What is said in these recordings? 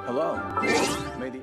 Hello. May the...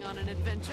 On an adventure?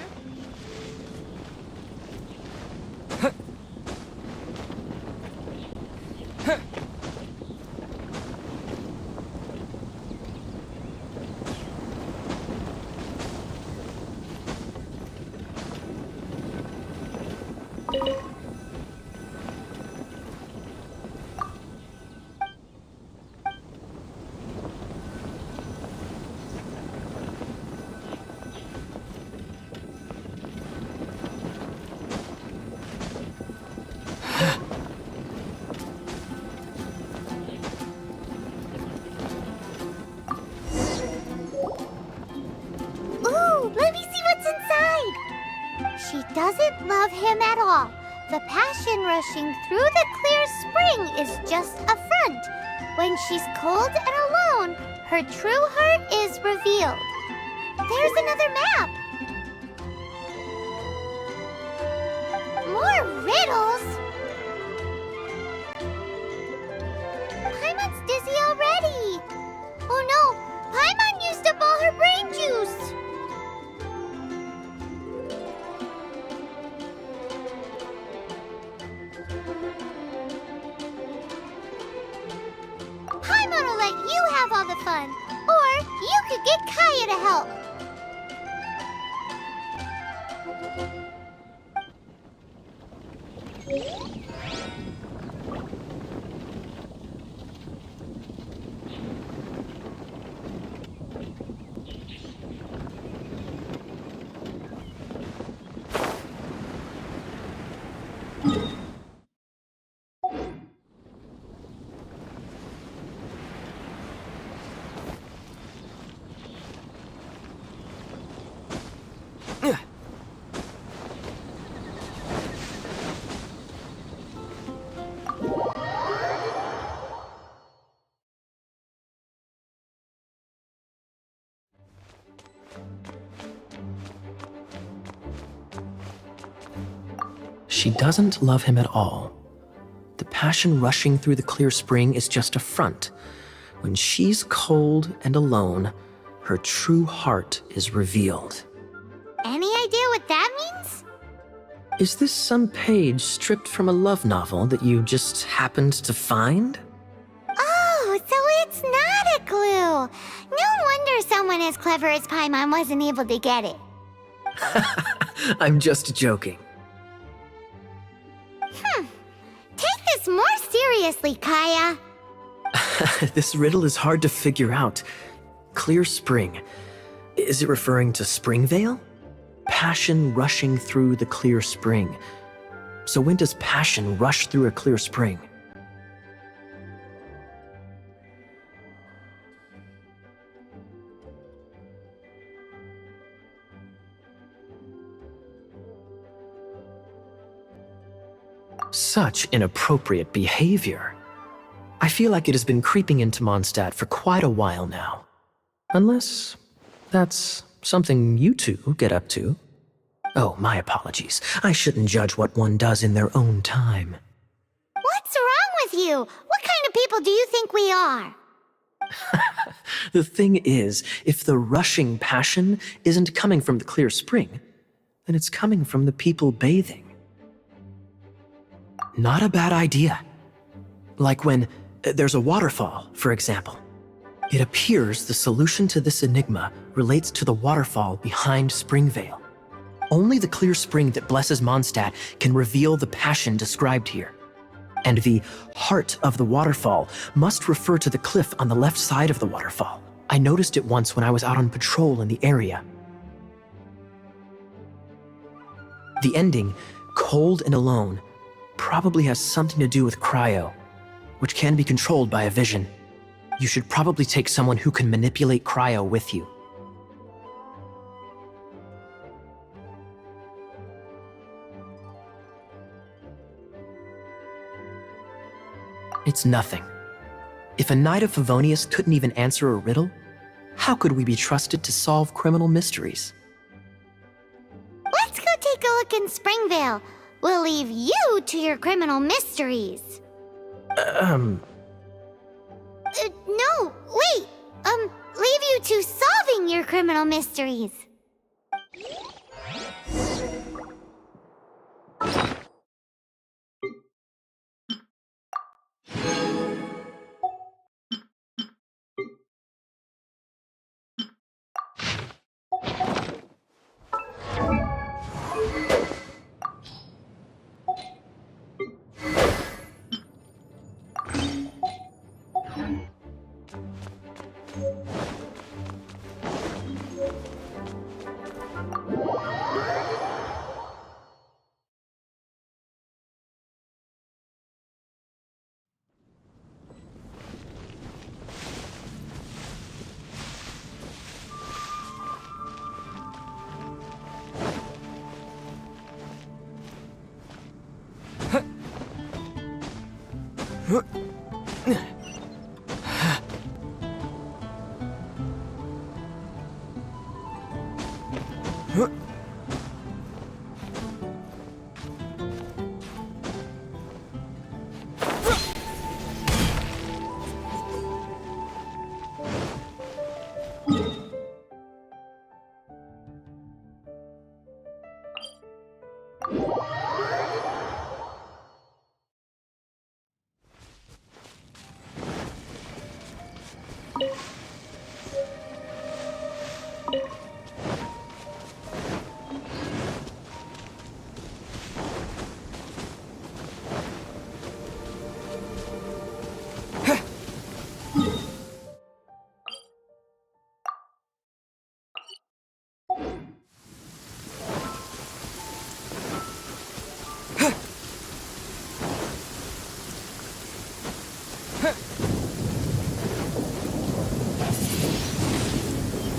Let me see what's inside. She doesn't love him at all. The passion rushing through the clear spring is just a front. When she's cold and alone, her true heart is revealed. There's another map. More riddles? Paimon's dizzy already. Oh no, Paimon used up all her brain juice. Paimon will let you have all the fun, or you could get Kaya to help. She doesn't love him at all. The passion rushing through the clear spring is just a front. When she's cold and alone, her true heart is revealed. Any idea what that means? Is this some page stripped from a love novel that you just happened to find? Oh, so it's not a clue. No wonder someone anyone as clever as Paimon wasn't able to get it. I'm just joking. Take this more seriously, Kaya. This riddle is hard to figure out. Clear spring. Is it referring to Springvale? Passion rushing through the clear spring. So when does passion rush through a clear spring? Such inappropriate behavior. I feel like it has been creeping into Mondstadt for quite a while now. Unless that's something you two get up to. Oh, my apologies. I shouldn't judge what one does in their own time. What's wrong with you? What kind of people do you think we are? The thing is, if the rushing passion isn't coming from the clear spring, then it's coming from the people bathing. Not a bad idea. Like when there's a waterfall, for example. It appears the solution to this enigma relates to the waterfall behind Springvale. Only the clear spring that blesses Mondstadt can reveal the passion described here. And the heart of the waterfall must refer to the cliff on the left side of the waterfall. I noticed it once when I was out on patrol in the area. The ending, cold and alone, probably has something to do with cryo, which can be controlled by a vision. You should probably take someone who can manipulate cryo with you. It's nothing. If a Knight of Favonius couldn't even answer a riddle, how could we be trusted to solve criminal mysteries? Let's go take a look in Springvale. We'll leave you to your criminal mysteries. Um, No, wait. Leave you to solving your criminal mysteries.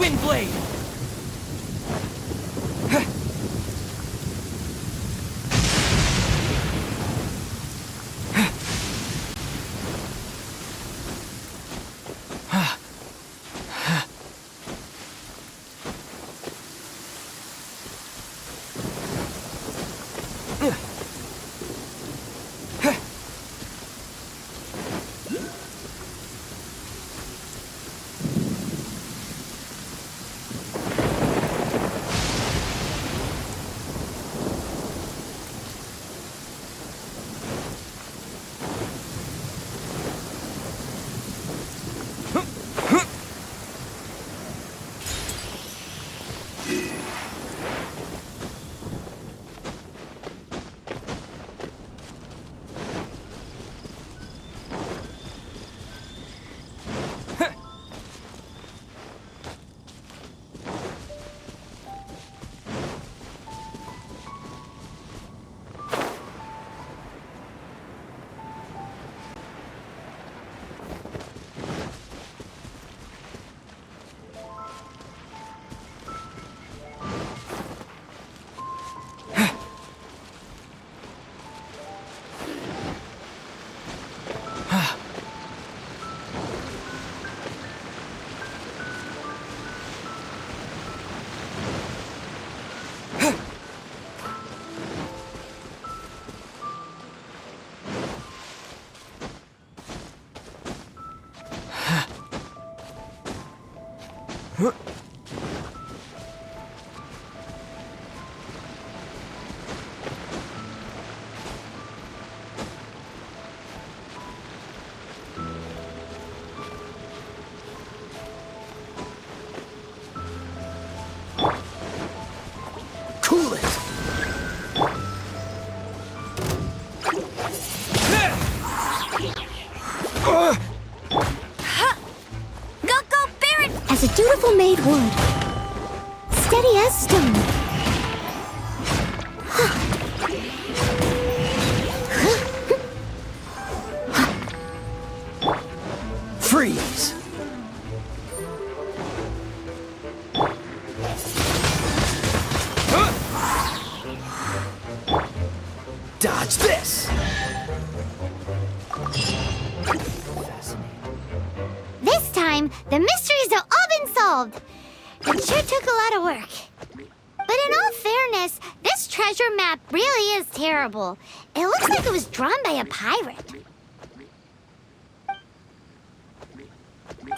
Windblade! Cool it! Go, Barret! As a dutiful maid would. Steady as stone. Freeze! Dodge this! This time, the mysteries have all been solved. It sure took a lot of work. But in all fairness, this treasure map really is terrible. It looks like it was drawn by a pirate.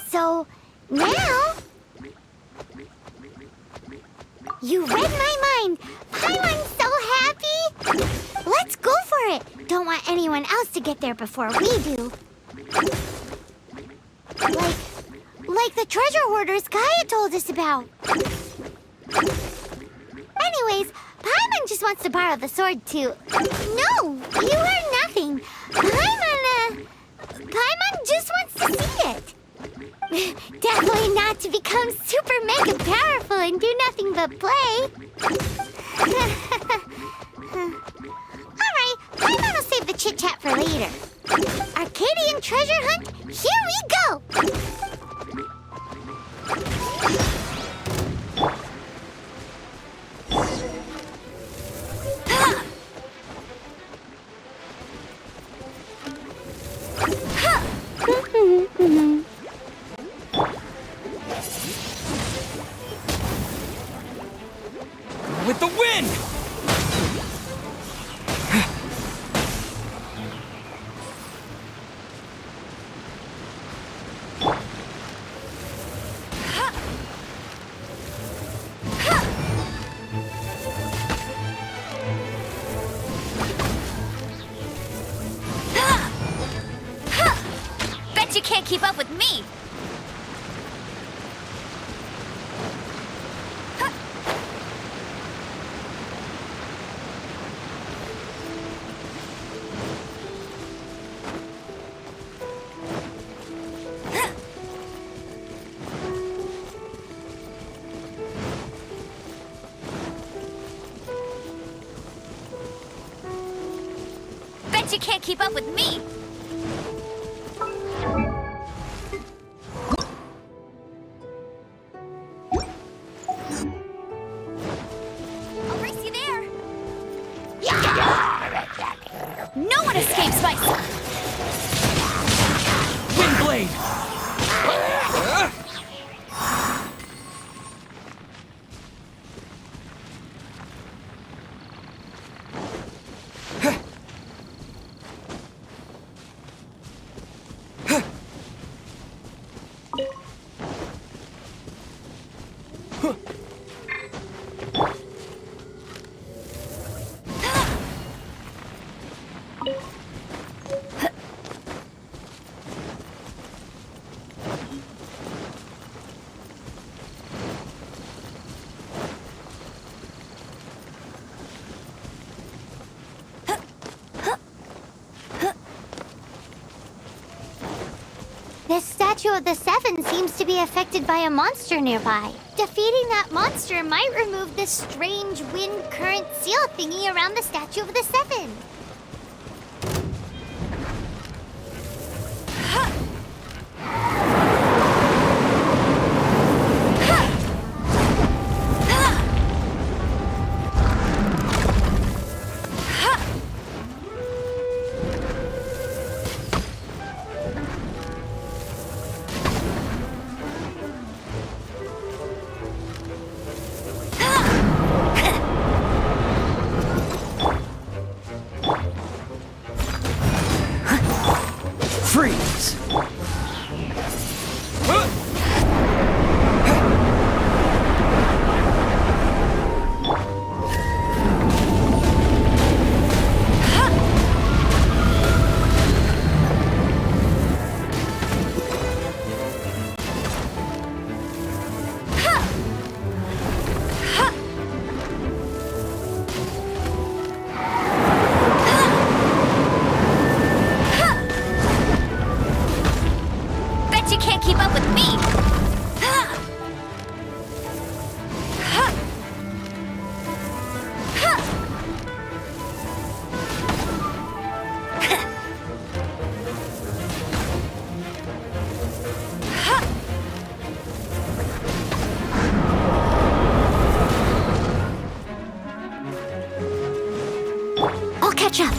So, now... You read my mind. Paimon's so happy. Let's go for it. Don't want anyone else to get there before we do. Like the treasure hoarders Gaia told us about. Anyways, Paimon just wants to borrow the sword too. No, you heard nothing. Paimon just wants to see it. Definitely not to become super mega powerful and do nothing but play. Alright, Paimon will save the chit-chat for later. Arcadian treasure hunt, here we go! With the wind! Bet you can't keep up with me! Bet you can't keep up with me! I'll race you there! No one escapes my... Windblade! This statue of the Seven seems to be affected by a monster nearby. Defeating that monster might remove this strange wind current seal thingy around the statue of the Seven. catch up.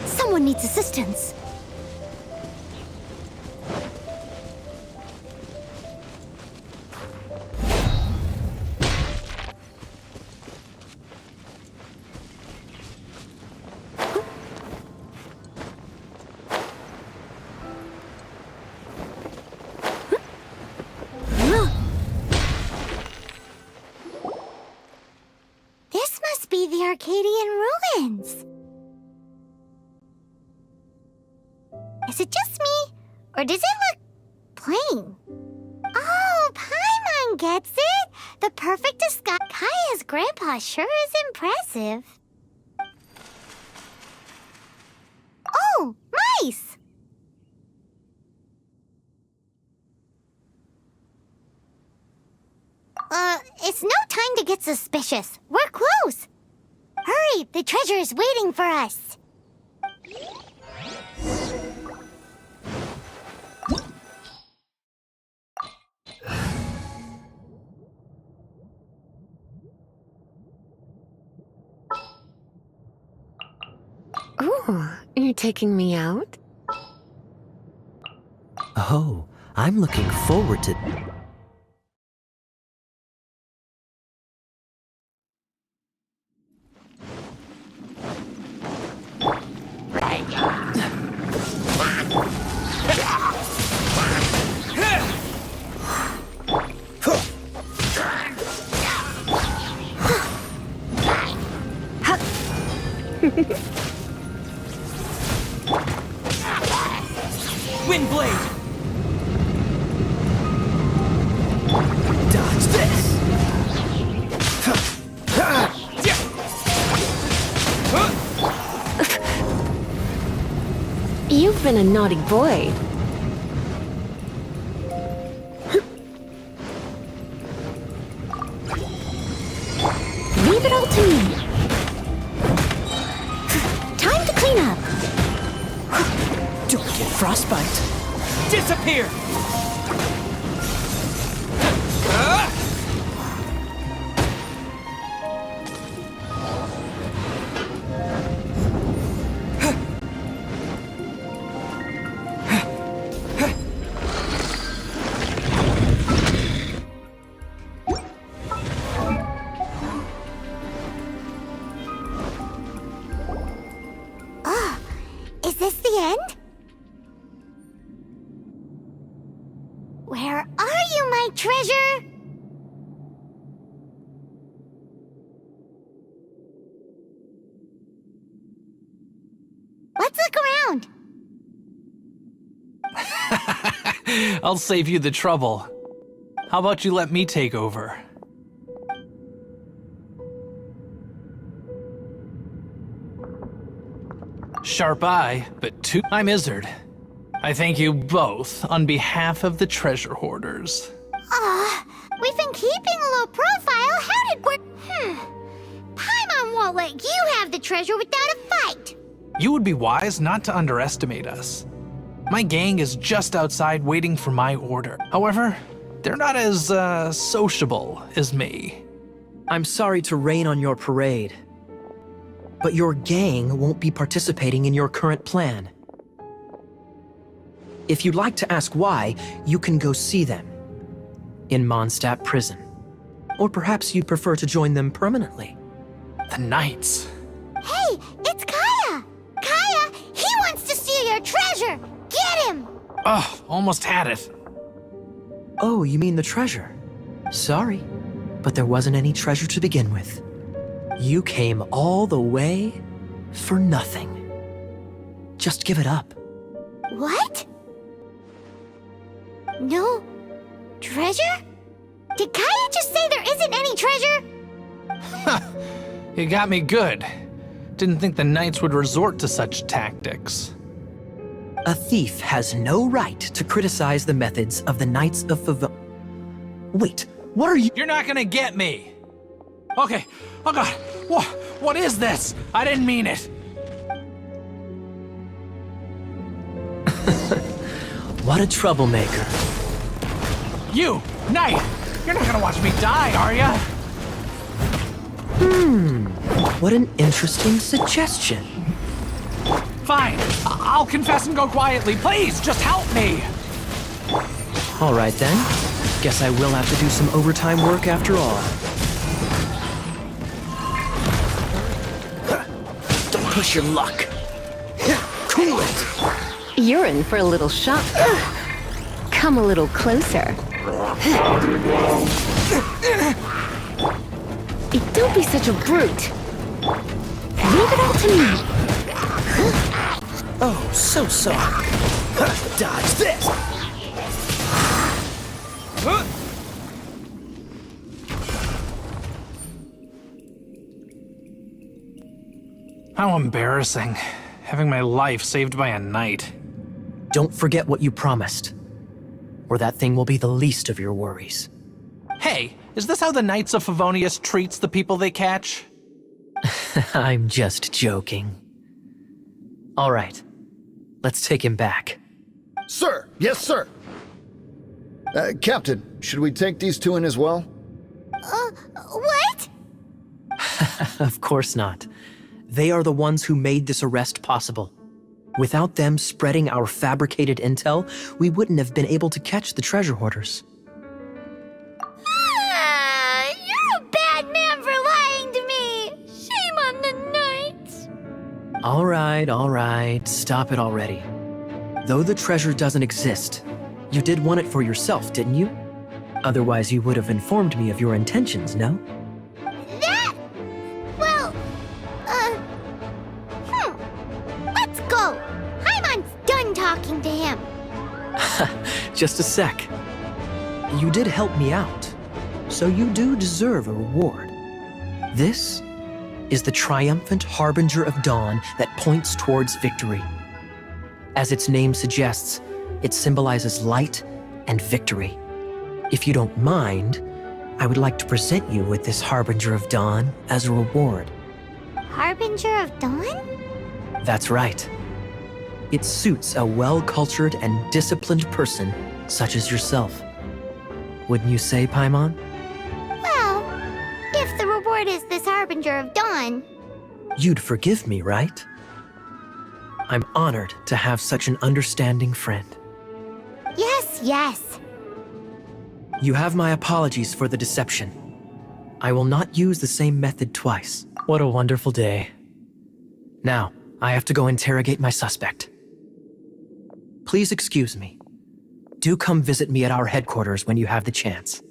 Someone needs assistance. This must be the Arcadian ruins. Is it just me, or does it look plain? Oh, Paimon gets it! The perfect disguise. Kaya's grandpa sure is impressive. Oh, mice! It's no time to get suspicious. We're close. Hurry, the treasure is waiting for us. Oh, you're taking me out? Oh, I'm looking forward to... Windblade! Dodge this! You've been a naughty boy. Leave it all to me. Time to clean up. Don't get frostbite. Disappear! Is this the end? Where are you, my treasure? Let's look around. I'll save you the trouble. How about you let me take over? sharp eye, but two. I'm Izzard. I thank you both on behalf of the treasure hoarders. We've been keeping a low profile. How did we... Paimon won't let you have the treasure without a fight. You would be wise not to underestimate us. My gang is just outside waiting for my order. However, they're not as, sociable as me. I'm sorry to rain on your parade, but your gang won't be participating in your current plan. If you'd like to ask why, you can go see them in Mondstadt prison. Or perhaps you'd prefer to join them permanently. The Knights. Hey, it's Kaya! Kaya, he wants to steal your treasure! Get him! Ugh, almost had it. Oh, you mean the treasure? Sorry, but there wasn't any treasure to begin with. You came all the way for nothing. Just give it up. What? No treasure? Did Kaya just say there isn't any treasure? You got me good. Didn't think the Knights would resort to such tactics. A thief has no right to criticize the methods of the Knights of Wait, what are you— You're not gonna get me! Okay, oh god, what is this? I didn't mean it! What a troublemaker. You, Knight! You're not gonna watch me die, are ya? What an interesting suggestion. Fine, I'll confess and go quietly. Please, just help me! All right then. Guess I will have to do some overtime work after all. Don't push your luck. Cool it. You're in for a little shock. Come a little closer. Don't be such a brute. Leave it all to me. Oh, so sorry. Dodge this. How embarrassing. Having my life saved by a knight. Don't forget what you promised, or that thing will be the least of your worries. Hey, is this how the Knights of Favonius treats the people they catch? I'm just joking. All right, let's take him back. Sir! Yes, sir! Captain, should we take these two in as well? What? Of course not. They are the ones who made this arrest possible. Without them spreading our fabricated intel, we wouldn't have been able to catch the treasure hoarders. You're a bad man for lying to me! Shame on the Knights! All right, stop it already. Though the treasure doesn't exist, you did want it for yourself, didn't you? Otherwise, you would have informed me of your intentions, no? That... Well... Let's go! Paimon's done talking to him! Just a sec. You did help me out, so you do deserve a reward. This is the triumphant harbinger of dawn that points towards victory. As its name suggests, it symbolizes light and victory. If you don't mind, I would like to present you with this harbinger of dawn as a reward. Harbinger of Dawn? That's right. It suits a well-cultured and disciplined person such as yourself. Wouldn't you say, Paimon? Well, if the reward is this Harbinger of Dawn... You'd forgive me, right? I'm honored to have such an understanding friend. Yes. You have my apologies for the deception. I will not use the same method twice. What a wonderful day. Now, I have to go interrogate my suspect. Please excuse me. Do come visit me at our headquarters when you have the chance.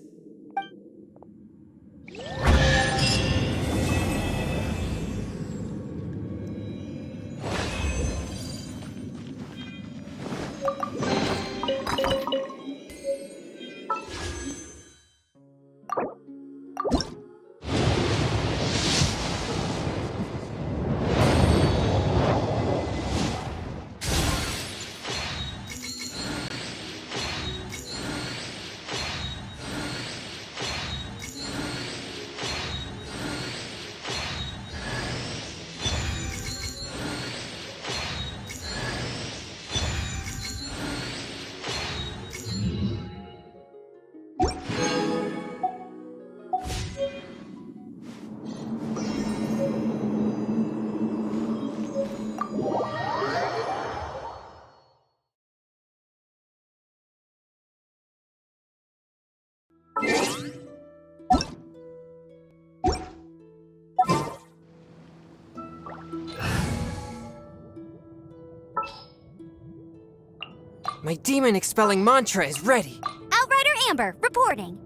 My demon-expelling mantra is ready. Outrider Amber, reporting.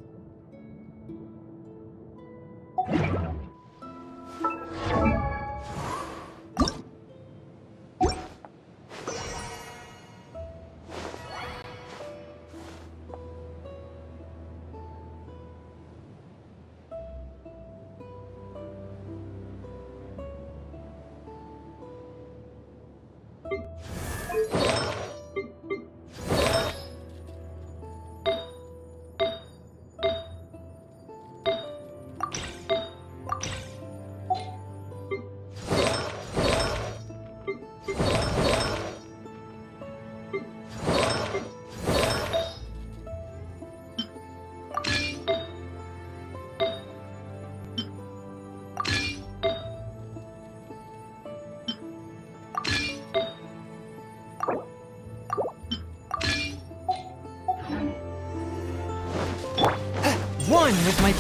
One with my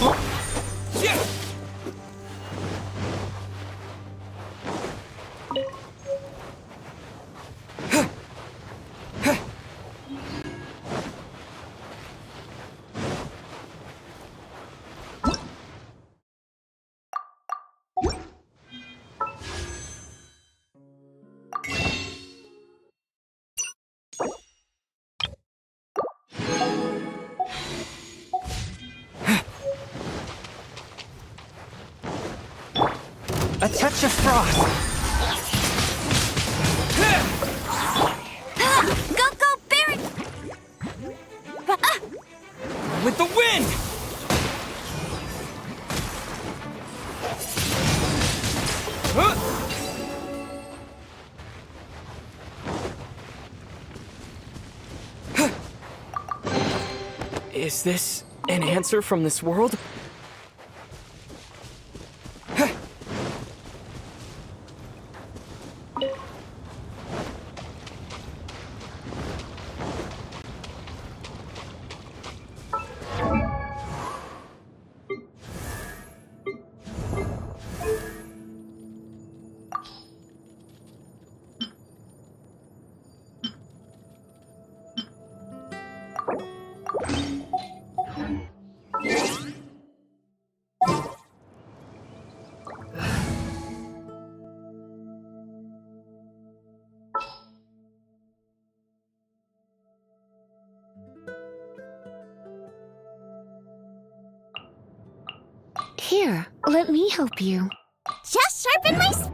Yeah! A touch of frost. Go, go, Baron! With the wind! Is this an answer from this world? Here, let me help you. Just sharpen my...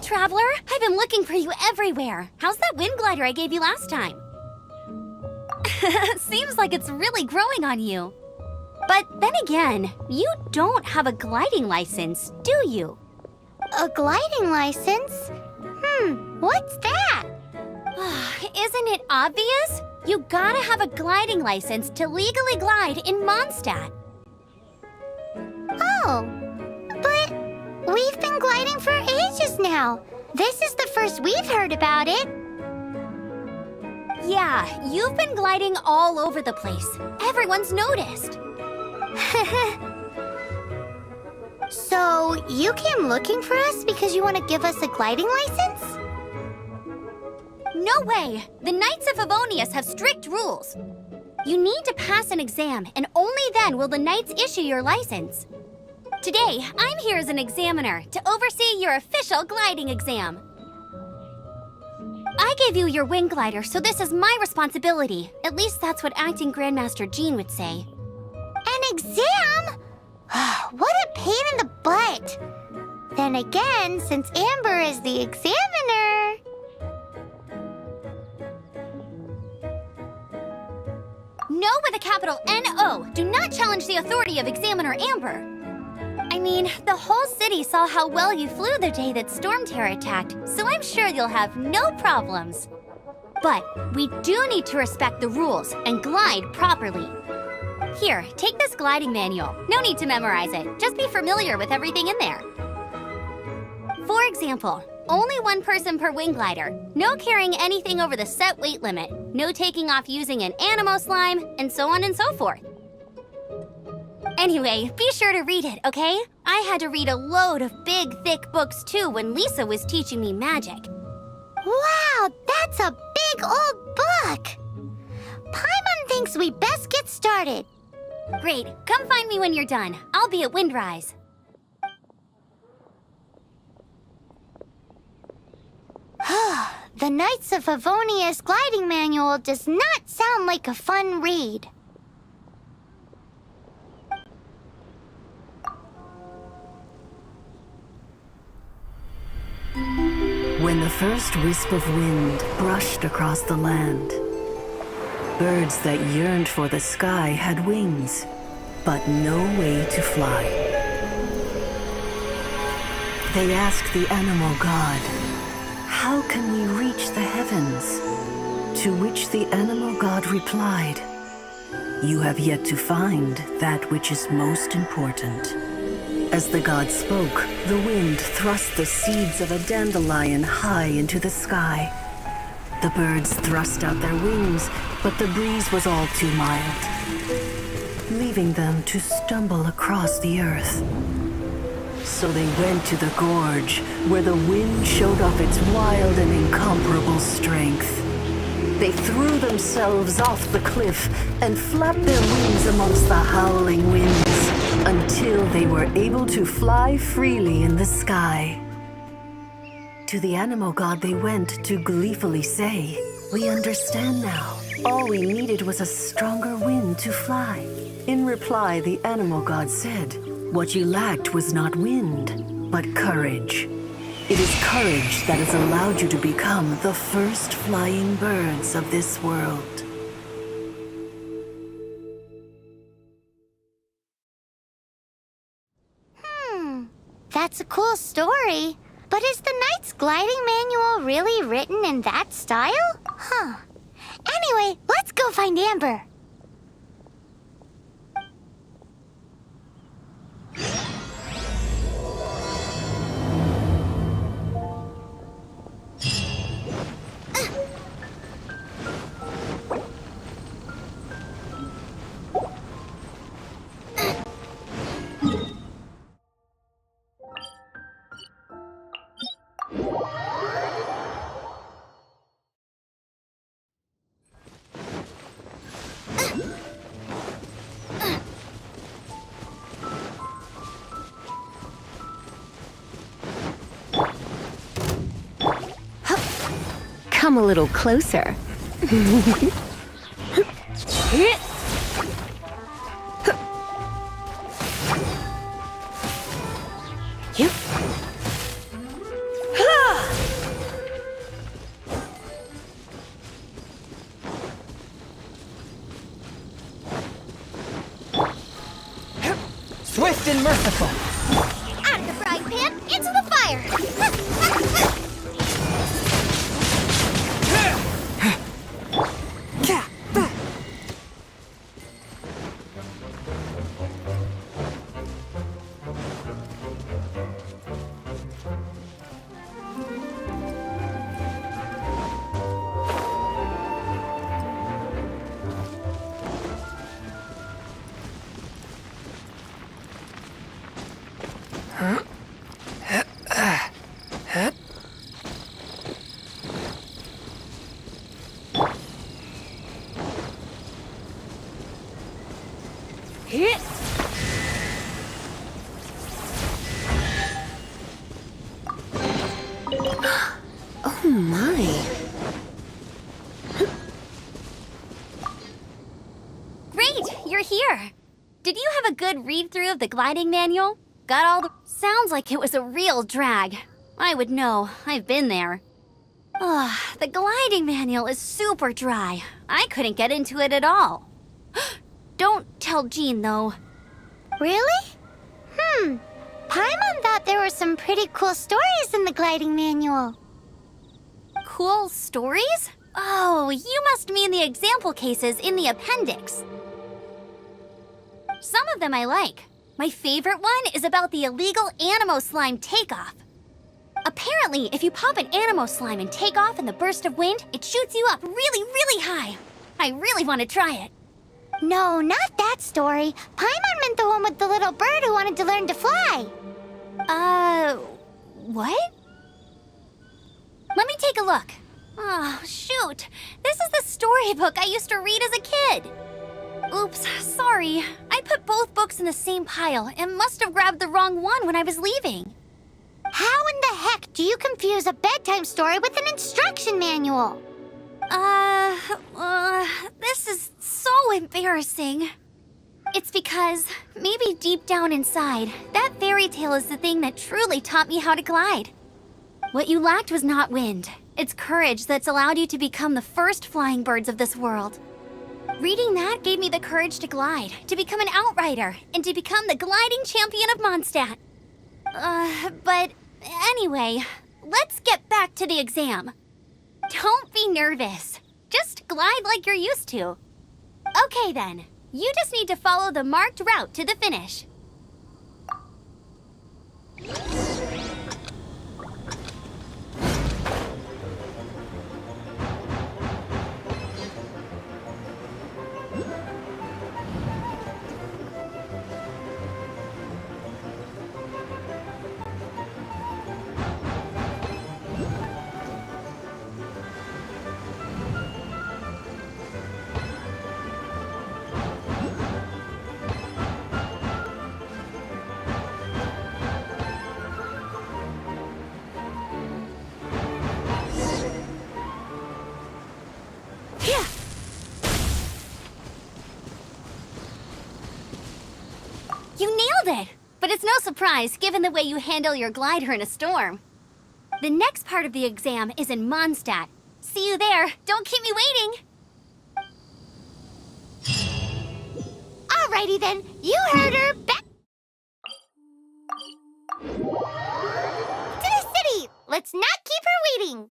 Traveler! I've been looking for you everywhere. How's that wind glider I gave you last time? Seems like it's really growing on you. But then again, you don't have a gliding license, do you? A gliding license? What's that? Isn't it obvious? You gotta have a gliding license to legally glide in Mondstadt. Oh, but we've been gliding for ages now. This is the first we've heard about it. Yeah, you've been gliding all over the place. Everyone's noticed. So, you came looking for us because you want to give us a gliding license? No way! The Knights of Favonius have strict rules. You need to pass an exam, and only then will the Knights issue your license. Today, I'm here as an examiner to oversee your official gliding exam. I gave you your wing glider, so this is my responsibility. At least that's what Acting Grandmaster Jean would say. An exam? What a pain in the butt. Then again, since Amber is the examiner... No with a capital N-O. Do not challenge the authority of Examiner Amber. I mean, the whole city saw how well you flew the day that Storm Terror attacked, so I'm sure you'll have no problems. But we do need to respect the rules and glide properly. Here, take this gliding manual. No need to memorize it. Just be familiar with everything in there. For example, only one person per wing glider. No carrying anything over the set weight limit. No taking off using an animo slime, and so on and so forth. Anyway, be sure to read it, okay? I had to read a load of big, thick books too when Lisa was teaching me magic. Wow, that's a big old book! Paimon thinks we best get started. Great, come find me when you're done. I'll be at Windrise. The Knights of Favonius gliding manual does not sound like a fun read. When the first wisp of wind brushed across the land, birds that yearned for the sky had wings, but no way to fly. They asked the animal god, "How can we reach the heavens?" To which the animal god replied, "You have yet to find that which is most important." As the god spoke, the wind thrust the seeds of a dandelion high into the sky. The birds thrust out their wings, but the breeze was all too mild, leaving them to stumble across the earth. So they went to the gorge, where the wind showed off its wild and incomparable strength. They threw themselves off the cliff and flapped their wings amongst the howling winds until they were able to fly freely in the sky. To the animal god they went to gleefully say, "We understand now. All we needed was a stronger wind to fly." In reply, the animal god said, "What you lacked was not wind, but courage. It is courage that has allowed you to become the first flying birds of this world." That's a cool story. But is the Knight's gliding manual really written in that style? Anyway, let's go find Amber. Come a little closer. Swift and merciful. Out of the frying pan, into the fire! Oh my. Great, you're here. Did you have a good read-through of the gliding manual? Got all the... Sounds like it was a real drag. I would know. I've been there. Ugh, the gliding manual is super dry. I couldn't get into it at all. Don't tell Jean, though. Really? Paimon thought there were some pretty cool stories in the gliding manual. Cool stories? Oh, you must mean the example cases in the appendix. Some of them I like. My favorite one is about the illegal Animo Slime takeoff. Apparently, if you pop an Animo Slime and take off in the burst of wind, it shoots you up really, really high. I really want to try it. No, not that story. Paimon meant the one with the little bird who wanted to learn to fly. What? Let me take a look. Oh, shoot. This is the storybook I used to read as a kid. Oops, sorry. I put both books in the same pile and must have grabbed the wrong one when I was leaving. How in the heck do you confuse a bedtime story with an instruction manual? This is so embarrassing. It's because, maybe deep down inside, that fairy tale is the thing that truly taught me how to glide. What you lacked was not wind. It's courage that's allowed you to become the first flying birds of this world. Reading that gave me the courage to glide, to become an outrider, and to become the gliding champion of Mondstadt. But anyway, let's get back to the exam. Don't be nervous. Just glide like you're used to. Okay then, you just need to follow the marked route to the finish. You nailed it! But it's no surprise, given the way you handle your glider in a storm. The next part of the exam is in Mondstadt. See you there. Don't keep me waiting. Alrighty then, you heard her. Back to the city. Let's not keep her waiting.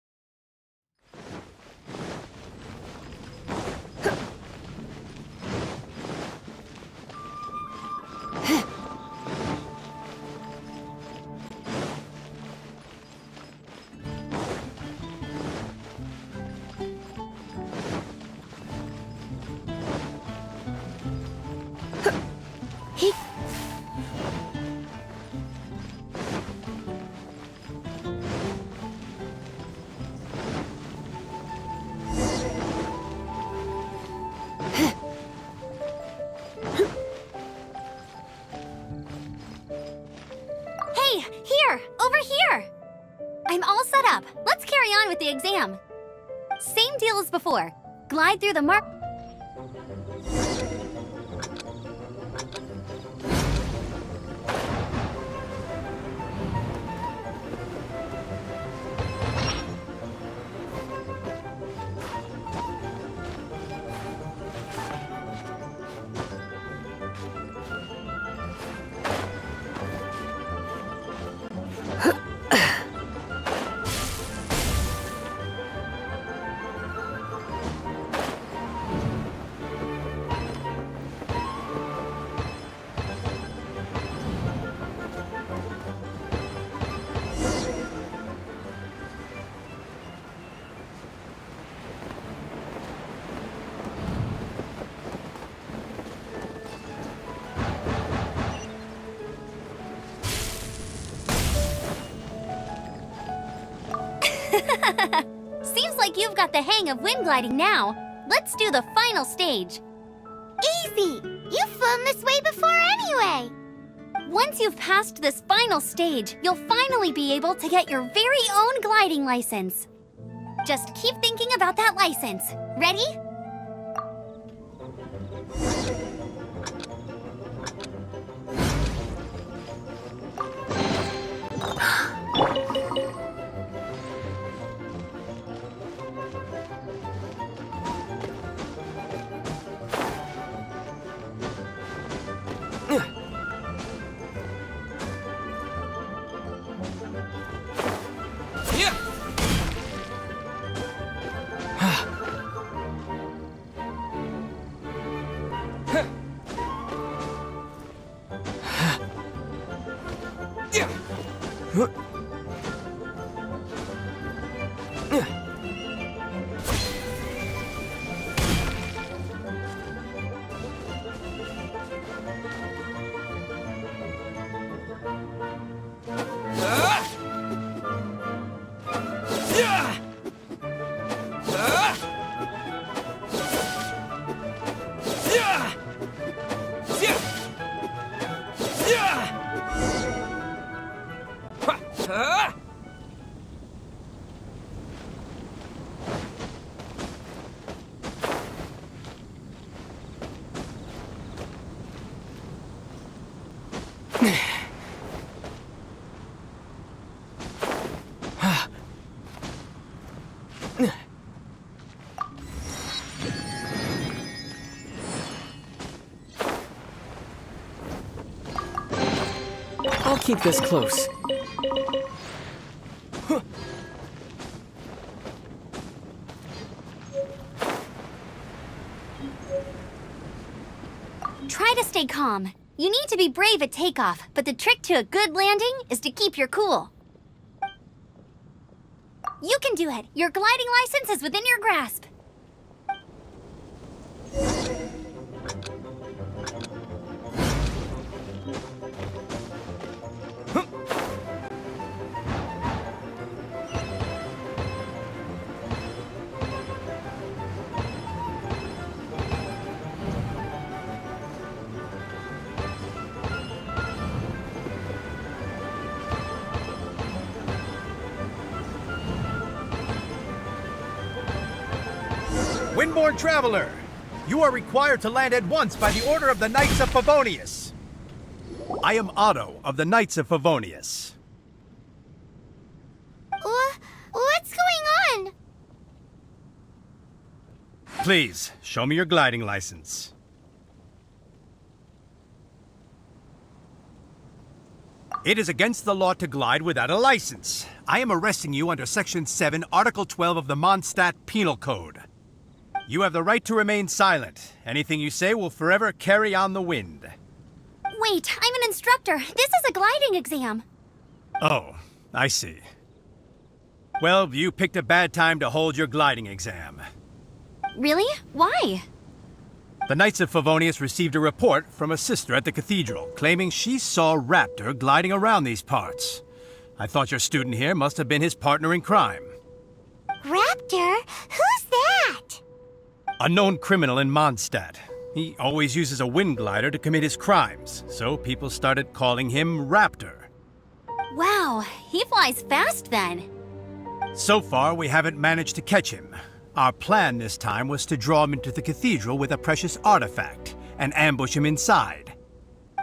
Hey, here! Over here! I'm all set up. Let's carry on with the exam. Same deal as before. Glide through the mark... Seems like you've got the hang of wind gliding now. Let's do the final stage. Easy! You've flown this way before anyway! Once you've passed this final stage, you'll finally be able to get your very own gliding license. Just keep thinking about that license. Ready? I'll keep this close. Try to stay calm. You need to be brave at takeoff, but the trick to a good landing is to keep your cool. You can do it. Your gliding license is within your grasp. Windborne Traveler, you are required to land at once by the order of the Knights of Favonius. I am Otto of the Knights of Favonius. What's going on? Please, show me your gliding license. It is against the law to glide without a license. I am arresting you under Section 7, Article 12 of the Mondstadt Penal Code. You have the right to remain silent. Anything you say will forever carry on the wind. Wait, I'm an instructor. This is a gliding exam. Oh, I see. Well, you picked a bad time to hold your gliding exam. Really? Why? The Knights of Favonius received a report from a sister at the cathedral claiming she saw Raptor gliding around these parts. I thought your student here must have been his partner in crime. Raptor? Who's that? A known criminal in Mondstadt. He always uses a wind glider to commit his crimes, so people started calling him Raptor. Wow, he flies fast then. So far, we haven't managed to catch him. Our plan this time was to draw him into the cathedral with a precious artifact and ambush him inside.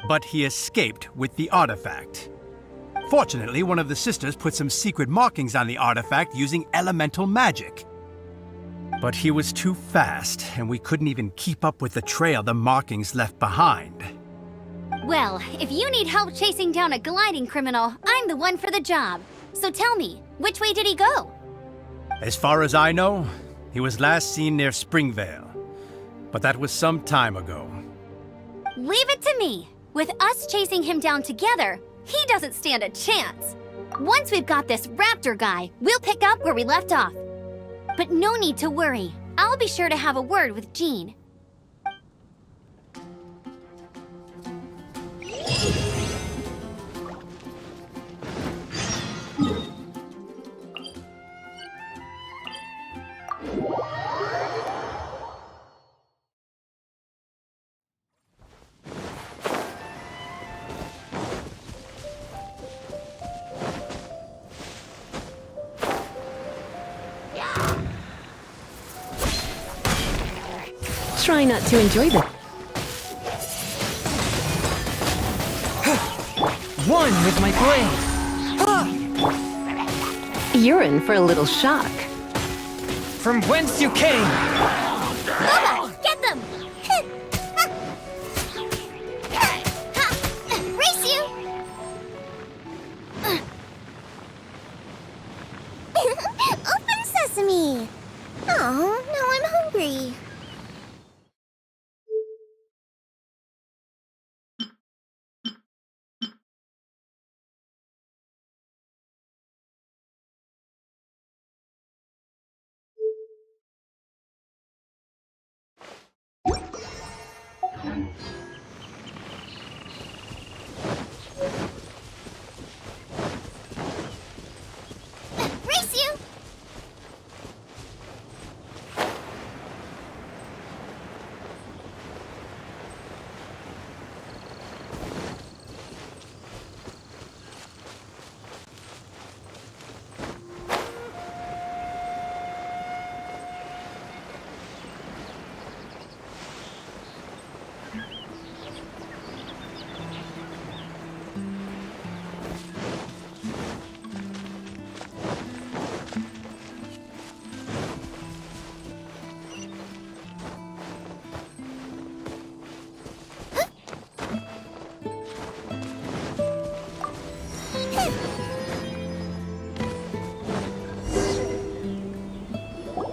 But he escaped with the artifact. Fortunately, one of the sisters put some secret markings on the artifact using elemental magic. But he was too fast, and we couldn't even keep up with the trail the markings left behind. Well, if you need help chasing down a gliding criminal, I'm the one for the job. So tell me, which way did he go? As far as I know, he was last seen near Springvale. But that was some time ago. Leave it to me. With us chasing him down together, he doesn't stand a chance. Once we've got this Raptor guy, we'll pick up where we left off. But no need to worry. I'll be sure to have a word with Jean. Try not to enjoy them. One with my blade. You're in for a little shock. From whence you came. Get them! Race you! Open sesame! Oh, now I'm hungry. Race you!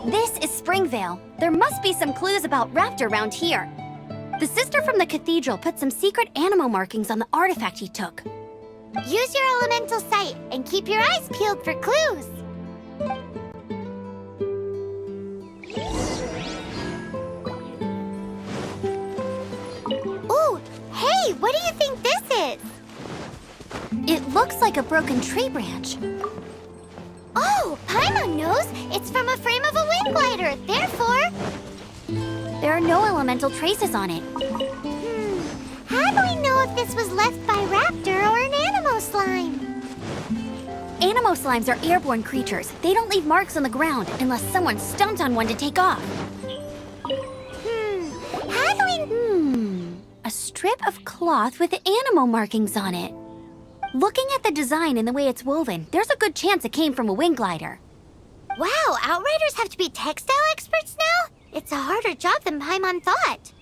This is Springvale. There must be some clues about Raptor around here. The sister from the cathedral put some secret animal markings on the artifact he took. Use your elemental sight and keep your eyes peeled for clues. Ooh, hey, what do you think this is? It looks like a broken tree branch. Oh, Paimon knows. It's from a frame of a wind glider. Therefore, There are no elemental traces on it. how do we know if this was left by Raptor or an animal slime? Animo slimes are airborne creatures. They don't leave marks on the ground unless someone stomped on one to take off. How do we... A strip of cloth with animal markings on it. Looking at the design and the way it's woven, there's a good chance it came from a wing glider. Wow, Outriders have to be textile experts now? It's a harder job than Paimon thought.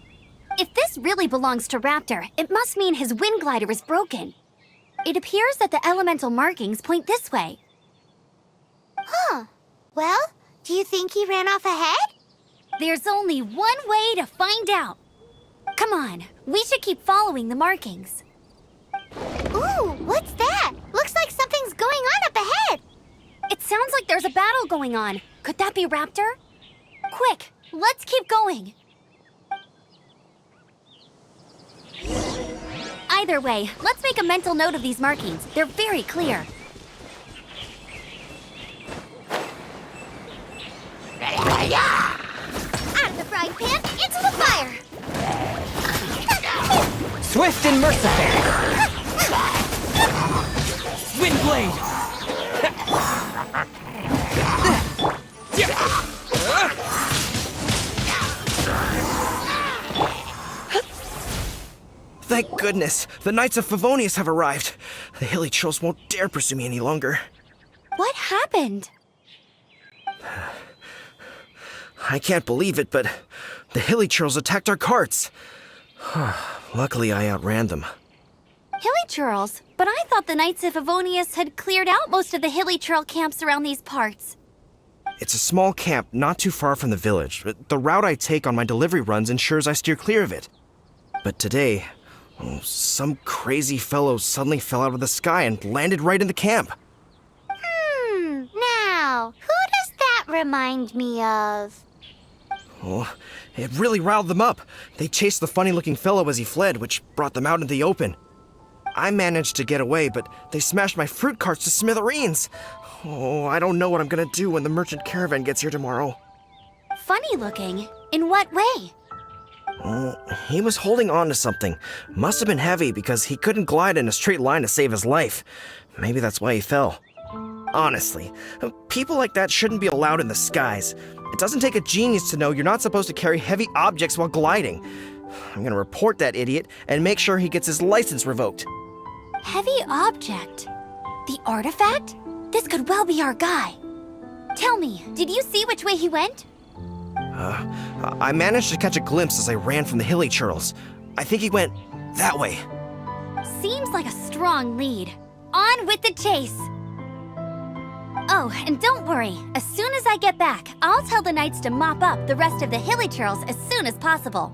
If this really belongs to Raptor, it must mean his wind glider is broken. It appears that the elemental markings point this way. Huh. Well, do you think he ran off ahead? There's only one way to find out. Come on, we should keep following the markings. Ooh, what's that? Looks like something's going on up ahead. It sounds like there's a battle going on. Could that be Raptor? Quick, let's keep going. Either way, let's make a mental note of these markings. They're very clear. Out of the frying pan, into the fire! Swift and merciful. Wind blade. Thank goodness, the Knights of Favonius have arrived. The Hilly Trolls won't dare pursue me any longer. What happened? I can't believe it, but the Hilly Trolls attacked our carts. Luckily, I outran them. Hilly Churls? But I thought the Knights of Favonius had cleared out most of the Hilly Churl camps around these parts. It's a small camp not too far from the village. The route I take on my delivery runs ensures I steer clear of it. But today, some crazy fellow suddenly fell out of the sky and landed right in the camp. Now, who does that remind me of? Oh, it really riled them up. They chased the funny-looking fellow as he fled, which brought them out into the open. I managed to get away, but they smashed my fruit carts to smithereens. Oh, I don't know what I'm gonna do when the merchant caravan gets here tomorrow. Funny looking? In what way? Oh, he was holding on to something. Must have been heavy because he couldn't glide in a straight line to save his life. Maybe that's why he fell. Honestly, people like that shouldn't be allowed in the skies. It doesn't take a genius to know you're not supposed to carry heavy objects while gliding. I'm gonna report that idiot and make sure he gets his license revoked. Heavy object? The artifact? This could well be our guy. Tell me, did you see which way he went? I managed to catch a glimpse as I ran from the hilly churls. I think he went that way. Seems like a strong lead. On with the chase! Oh, and don't worry. As soon as I get back, I'll tell the knights to mop up the rest of the hilly churls as soon as possible.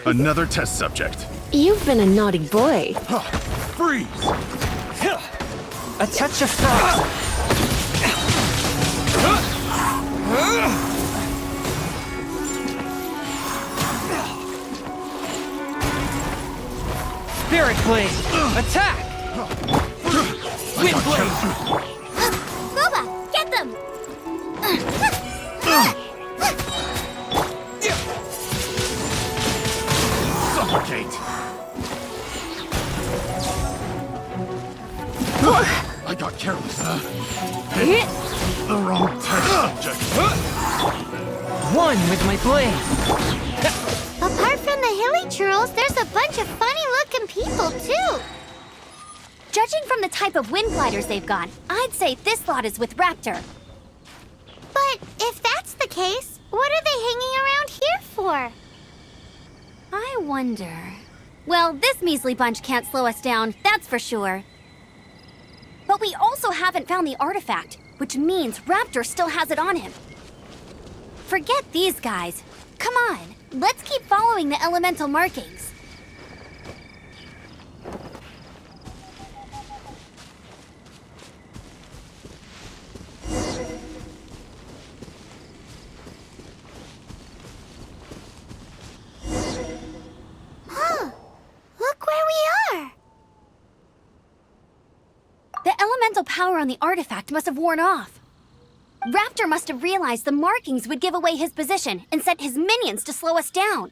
Another test subject. You've been a naughty boy. Freeze! A touch of frost. Spirit Blade! Attack! Wind Blade! Boba, get them! Suffocate! I got careless. The wrong test subject. One with my blade. Apart from the hilly churls, there's a bunch of funny-looking people, too. Judging from the type of wind gliders they've got, I'd say this lot is with Raptor. But if that's the case, what are they hanging around here for? I wonder... Well, this measly bunch can't slow us down, that's for sure. But we also haven't found the artifact, which means Raptor still has it on him. Forget these guys. Come on, let's keep following the elemental markings. Look where we are. The elemental power on the artifact must have worn off. Raptor must have realized the markings would give away his position and sent his minions to slow us down.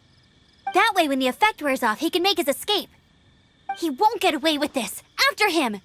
That way, when the effect wears off, he can make his escape. He won't get away with this. After him!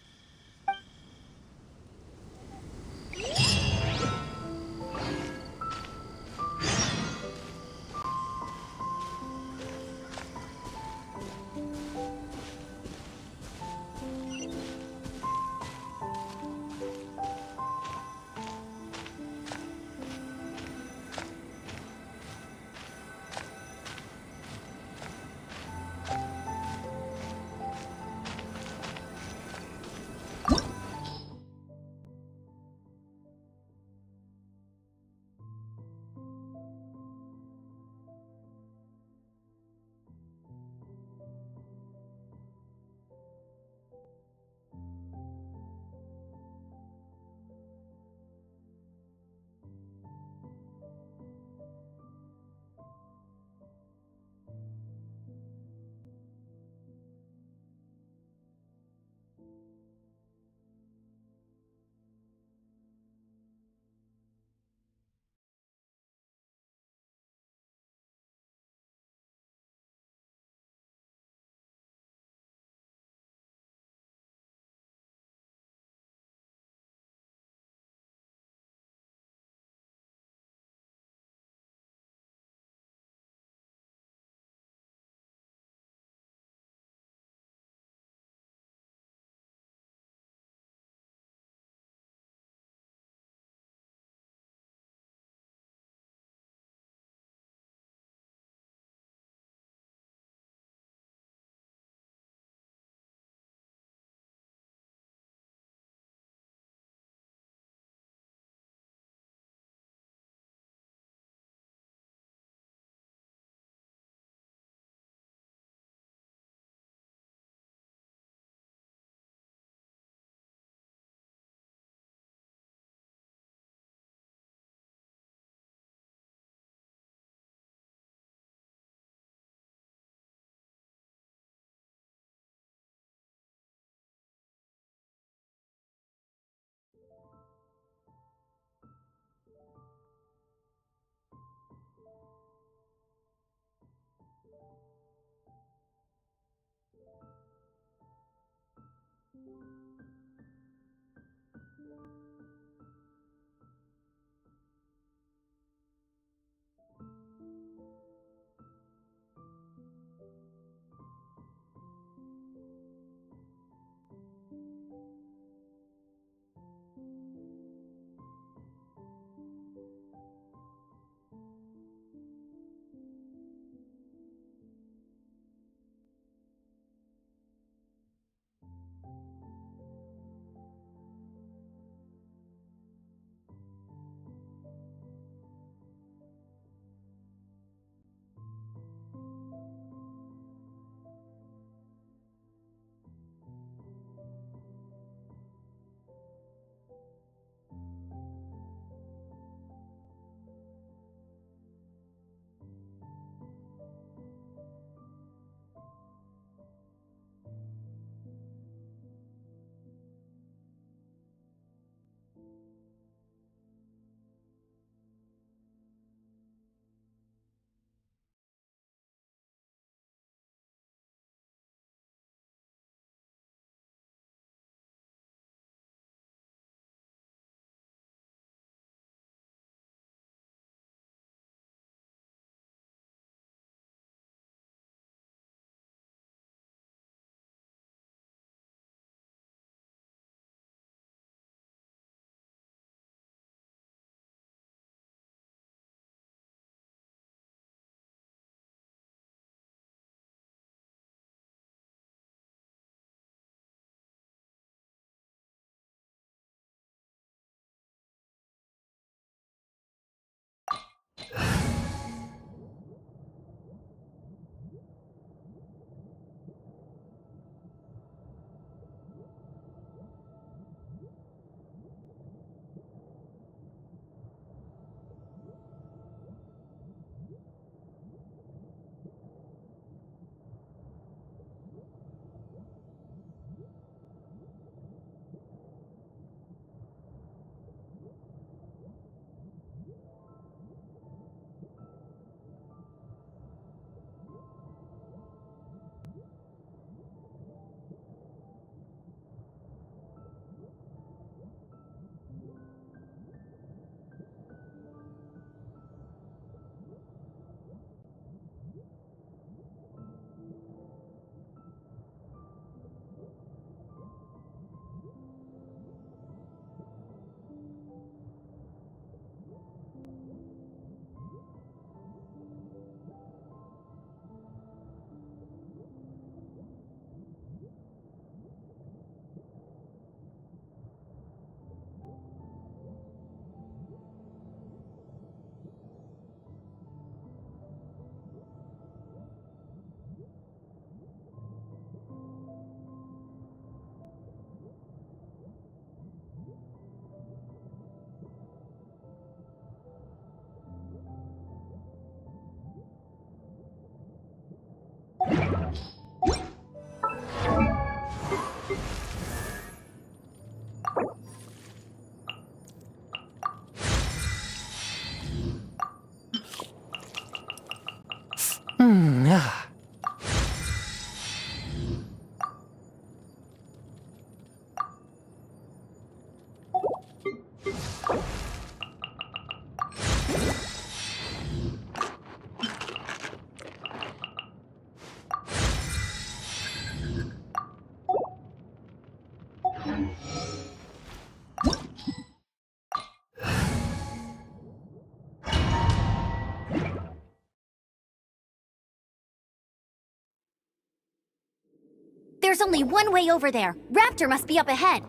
There's only one way over there. Raptor must be up ahead.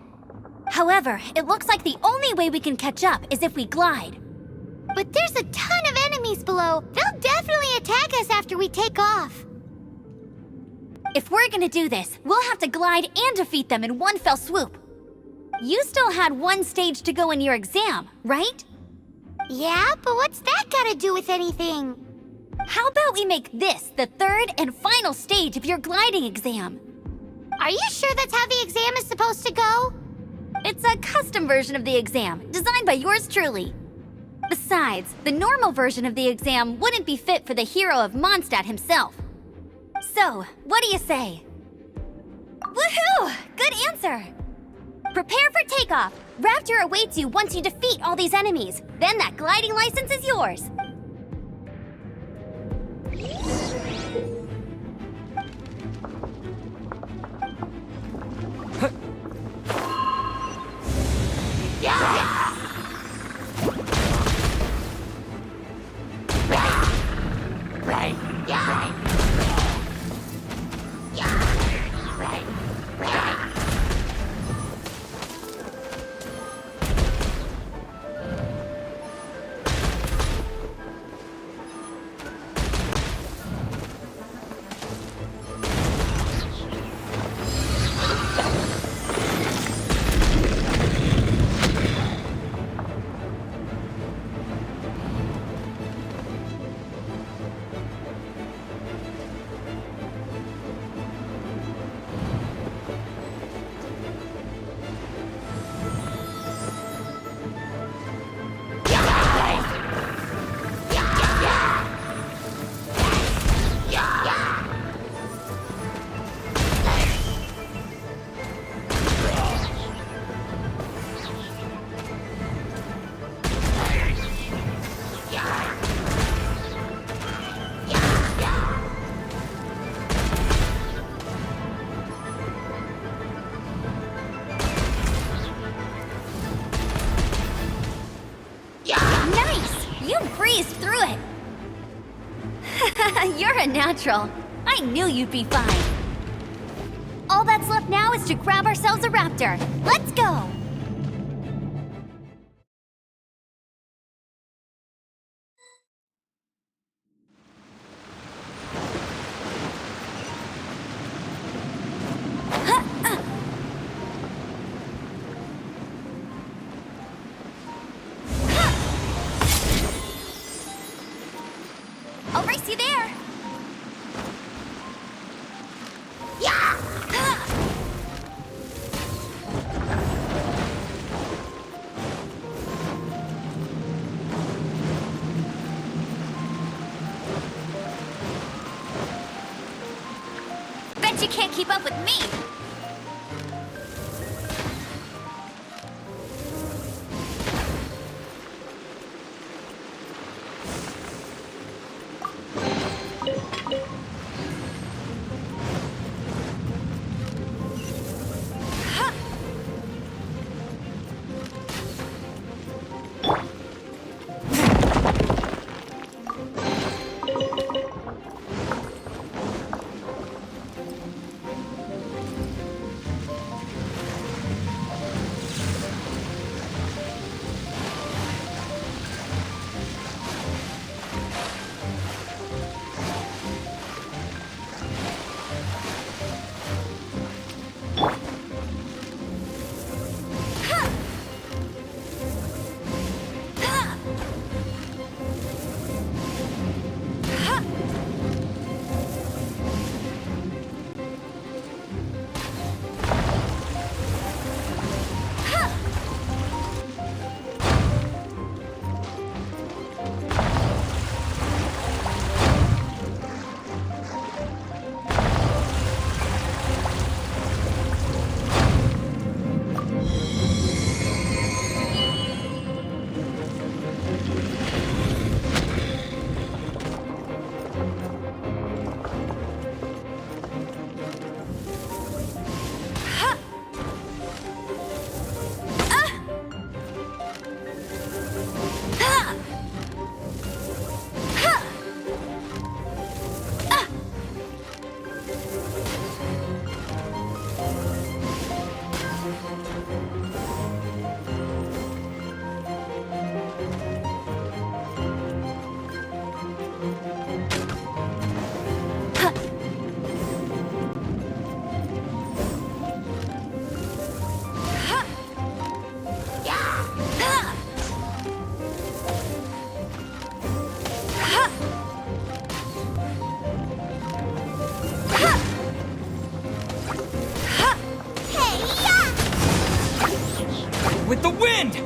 However, it looks like the only way we can catch up is if we glide. But there's a ton of enemies below. They'll definitely attack us after we take off. If we're gonna do this, we'll have to glide and defeat them in one fell swoop. You still had one stage to go in your exam, right? Yeah, but what's that gotta do with anything? How about we make this the third and final stage of your gliding exam? Are you sure that's how the exam is supposed to go? It's a custom version of the exam, designed by yours truly. Besides, the normal version of the exam wouldn't be fit for the hero of Mondstadt himself. So, what do you say? Woohoo! Good answer! Prepare for takeoff. Raptor awaits you once you defeat all these enemies. Then that gliding license is yours. Breezed through it. You're a natural. I knew you'd be fine. All that's left now is to grab ourselves a raptor. Let's go! you can't keep up with me! With the wind!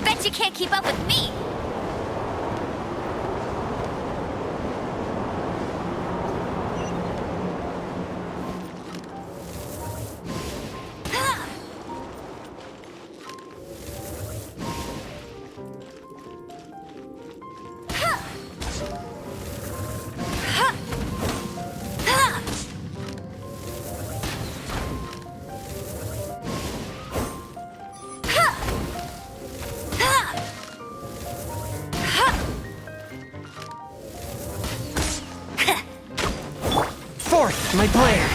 Bet you can't keep up with me! Fourth, my player.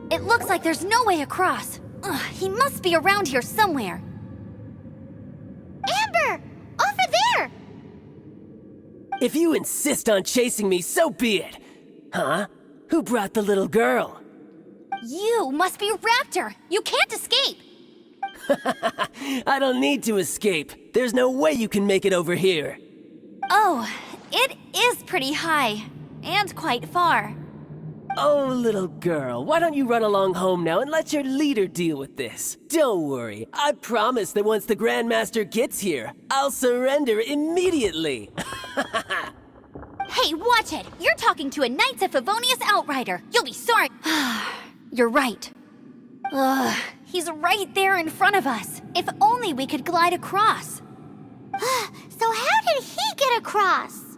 It looks like there's no way across. Ugh, he must be around here somewhere. Amber! Over there! If you insist on chasing me, so be it. Huh? Who brought the little girl? You must be Raptor! You can't escape! I don't need to escape. There's no way you can make it over here. Oh, it is pretty high. And quite far. Oh, little girl, why don't you run along home now and let your leader deal with this? Don't worry, I promise that once the Grandmaster gets here, I'll surrender immediately. Hey, watch it! You're talking to a Knights of Favonius outrider! You'll be sorry! You're right. Ugh, he's right there in front of us. If only we could glide across. So how did he get across?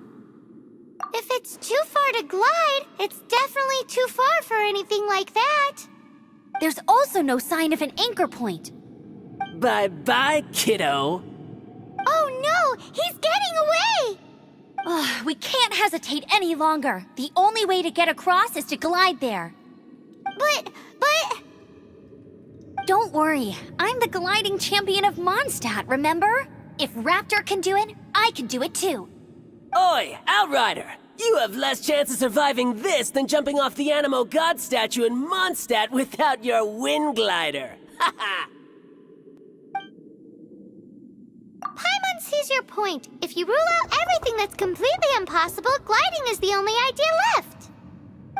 If it's too far to glide, it's definitely too far for anything like that. There's also no sign of an anchor point. Bye-bye, kiddo. Oh no, he's getting away! Ugh, we can't hesitate any longer. The only way to get across is to glide there. But... Don't worry, I'm the gliding champion of Mondstadt, remember? If Raptor can do it, I can do it too. Oi, Outrider! You have less chance of surviving this than jumping off the Animo God statue in Mondstadt without your wind glider. Haha! Paimon sees your point. If you rule out everything that's completely impossible, gliding is the only idea left.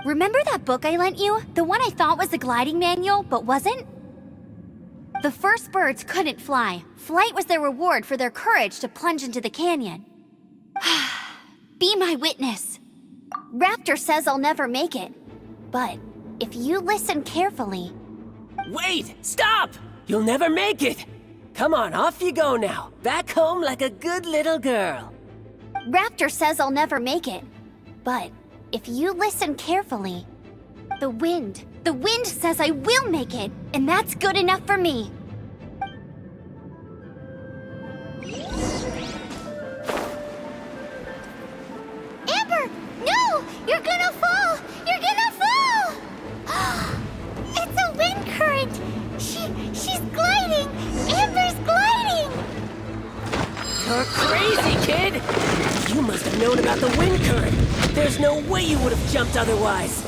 Remember that book I lent you? The one I thought was the gliding manual, but wasn't? The first birds couldn't fly. Flight was their reward for their courage to plunge into the canyon. Be my witness. Raptor says I'll never make it. But if you listen carefully... Wait! Stop! You'll never make it! Come on, off you go now. Back home like a good little girl. Raptor says I'll never make it. But if you listen carefully... The wind says I will make it, and that's good enough for me. Amber, no! You're gonna fall! You're gonna fall! It's a wind current! She's gliding! Amber's gliding! You're crazy, kid! You must have known about the wind current. There's no way you would have jumped otherwise.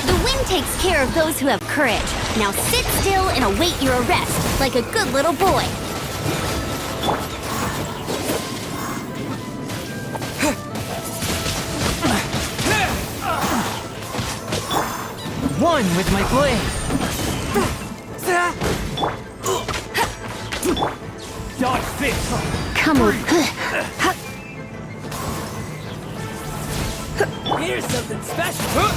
The wind takes care of those who have courage. Now sit still and await your arrest, like a good little boy. One with my blade. Dodge this. Come on. Here's something special.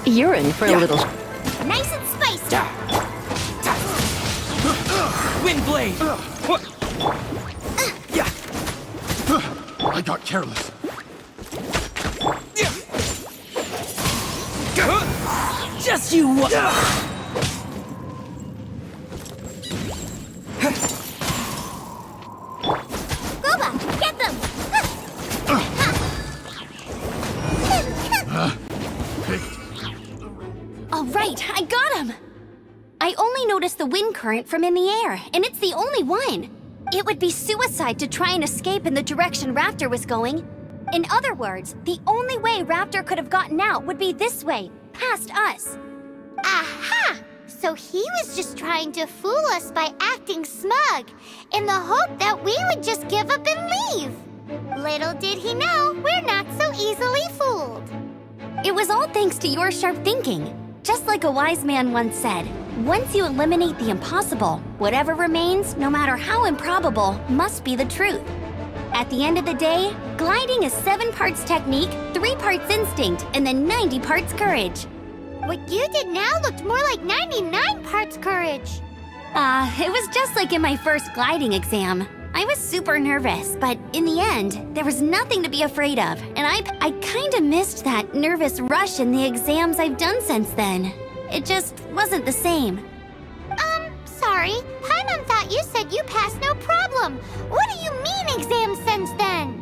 You're in for a little... Nice and spicy! Wind blade. I got careless. Just you wa- Boba, get them! All right, I got him! I only noticed the wind current from in the air, and it's the only one. It would be suicide to try and escape in the direction Raptor was going. In other words, the only way Raptor could have gotten out would be this way, past us. Aha! So he was just trying to fool us by acting smug, in the hope that we would just give up and leave. Little did he know, we're not so easily fooled. It was all thanks to your sharp thinking. Just like a wise man once said, once you eliminate the impossible, whatever remains, no matter how improbable, must be the truth. At the end of the day, gliding is 7 parts technique, 3 parts instinct, and then 90 parts courage. What you did now looked more like 99 parts courage. It was just like in my first gliding exam. I was super nervous, but in the end, there was nothing to be afraid of, and I kinda missed that nervous rush in the exams I've done since then. It just wasn't the same. Sorry. Paimon thought you said you passed no problem. What do you mean exams since then?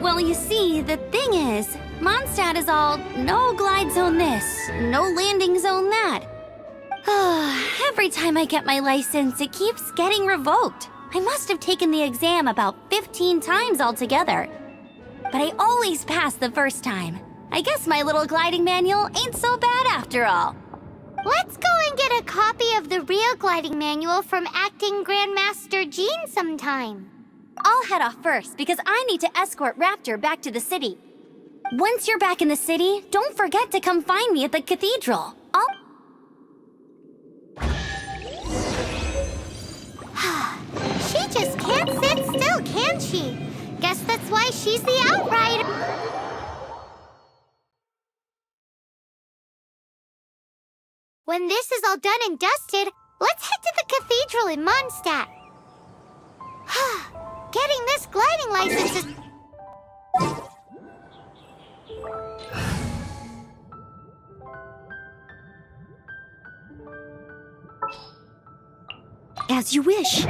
Well, you see, the thing is, Mondstadt is all no glide zone this, no landing zone that. Every time I get my license, it keeps getting revoked. I must have taken the exam about 15 times altogether. But I always pass the first time. I guess my little gliding manual ain't so bad after all. Let's go and get a copy of the real gliding manual from Acting Grandmaster Jean sometime. I'll head off first because I need to escort Raptor back to the city. Once you're back in the city, don't forget to come find me at the cathedral. She just can't sit still, can she? Guess that's why she's the Outrider. When this is all done and dusted, let's head to the cathedral in Mondstadt. Getting this gliding license is... As you wish.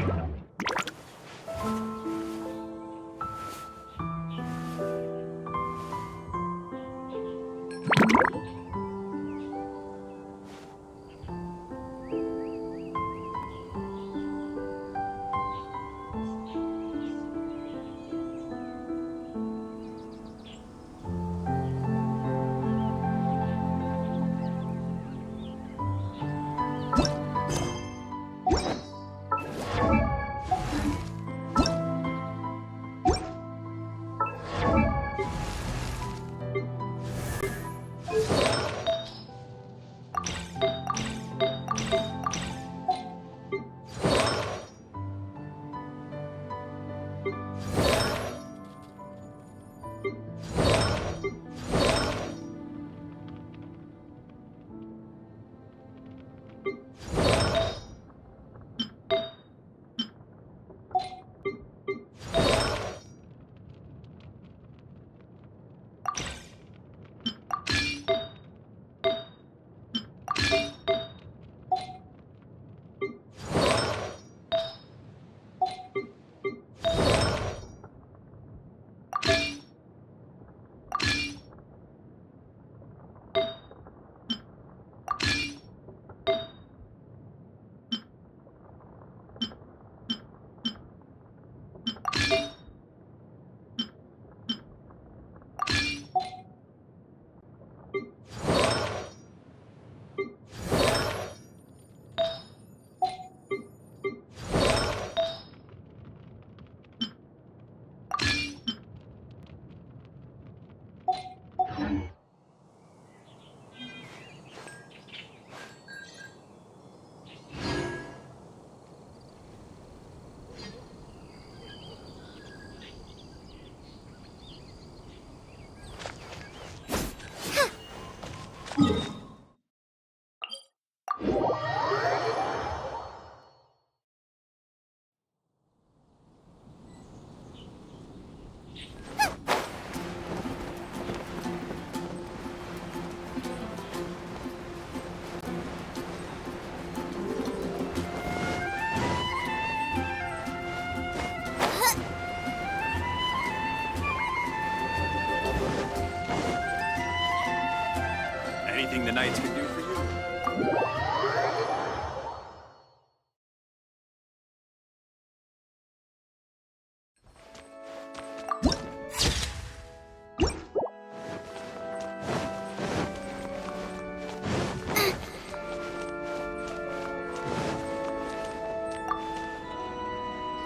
Anything the knights can do for you?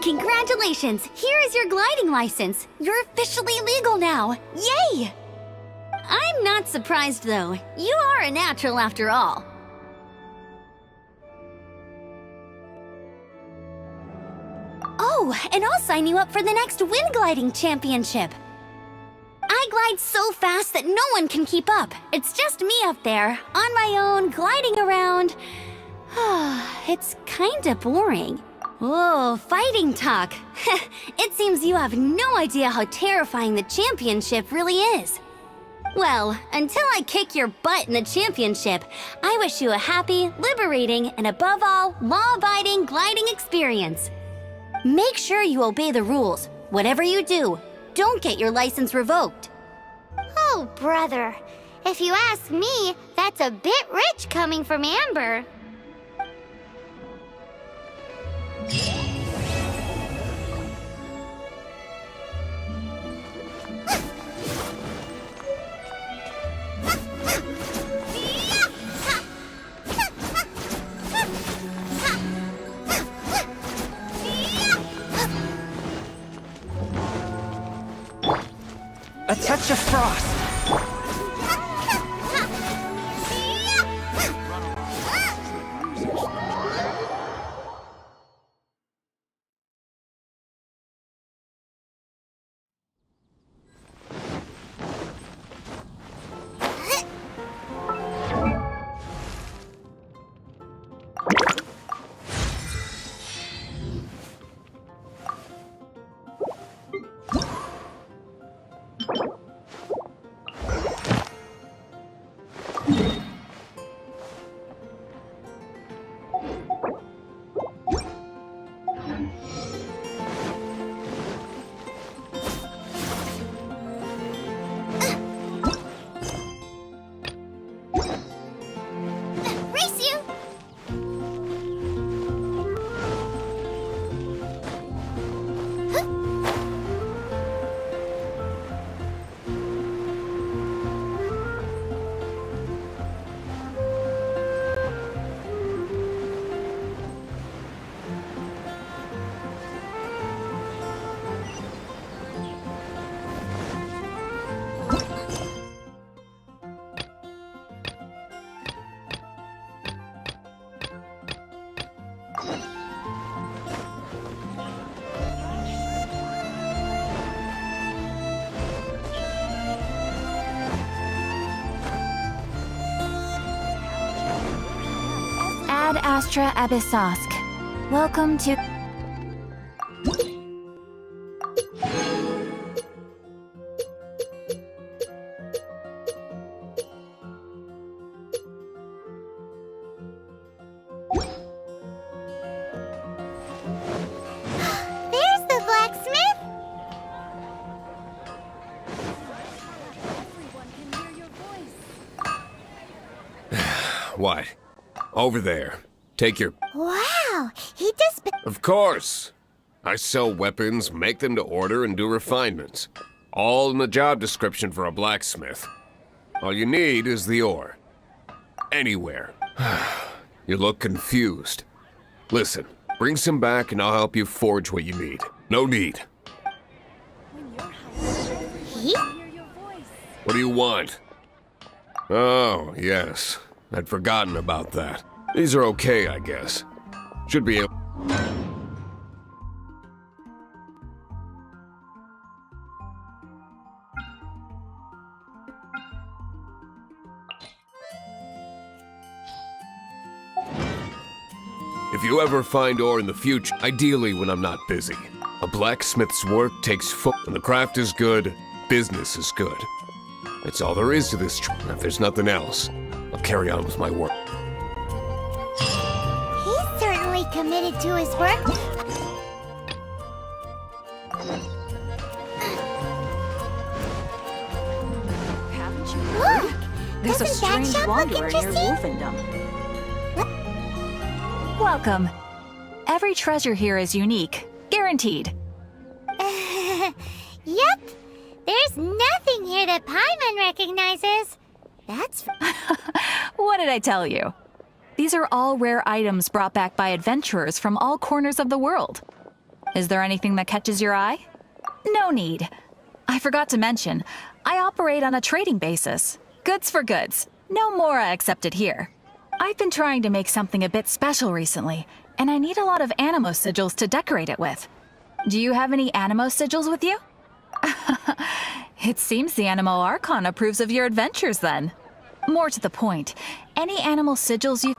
Congratulations! Here is your gliding license. You're officially legal now. Yay! I'm not surprised, though. You are a natural after all. Oh, and I'll sign you up for the next wind gliding championship. I glide so fast that no one can keep up. It's just me up there, on my own, gliding around. It's kinda boring. Oh, fighting talk. It seems you have no idea how terrifying the championship really is. Well, until I kick your butt in the championship, I wish you a happy, liberating, and above all, law-abiding gliding experience. Make sure you obey the rules. Whatever you do, don't get your license revoked. Oh, brother. If you ask me, that's a bit rich coming from Amber. A touch of frost. Ad Astra Abyssosk. Welcome to... There's the blacksmith! What? Over there. Take your... Wow, he just... Of course! I sell weapons, make them to order, and do refinements. All in the job description for a blacksmith. All you need is the ore. Anywhere. You look confused. Listen, bring some back and I'll help you forge what you need. No need. He? What do you want? Oh, yes. I'd forgotten about that. These are okay, I guess. Should be able... If you ever find ore in the future, ideally when I'm not busy, a blacksmith's work takes When the craft is good, business is good. That's all there is to this If there's nothing else, I'll carry on with my work. He's certainly committed to his work. Look! There's a Doesn't that strange shop look wanderer near interesting? Wolfendom. Welcome. Every treasure here is unique. Guaranteed. Yep. There's nothing here that Paimon recognizes. That's... What did I tell you? These are all rare items brought back by adventurers from all corners of the world. Is there anything that catches your eye? No need. I forgot to mention, I operate on a trading basis. Goods for goods. No mora accepted here. I've been trying to make something a bit special recently, and I need a lot of animo sigils to decorate it with. Do you have any animo sigils with you? It seems the Animo Archon approves of your adventures then. More to the point, any animal sigils you...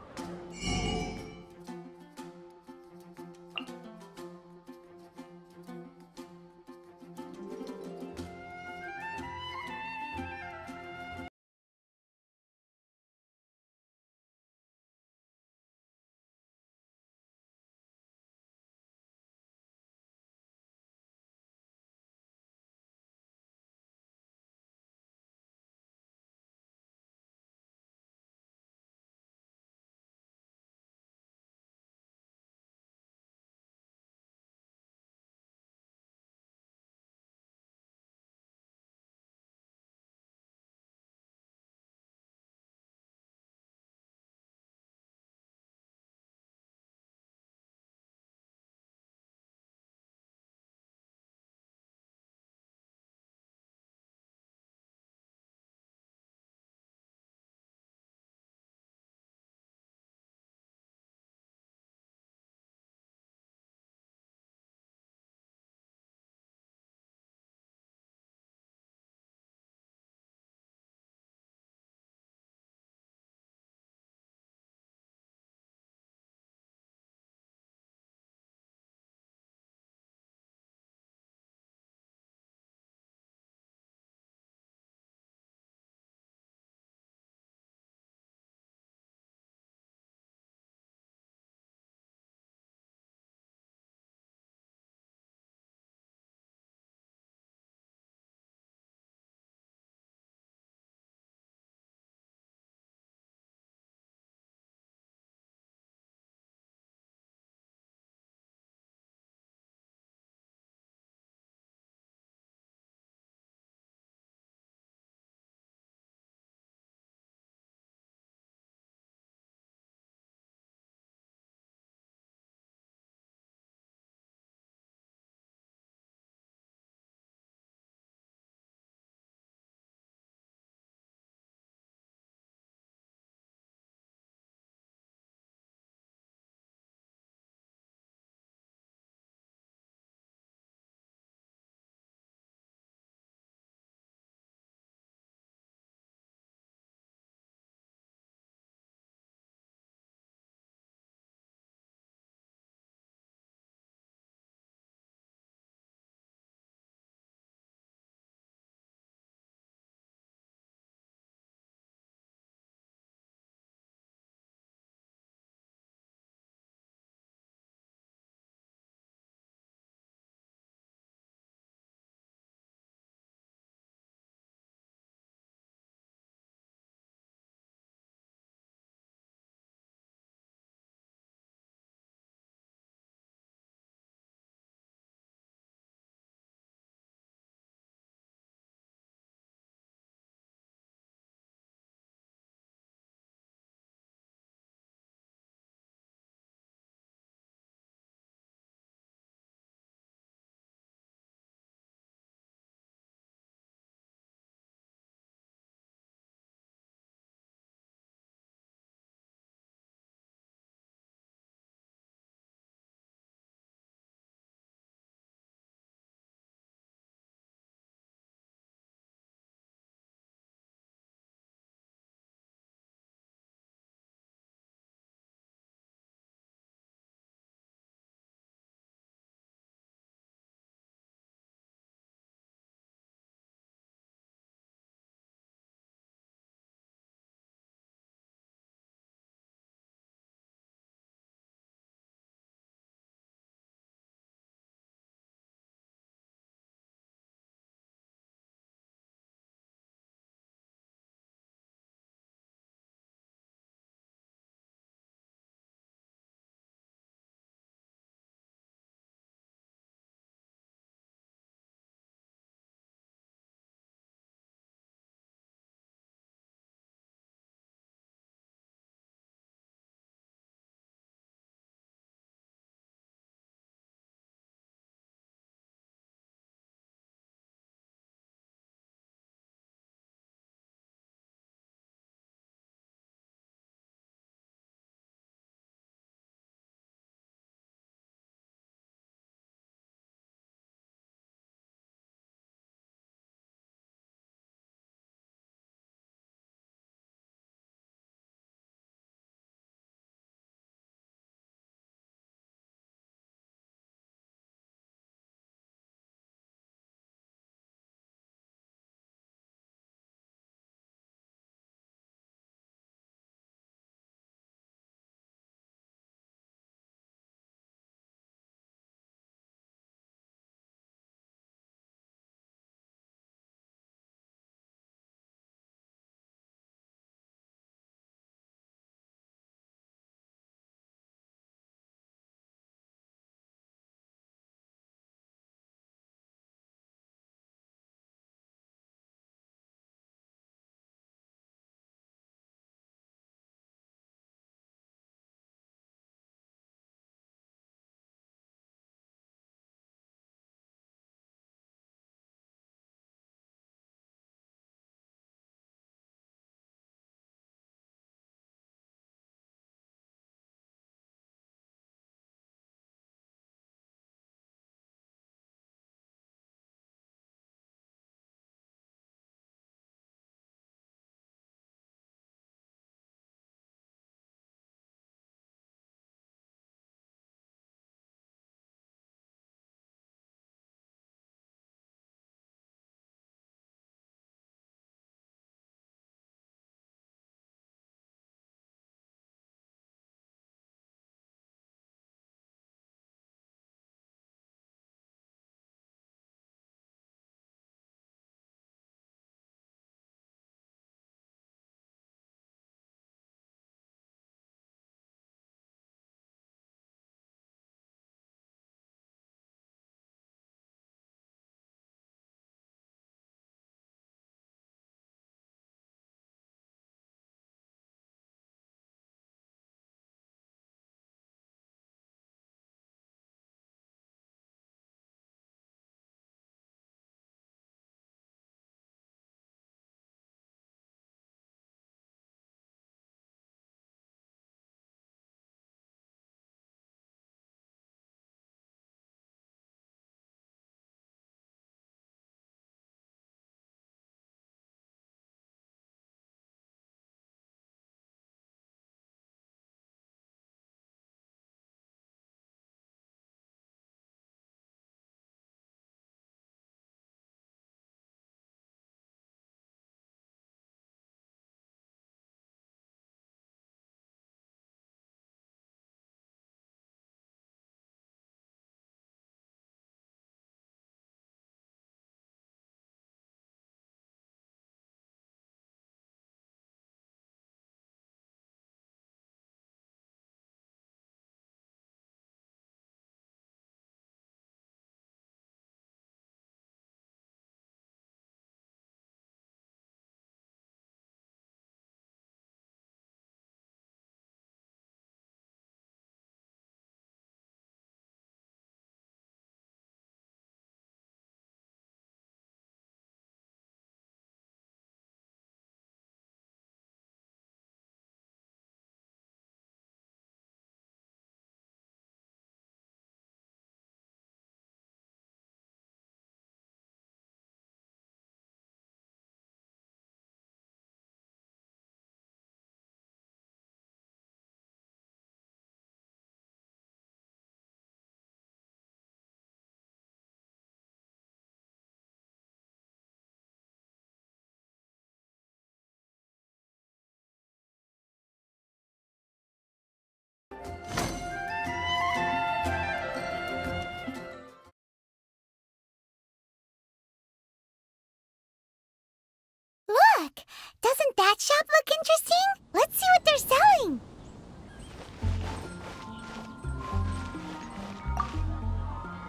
Doesn't that shop look interesting? Let's see what they're selling.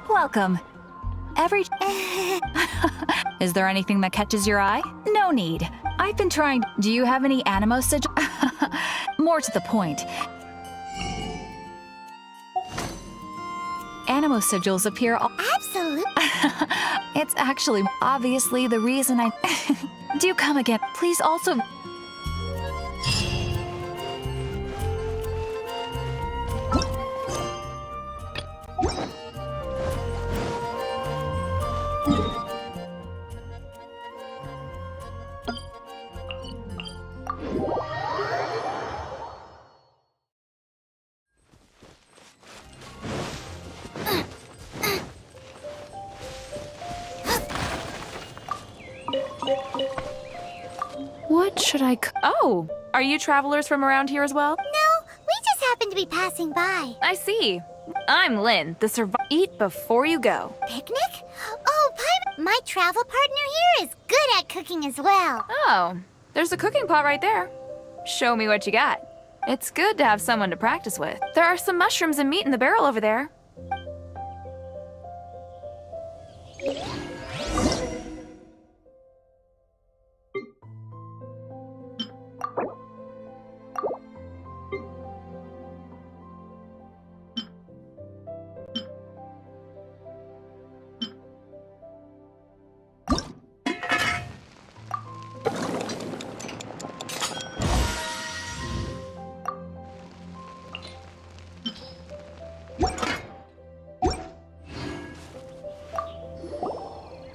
Welcome. Is there anything that catches your eye? No need. I've been trying. Do you have any animo sigils? More to the point. Animo sigils appear all. Absolutely. It's actually obviously the reason I. Do come again. Please also. What should I Oh, are you travelers from around here as well? No, we just happen to be passing by. I see. I'm Lynn, the Eat before you go. Picnic? Oh, my travel partner here is good at cooking as well. Oh, there's a cooking pot right there. Show me what you got. It's good to have someone to practice with. There are some mushrooms and meat in the barrel over there.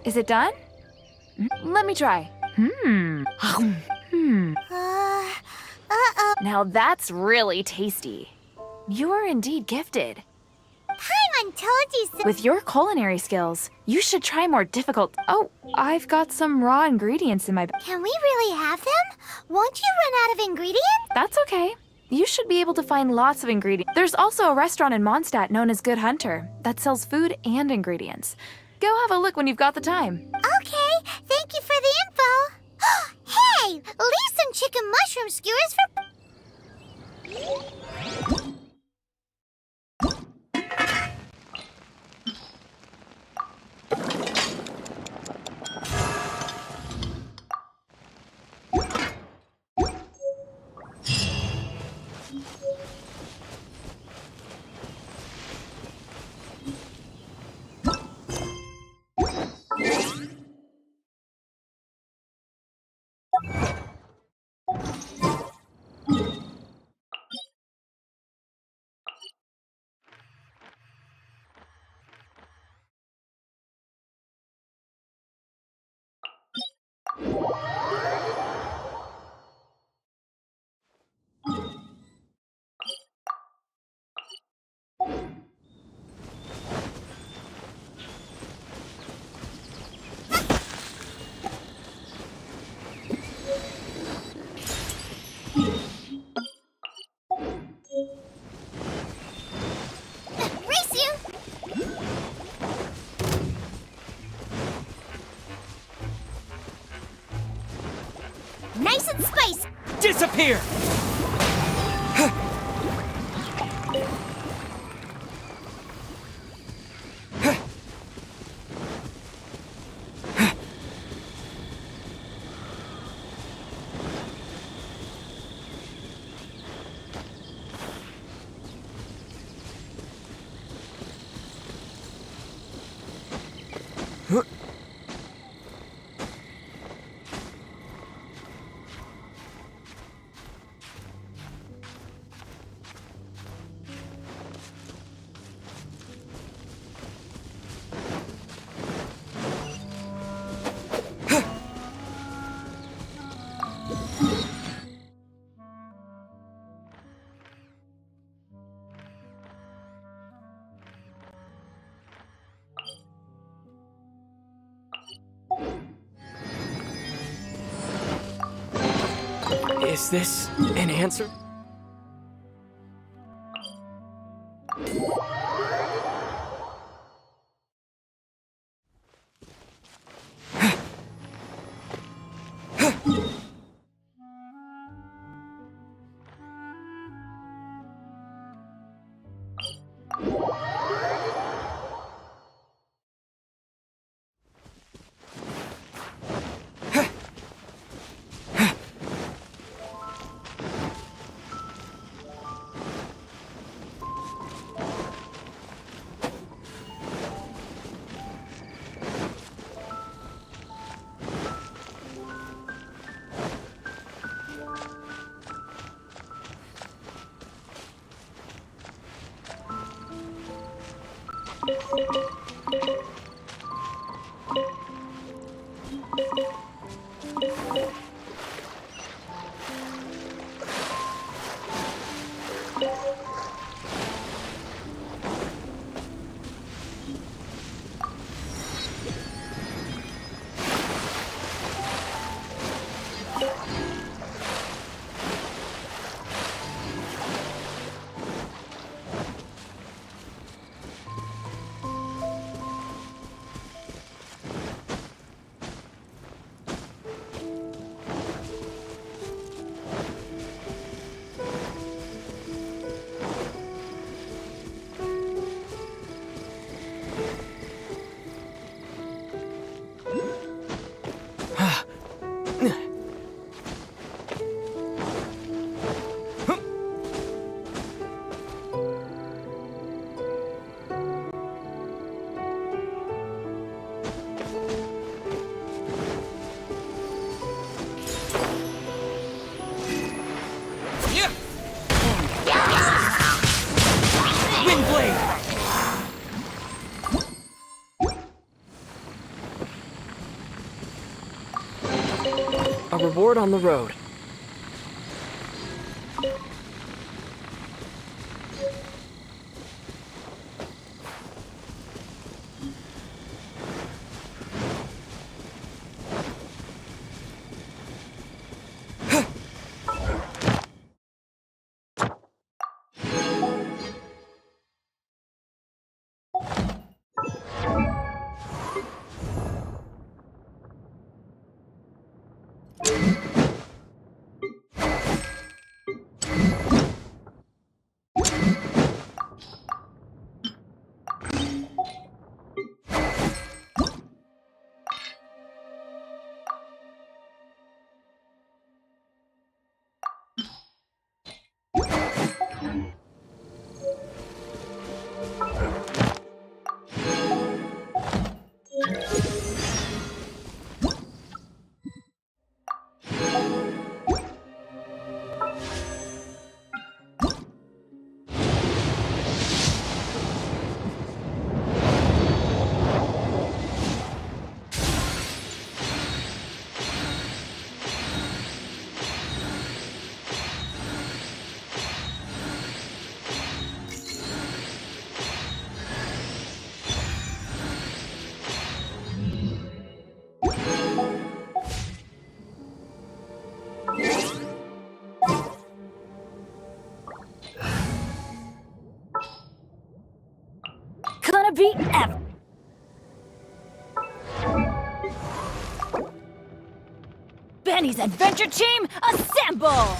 Is it done? Let me try. Now that's really tasty. You are indeed gifted. Paimon told you so. With your culinary skills, you should try more difficult. Oh, I've got some raw ingredients in my. Can we really have them? Won't you run out of ingredients? That's okay. You should be able to find lots of ingredients. There's also a restaurant in Mondstadt known as Good Hunter that sells food and ingredients. Go have a look when you've got the time. Okay, thank you for the info. Hey, leave some chicken mushroom skewers for... Nice and spicy. Disappear! Is this an answer? A reward on the road. Gonna be epic. Benny's adventure team, assemble!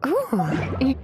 Ooh.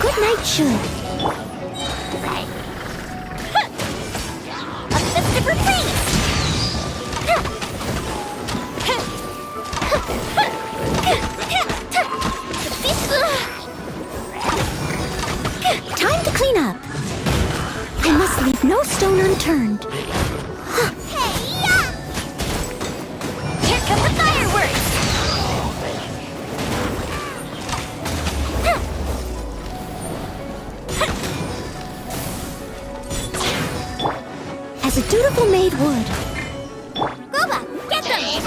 good night should. A festive retreat! Time to clean up. I must leave no stone unturned. Here come the fireworks! As a dutiful maid would. Boba, get them!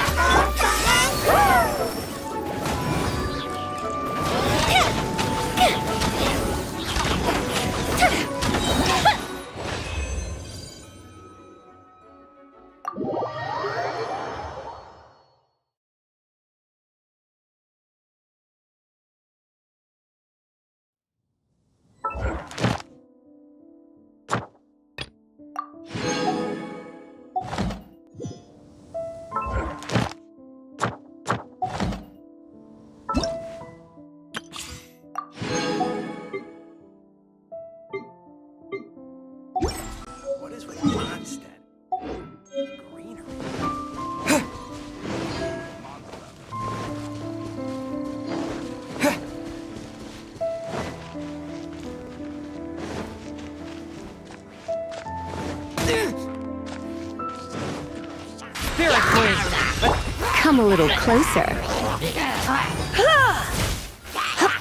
What is with Mondstadt? Greenery. Spirit Queen! Come a little closer.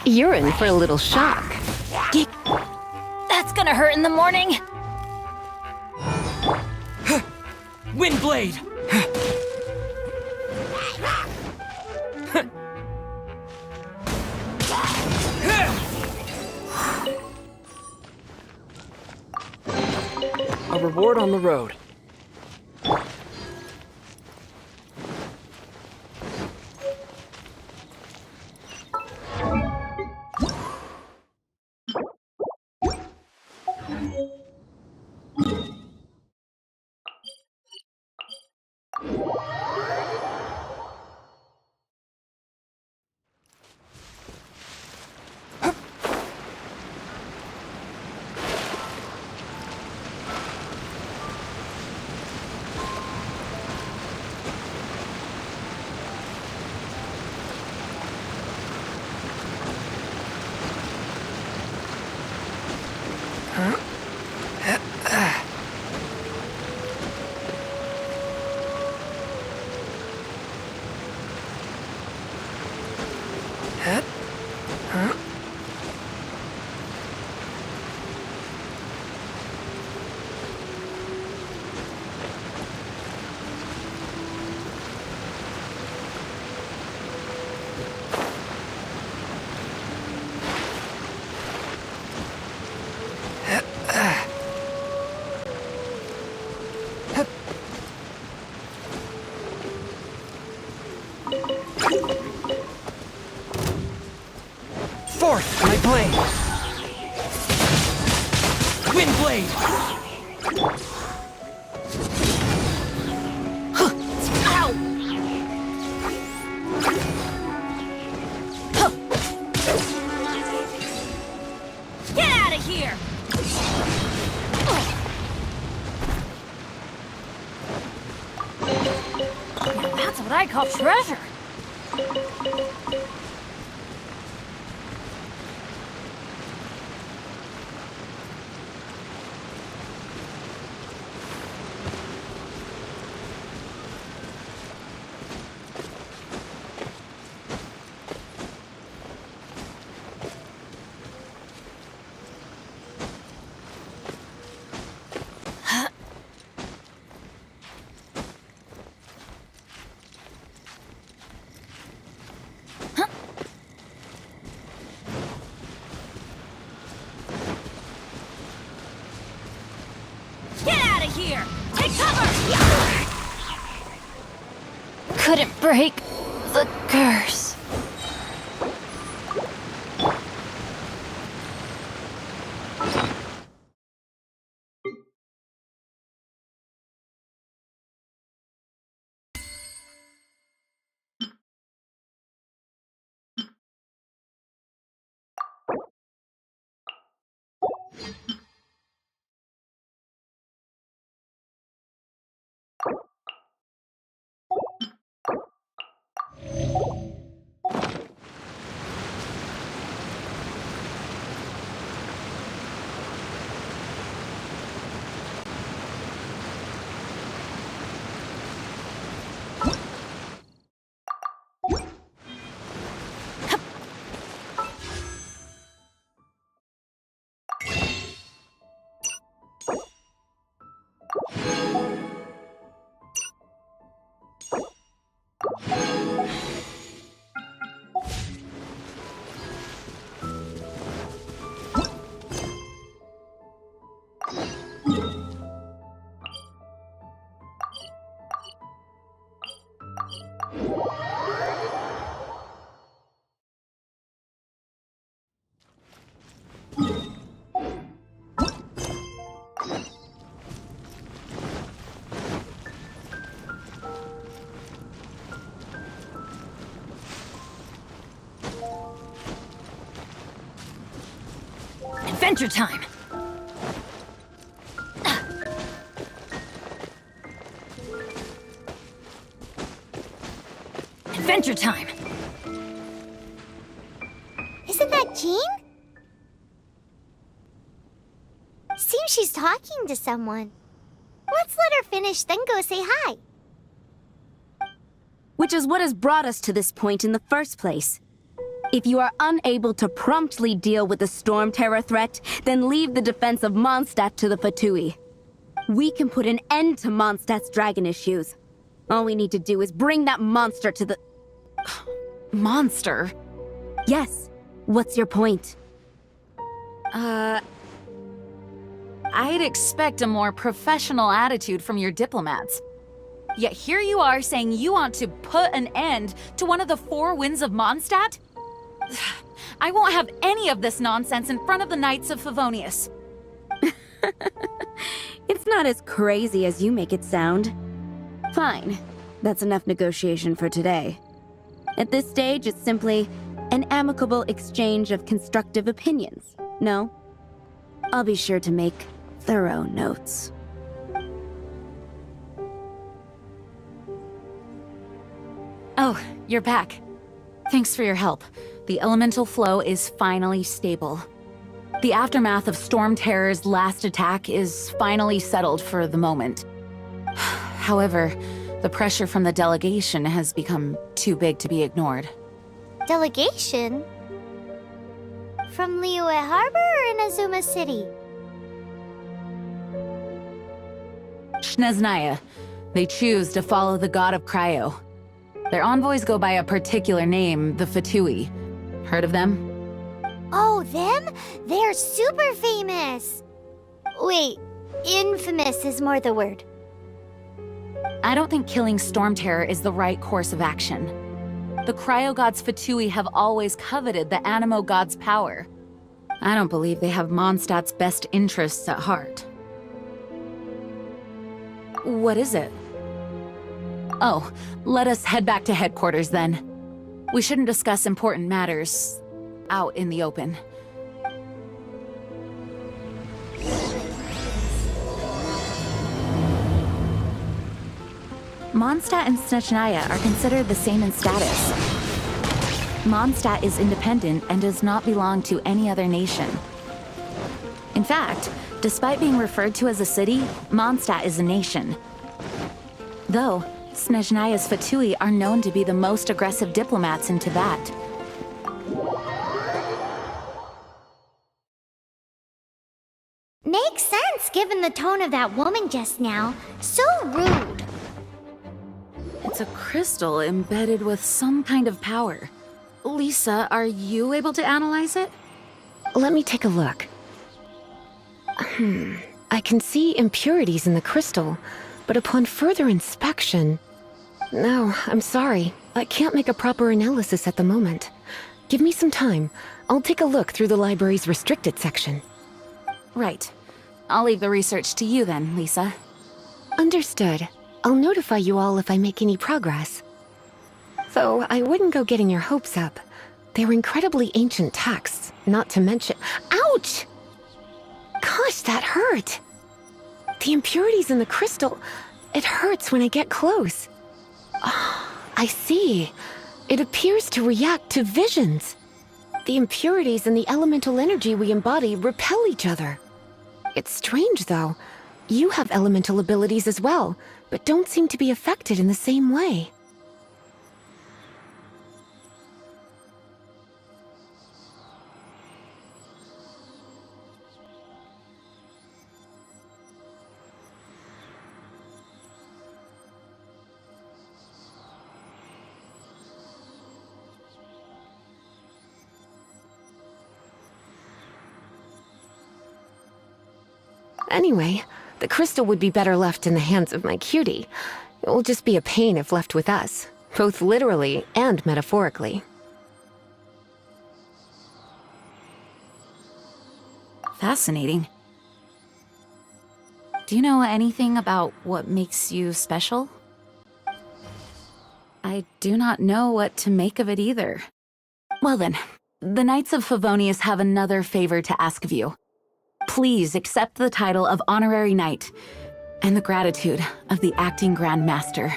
You're in for a little shock. That's gonna hurt in the morning. Windblade! A reward on the road. Forth, my blade! Windblade! Ow! Get out of here! Now that's what I call treasure. Here! Take cover! Couldn't break the curse. Adventure time! Adventure time! Isn't that Jean? Seems she's talking to someone. Let's let her finish, then go say hi. Which is what has brought us to this point in the first place. If you are unable to promptly deal with the Storm Terror threat, then leave the defense of Mondstadt to the Fatui. We can put an end to Mondstadt's dragon issues. All we need to do is bring that monster to the... Monster? Yes. What's your point? I'd expect a more professional attitude from your diplomats. Yet here you are saying you want to put an end to one of the four winds of Mondstadt? I won't have any of this nonsense in front of the Knights of Favonius. It's not as crazy as you make it sound. Fine. That's enough negotiation for today. At this stage, it's simply an amicable exchange of constructive opinions. No? I'll be sure to make thorough notes. Oh, you're back. Thanks for your help. The elemental flow is finally stable. The aftermath of Storm Terror's last attack is finally settled for the moment. However, the pressure from the delegation has become too big to be ignored. Delegation? From Liyue Harbor or Inazuma City? Snezhnaya. They choose to follow the god of Cryo. Their envoys go by a particular name, the Fatui. Heard of them? Oh, them? They're super famous! Wait, infamous is more the word. I don't think killing Storm Terror is the right course of action. The Cryo God's Fatui have always coveted the Animo God's power. I don't believe they have Mondstadt's best interests at heart. What is it? Oh, let us head back to headquarters then. We shouldn't discuss important matters out in the open. Mondstadt and Snezhnaya are considered the same in status. Mondstadt is independent and does not belong to any other nation. In fact, despite being referred to as a city, Mondstadt is a nation. Though, Snezhnaya's Fatui are known to be the most aggressive diplomats in Tibet. Makes sense given the tone of that woman just now. So rude. It's a crystal embedded with some kind of power. Lisa, are you able to analyze it? Let me take a look. I can see impurities in the crystal, but upon further inspection... No, I'm sorry. I can't make a proper analysis at the moment. Give me some time. I'll take a look through the library's restricted section. Right. I'll leave the research to you then, Lisa. Understood. I'll notify you all if I make any progress. Though I wouldn't go getting your hopes up. They're incredibly ancient texts, not to mention... Ouch! Gosh, that hurt! The impurities in the crystal... It hurts when I get close. Oh, I see. It appears to react to visions. The impurities and the elemental energy we embody repel each other. It's strange, though. You have elemental abilities as well, but don't seem to be affected in the same way. Anyway, the crystal would be better left in the hands of my cutie. It will just be a pain if left with us, both literally and metaphorically. Fascinating. Do you know anything about what makes you special? I do not know what to make of it either. Well then, the Knights of Favonius have another favor to ask of you. Please accept the title of Honorary Knight and the gratitude of the Acting Grand Master.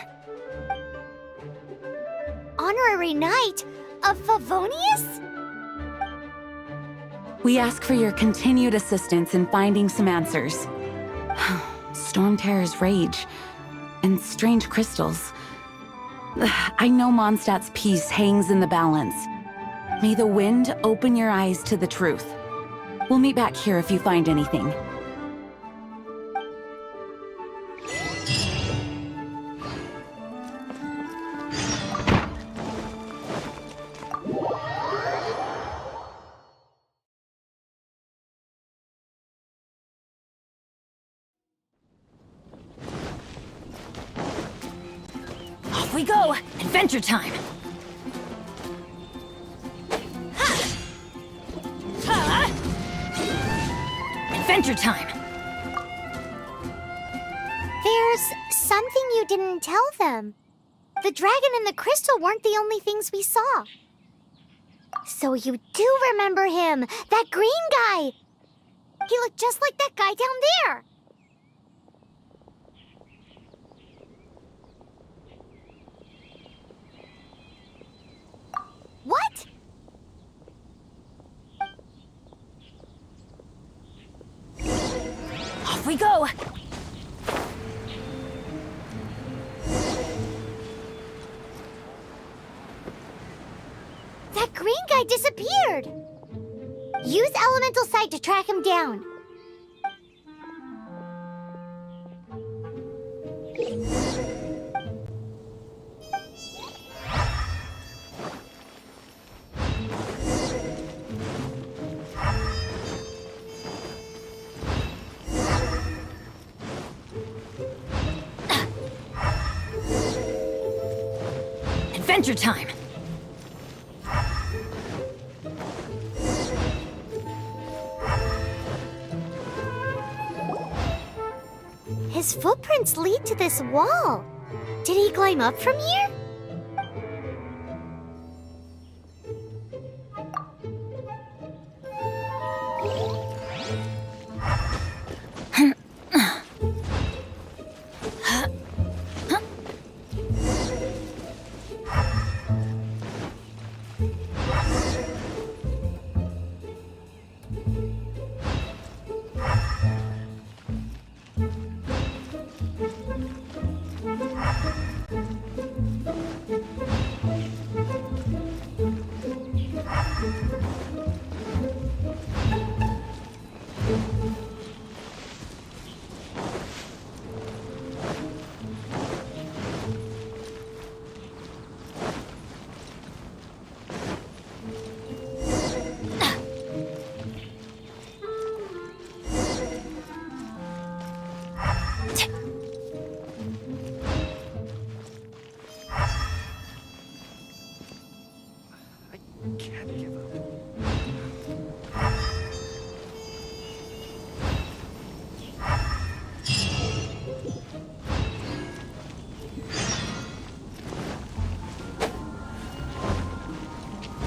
Honorary Knight of Favonius? We ask for your continued assistance in finding some answers. Storm Terror's rage and strange crystals. I know Mondstadt's peace hangs in the balance. May the wind open your eyes to the truth. We'll meet back here if you find anything. Off we go! Adventure time! Adventure time! There's something you didn't tell them. The dragon and the crystal weren't the only things we saw. So you do remember him, that green guy! He looked just like that guy down there! What? Off we go! That green guy disappeared! Use Elemental Sight to track him down. Adventure time! His footprints lead to this wall. Did he climb up from here?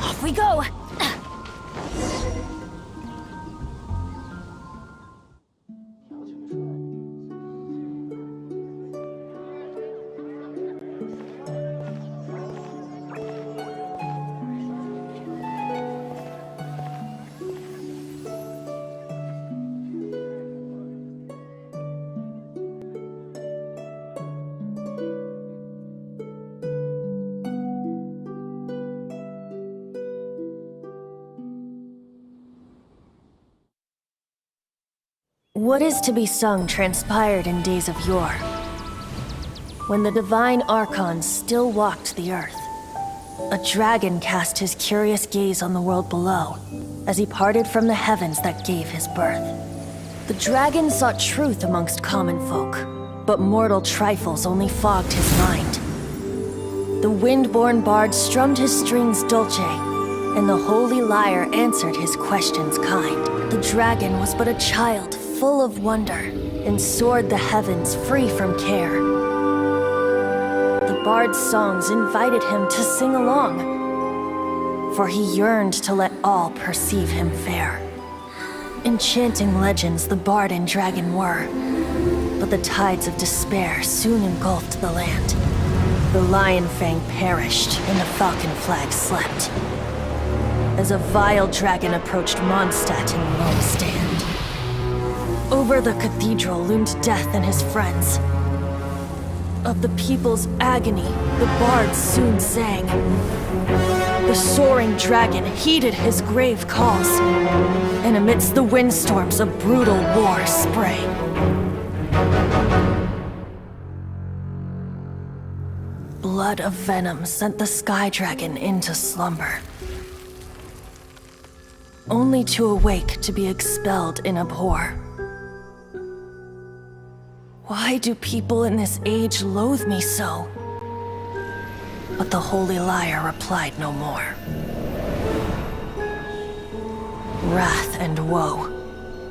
Off we go! What is to be sung transpired in days of yore, when the divine archons still walked the earth. A dragon cast his curious gaze on the world below, as he parted from the heavens that gave his birth. The dragon sought truth amongst common folk, but mortal trifles only fogged his mind. The wind-born bard strummed his strings dulce, and the holy lyre answered his questions kind. The dragon was but a child full of wonder, and soared the heavens free from care. The bard's songs invited him to sing along, for he yearned to let all perceive him fair. Enchanting legends the bard and dragon were, but the tides of despair soon engulfed the land. The Lion Fang perished, and the Falcon Flag slept. As a vile dragon approached Mondstadt in lone stand. Over the cathedral loomed Death and his friends. Of the people's agony, the bards soon sang. The soaring dragon heeded his grave calls, and amidst the windstorms a brutal war sprang. Blood of venom sent the sky dragon into slumber, only to awake to be expelled in abhor. Why do people in this age loathe me so? But the holy liar replied no more. Wrath and woe,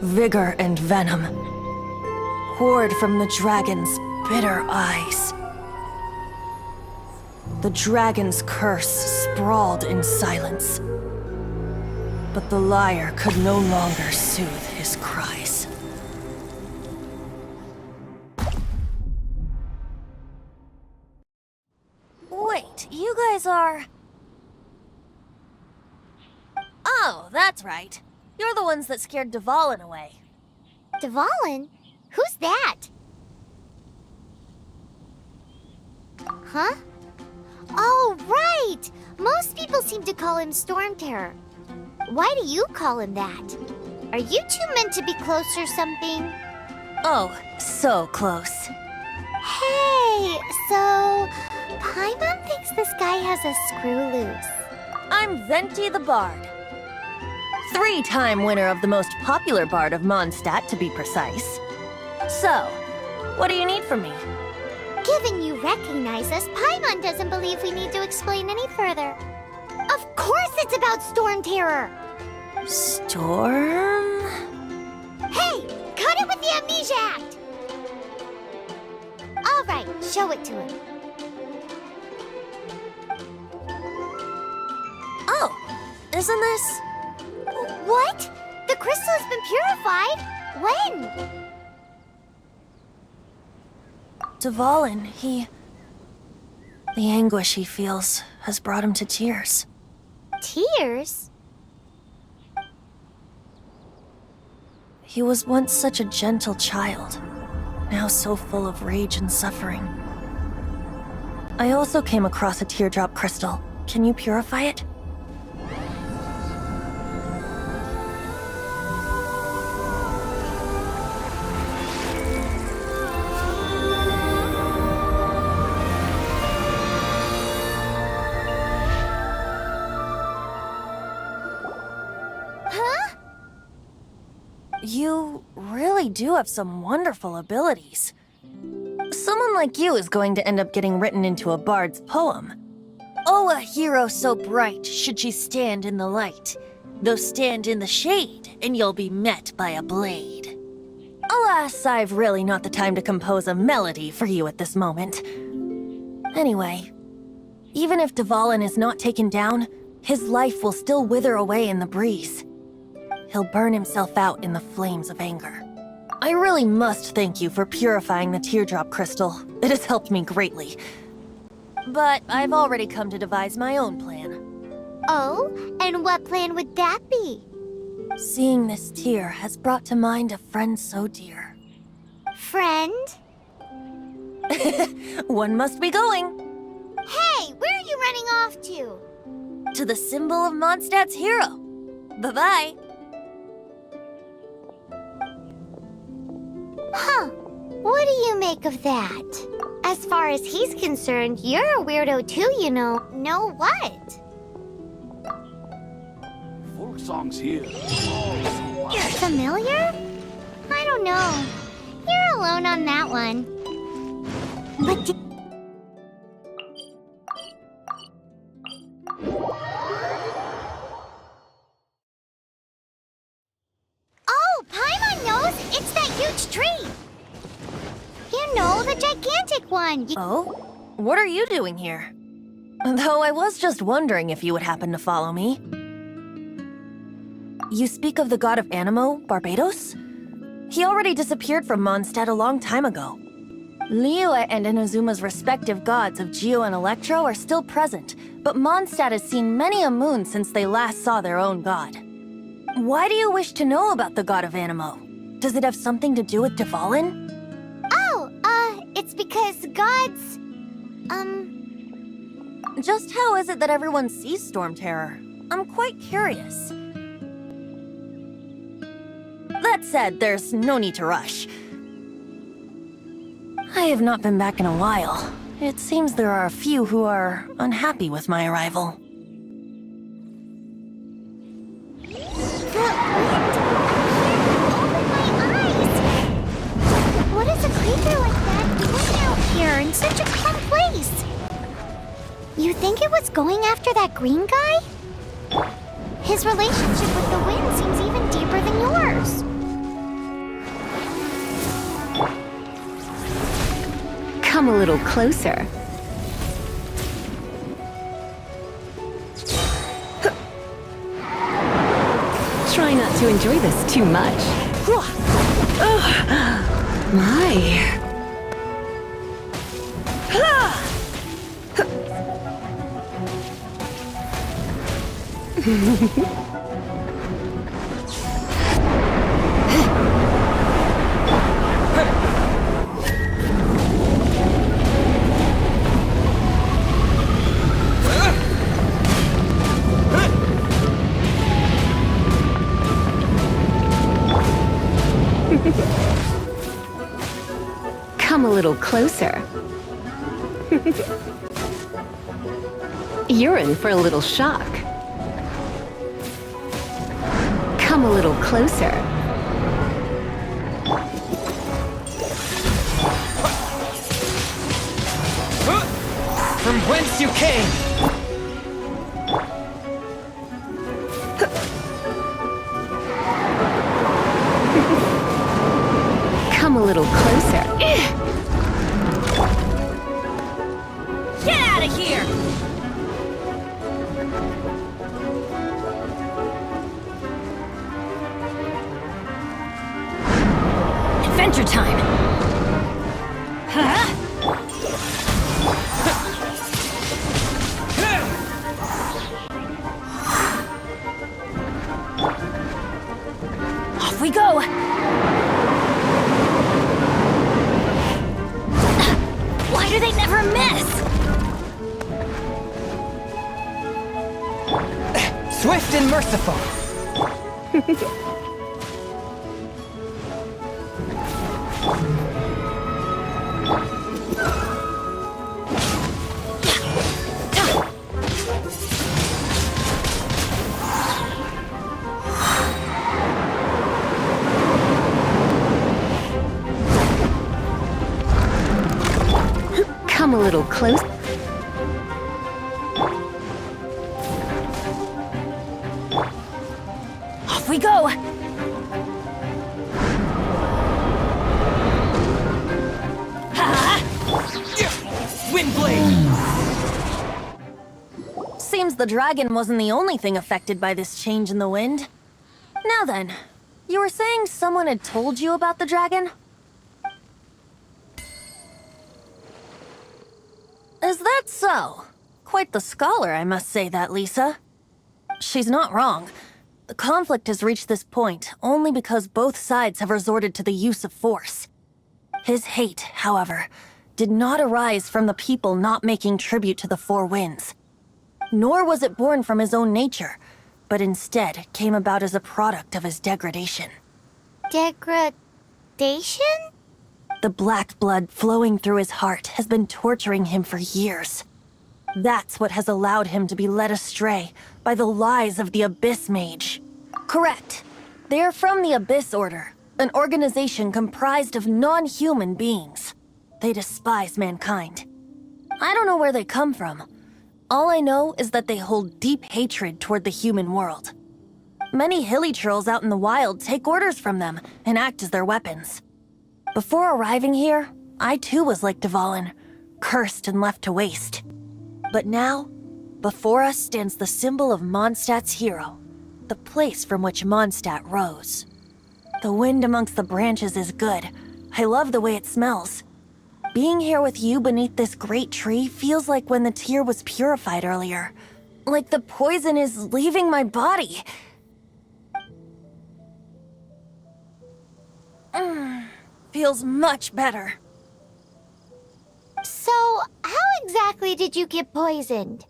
vigor and venom, poured from the dragon's bitter eyes. The dragon's curse sprawled in silence, but the liar could no longer soothe his cries. Wait, you guys are... Oh, that's right. You're the ones that scared Dvalin away. Dvalin? Who's that? Huh? Oh, right! Most people seem to call him Storm Terror. Why do you call him that? Are you two meant to be close or something? Oh, so close. Hey, so... Paimon thinks this guy has a screw loose. I'm Venti the Bard. 3-time winner of the most popular bard of Mondstadt, to be precise. So, what do you need from me? Given you recognize us, Paimon doesn't believe we need to explain any further. Of course it's about Storm Terror! Storm? Hey! Cut it with the Amnesia Act! Alright, show it to him. Oh, isn't this... What? The crystal has been purified? When? Dvalin, the anguish he feels has brought him to tears. Tears? He was once such a gentle child, now so full of rage and suffering. I also came across a teardrop crystal. Can you purify it? You really do have some wonderful abilities. Someone like you is going to end up getting written into a bard's poem. Oh, a hero so bright should she stand in the light. Though stand in the shade, and you'll be met by a blade. Alas, I've really not the time to compose a melody for you at this moment. Anyway, even if Dvalin is not taken down, his life will still wither away in the breeze. He'll burn himself out in the flames of anger. I really must thank you for purifying the teardrop crystal. It has helped me greatly. But I've already come to devise my own plan. Oh, and what plan would that be? Seeing this tear has brought to mind a friend so dear. Friend? One must be going. Hey, where are you running off to? To the symbol of Mondstadt's hero. Bye-bye. Huh. What do you make of that? As far as he's concerned, you're a weirdo too, you know. Know what? Folk songs here. Familiar? I don't know. You're alone on that one. But oh, Paimon knows! It's that huge tree! You know, the gigantic one! Oh? What are you doing here? Though I was just wondering if you would happen to follow me. You speak of the god of Animo, Barbados? He already disappeared from Mondstadt a long time ago. Liyue and Inazuma's respective gods of Geo and Electro are still present, but Mondstadt has seen many a moon since they last saw their own god. Why do you wish to know about the god of Animo? Does it have something to do with Dvalin? Oh, it's because gods... Just how is it that everyone sees Storm Terror? I'm quite curious. That said, there's no need to rush. I have not been back in a while. It seems there are a few who are unhappy with my arrival. What is a creature like that doing out here in such a calm place? You think it was going after that green guy? His relationship with the wind seems even deeper than yours. Come a little closer. Try not to enjoy this too much. My. Come a little closer. You're in for a little shock. Come a little closer. From whence you came! Come a little closer. Get out of here! Adventure time! Huh? Off we go! Why do they never miss? Swift and merciful! Come a little close. Off we go! Windblade! Seems the dragon wasn't the only thing affected by this change in the wind. Now then, you were saying someone had told you about the dragon? Is that so? Quite the scholar, I must say that, Lisa. She's not wrong. The conflict has reached this point only because both sides have resorted to the use of force. His hate, however, did not arise from the people not making tribute to the Four Winds. Nor was it born from his own nature, but instead came about as a product of his degradation. Degradation? The black blood flowing through his heart has been torturing him for years. That's what has allowed him to be led astray by the lies of the Abyss Mage. Correct. They are from the Abyss Order, an organization comprised of non-human beings. They despise mankind. I don't know where they come from. All I know is that they hold deep hatred toward the human world. Many hilly trolls out in the wild take orders from them and act as their weapons. Before arriving here, I too was like Dvalin, cursed and left to waste. But now, before us stands the symbol of Mondstadt's hero, the place from which Mondstadt rose. The wind amongst the branches is good. I love the way it smells. Being here with you beneath this great tree feels like when the tear was purified earlier. Like the poison is leaving my body. Feels much better. So, how exactly did you get poisoned?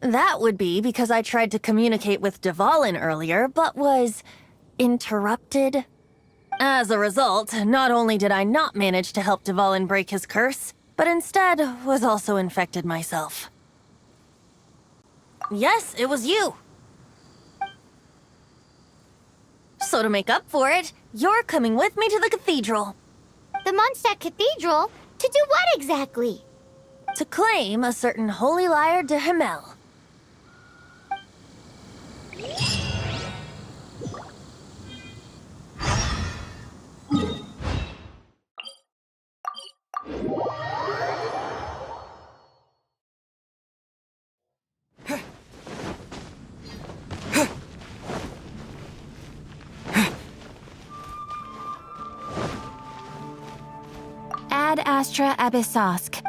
That would be because I tried to communicate with Dvalin earlier, but was interrupted. As a result, not only did I not manage to help Dvalin break his curse, but instead was also infected myself. Yes, it was you. So to make up for it, you're coming with me to the cathedral. The Mondstadt Cathedral? To do what exactly? To claim a certain holy lyre de Himmel. Ad Astra Abyssosk.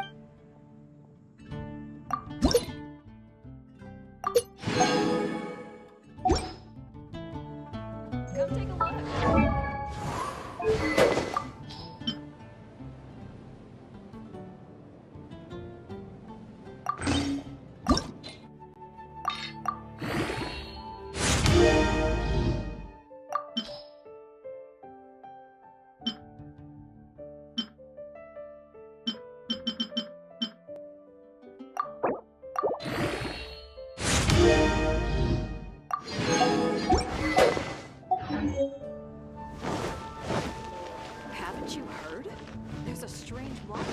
Come take a look. Haven't you heard? There's a strange water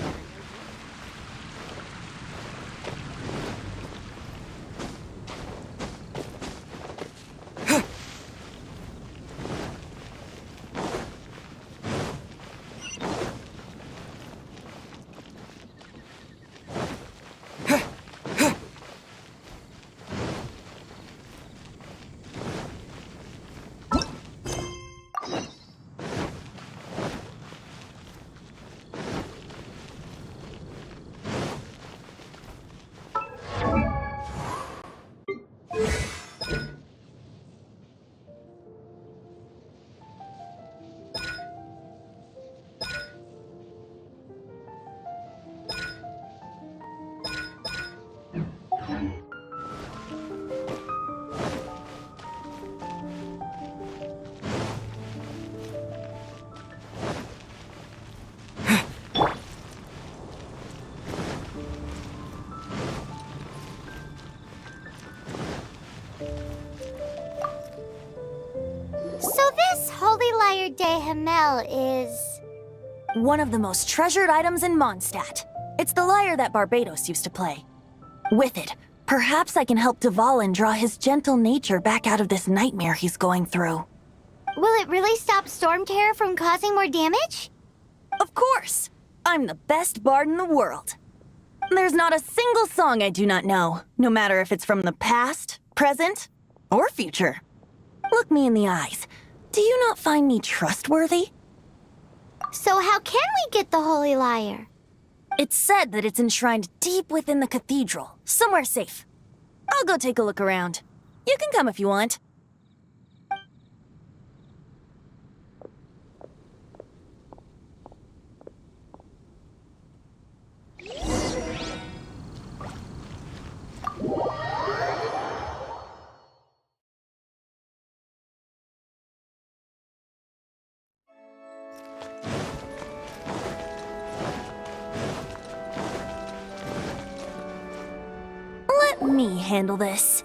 de Himmel is... one of the most treasured items in Mondstadt. It's the lyre that Barbados used to play. With it, perhaps I can help Dvalin draw his gentle nature back out of this nightmare he's going through. Will it really stop Storm Terror from causing more damage? Of course! I'm the best bard in the world. There's not a single song I do not know, no matter if it's from the past, present, or future. Look me in the eyes. Do you not find me trustworthy? So how can we get the Holy Lyre? It's said that it's enshrined deep within the cathedral, somewhere safe. I'll go take a look around. You can come if you want. Let me handle this.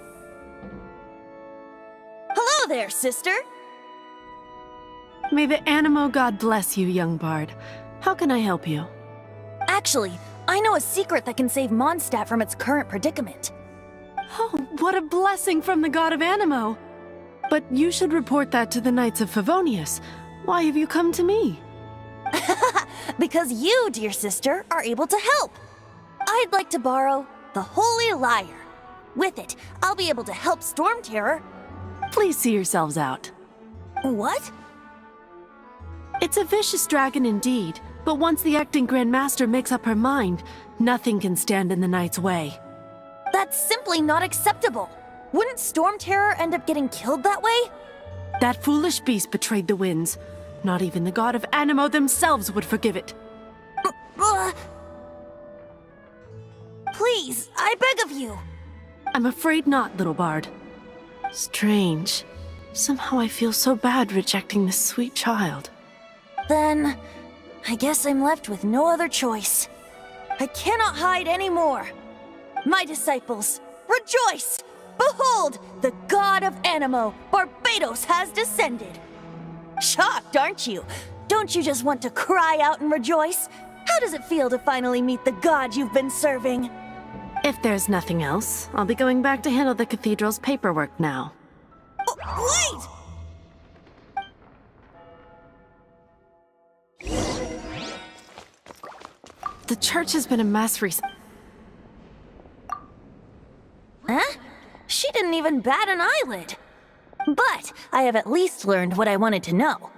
Hello there, sister! May the Animo God bless you, young bard. How can I help you? Actually, I know a secret that can save Mondstadt from its current predicament. Oh, what a blessing from the god of Animo! But you should report that to the Knights of Favonius. Why have you come to me? Because you, dear sister, are able to help. I'd like to borrow the Holy Lyre. With it, I'll be able to help Storm Terror. Please see yourselves out. What? It's a vicious dragon indeed, but once the acting Grand Master makes up her mind, nothing can stand in the Knight's way. That's simply not acceptable. Wouldn't Storm Terror end up getting killed that way? That foolish beast betrayed the winds. Not even the god of Animo themselves would forgive it. Please, I beg of you. I'm afraid not, little bard. Strange. Somehow I feel so bad rejecting this sweet child. Then, I guess I'm left with no other choice. I cannot hide anymore. My disciples, rejoice! Behold, the god of Animo, Barbados, has descended. Shocked, aren't you? Don't you just want to cry out and rejoice? How does it feel to finally meet the god you've been serving? If there's nothing else, I'll be going back to handle the cathedral's paperwork now. Wait! The church has been a mess recently. Huh? She didn't even bat an eyelid. But I have at least learned what I wanted to know.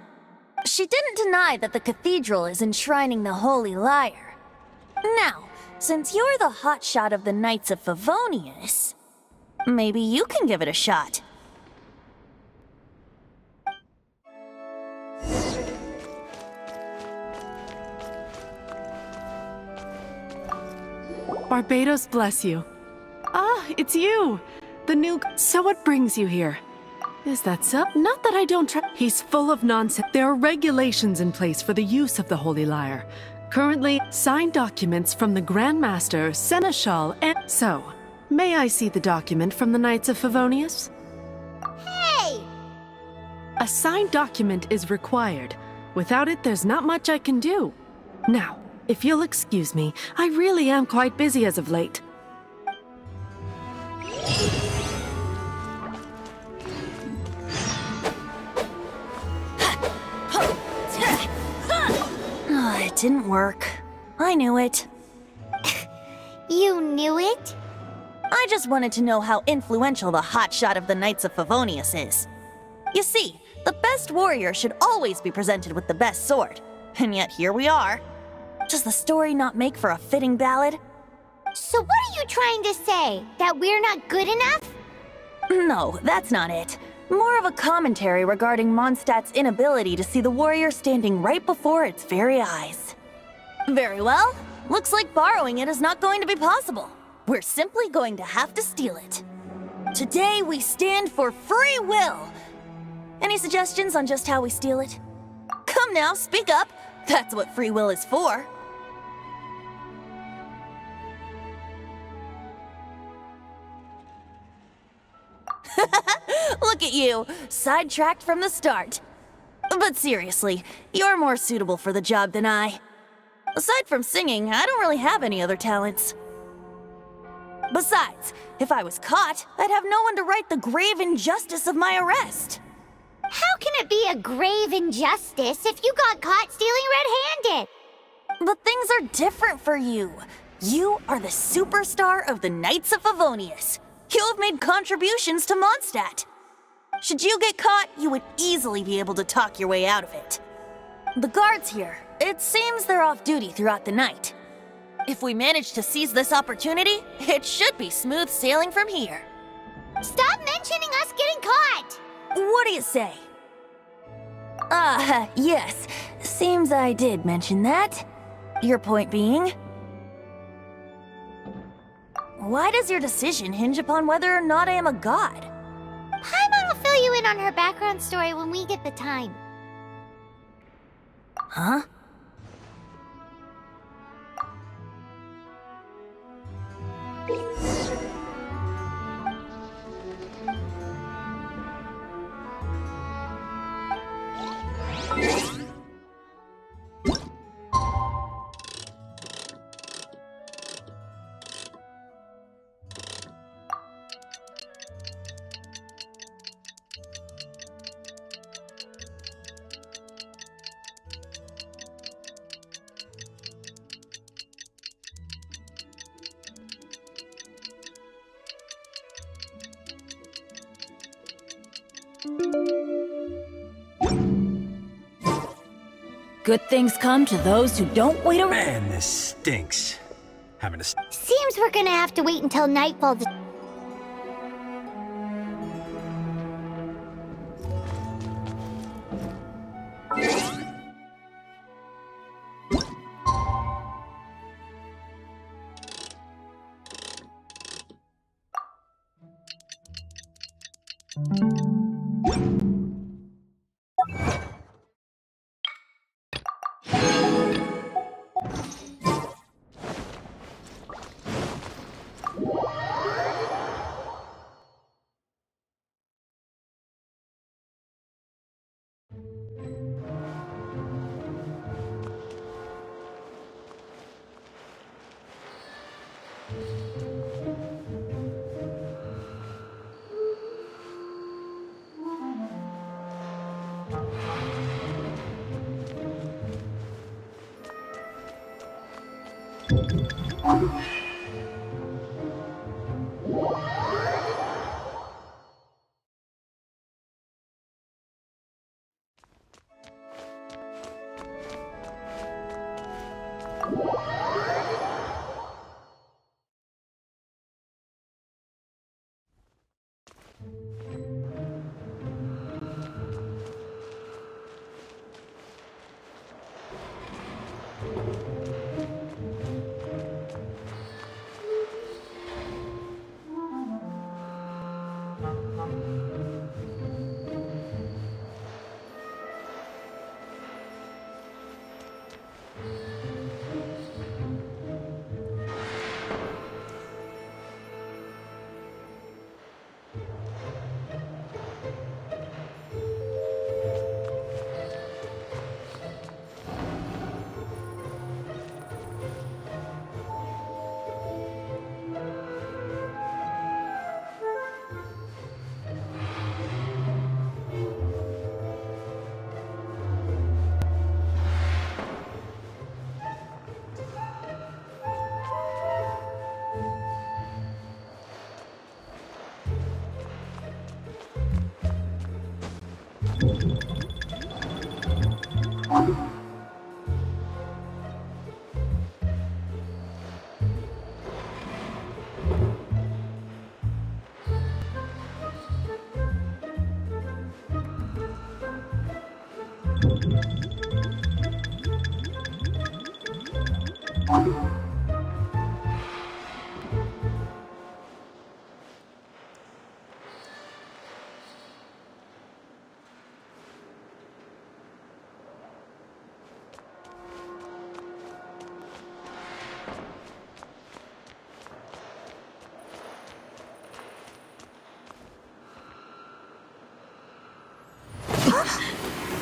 She didn't deny that the cathedral is enshrining the Holy Lyre. Now, since you're the hotshot of the Knights of Favonius, maybe you can give it a shot. Barbados bless you. Ah, it's you! The new... So what brings you here? Is that so? Not that I don't try... He's full of nonsense. There are regulations in place for the use of the Holy Lyre. Currently, signed documents from the Grand Master, Seneschal, and... So, may I see the document from the Knights of Favonius? Hey! A signed document is required. Without it, there's not much I can do. Now, if you'll excuse me, I really am quite busy as of late. It didn't work. I knew it. You knew it? I just wanted to know how influential the hotshot of the Knights of Favonius is. You see, the best warrior should always be presented with the best sword. And yet here we are. Does the story not make for a fitting ballad? So what are you trying to say? That we're not good enough? No, that's not it. More of a commentary regarding Mondstadt's inability to see the warrior standing right before its very eyes. Very well. Looks like borrowing it is not going to be possible. We're simply going to have to steal it. Today we stand for free will. Any suggestions on just how we steal it? Come now, speak up. That's what free will is for. Look at you, sidetracked from the start. But seriously, you're more suitable for the job than I. Aside from singing, I don't really have any other talents. Besides, if I was caught, I'd have no one to right the grave injustice of my arrest. How can it be a grave injustice if you got caught stealing red-handed? But things are different for you. You are the superstar of the Knights of Favonius. You have made contributions to Mondstadt. Should you get caught, you would easily be able to talk your way out of it. The guards here, it seems they're off duty throughout the night. If we manage to seize this opportunity, it should be smooth sailing from here. Stop mentioning us getting caught! What do you say? Yes. Seems I did mention that. Your point being? Why does your decision hinge upon whether or not I am a god? Paimon will fill you in on her background story when we get the time. Huh? Good things come to those who don't wait around. Man, this stinks. Having to. Seems we're gonna have to wait until nightfall to...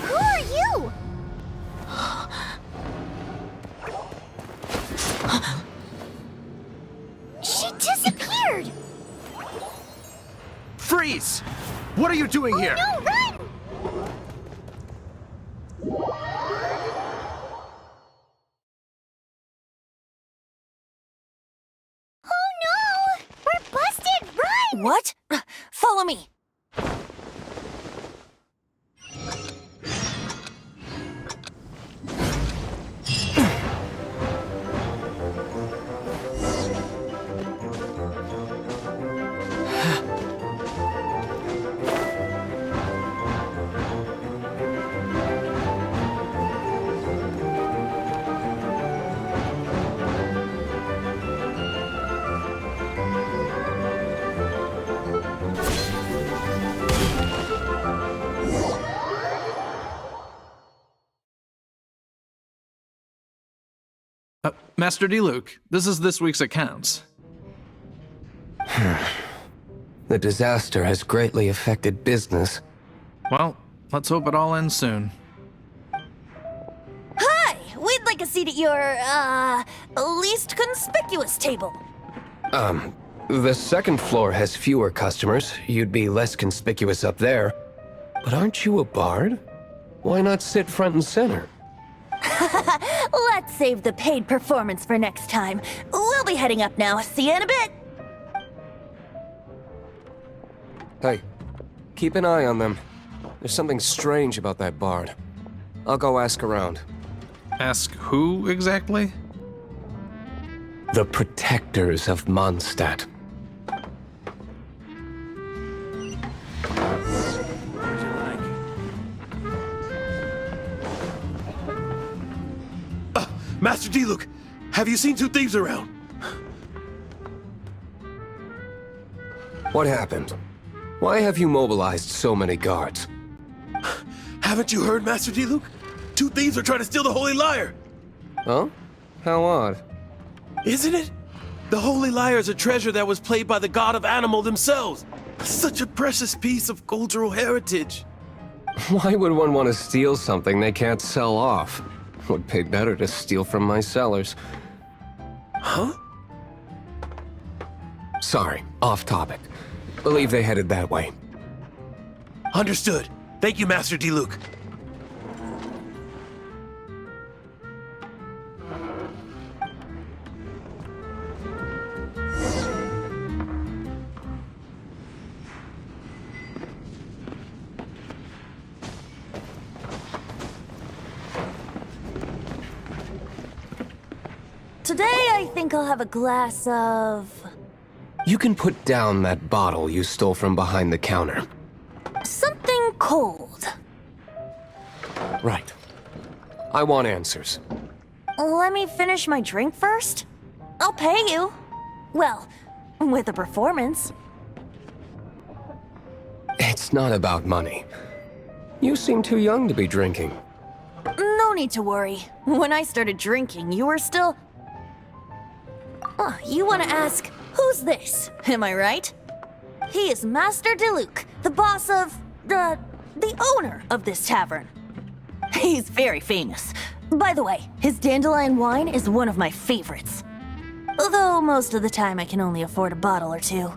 Who are you? She disappeared! Freeze! What are you doing here? No, run! Oh no! We're busted! Run! What? Follow me. Master Diluc, this is this week's accounts. The disaster has greatly affected business. Well, let's hope it all ends soon. Hi! We'd like a seat at your, least conspicuous table. The second floor has fewer customers. You'd be less conspicuous up there. But aren't you a bard? Why not sit front and center? Let's save the paid performance for next time. We'll be heading up now. See you in a bit. Hey, keep an eye on them. There's something strange about that bard. I'll go ask around. Ask who exactly? The protectors of Mondstadt. Master Diluc, have you seen two thieves around? What happened? Why have you mobilized so many guards? Haven't you heard, Master Diluc? Two thieves are trying to steal the Holy Lyre! Huh? How odd. Isn't it? The Holy Lyre is a treasure that was played by the god of animal themselves. Such a precious piece of cultural heritage. Why would one want to steal something they can't sell off? Would pay better to steal from my sellers. Huh? Sorry, off topic. Believe they headed that way. Understood. Thank you, Master Diluc. Today I think I'll have a glass of... You can put down that bottle you stole from behind the counter. something cold. Right. I want answers. Let me finish my drink first. I'll pay you. Well, with a performance. It's not about money. You seem too young to be drinking. No need to worry. When I started drinking, you were still... Oh, you want to ask, who's this? Am I right? He is Master Diluc, the boss of... the owner of this tavern. He's very famous. By the way, his dandelion wine is one of my favorites. Although most of the time I can only afford a bottle or two.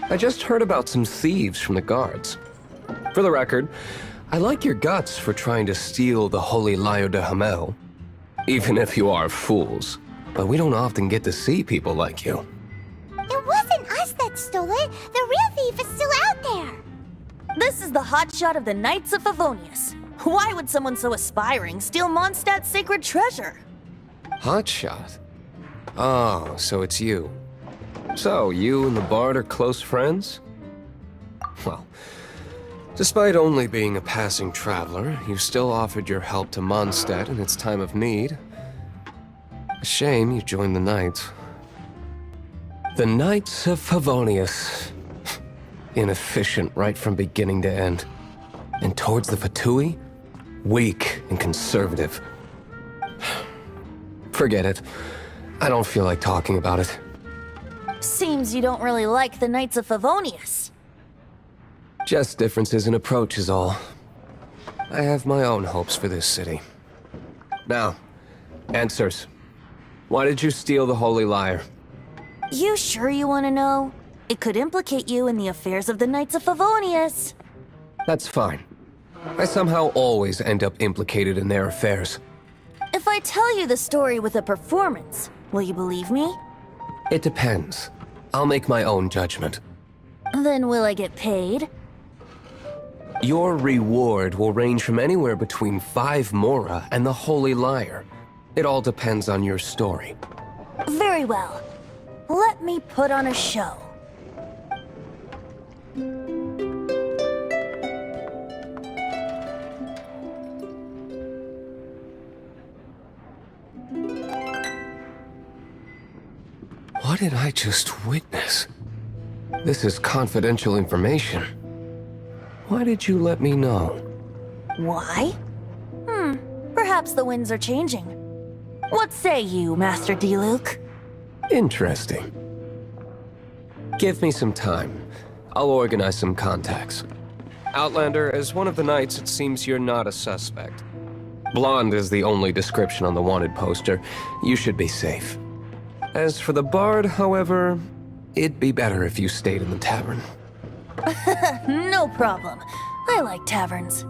I just heard about some thieves from the guards. For the record, I like your guts for trying to steal the Holy Lyre de Hamel. Even if you are fools. But we don't often get to see people like you. It wasn't us that stole it. The real thief is still out there. This is the hotshot of the Knights of Favonius. Why would someone so aspiring steal Mondstadt's sacred treasure? Hotshot? Oh, so it's you. So, you and the Bard are close friends? Well, despite only being a passing traveler, you still offered your help to Mondstadt in its time of need. A shame you joined the Knights. The Knights of Favonius. Inefficient right from beginning to end. And towards the Fatui, weak and conservative. Forget it. I don't feel like talking about it. Seems you don't really like the Knights of Favonius. Just differences in approach is all. I have my own hopes for this city. Now, answers. Why did you steal the Holy Lyre? You sure you want to know? It could implicate you in the affairs of the Knights of Favonius. That's fine. I somehow always end up implicated in their affairs. If I tell you the story with a performance, will you believe me? It depends. I'll make my own judgment. Then will I get paid? Your reward will range from anywhere between 5 Mora and the Holy Lyre. It all depends on your story. Very well. Let me put on a show. What did I just witness? This is confidential information. Why did you let me know? Why? Perhaps the winds are changing. What say you, Master Diluc? Interesting. Give me some time. I'll organize some contacts. Outlander, as one of the knights, it seems you're not a suspect. Blonde is the only description on the wanted poster. You should be safe. As for the Bard, however, it'd be better if you stayed in the tavern. No problem. I like taverns.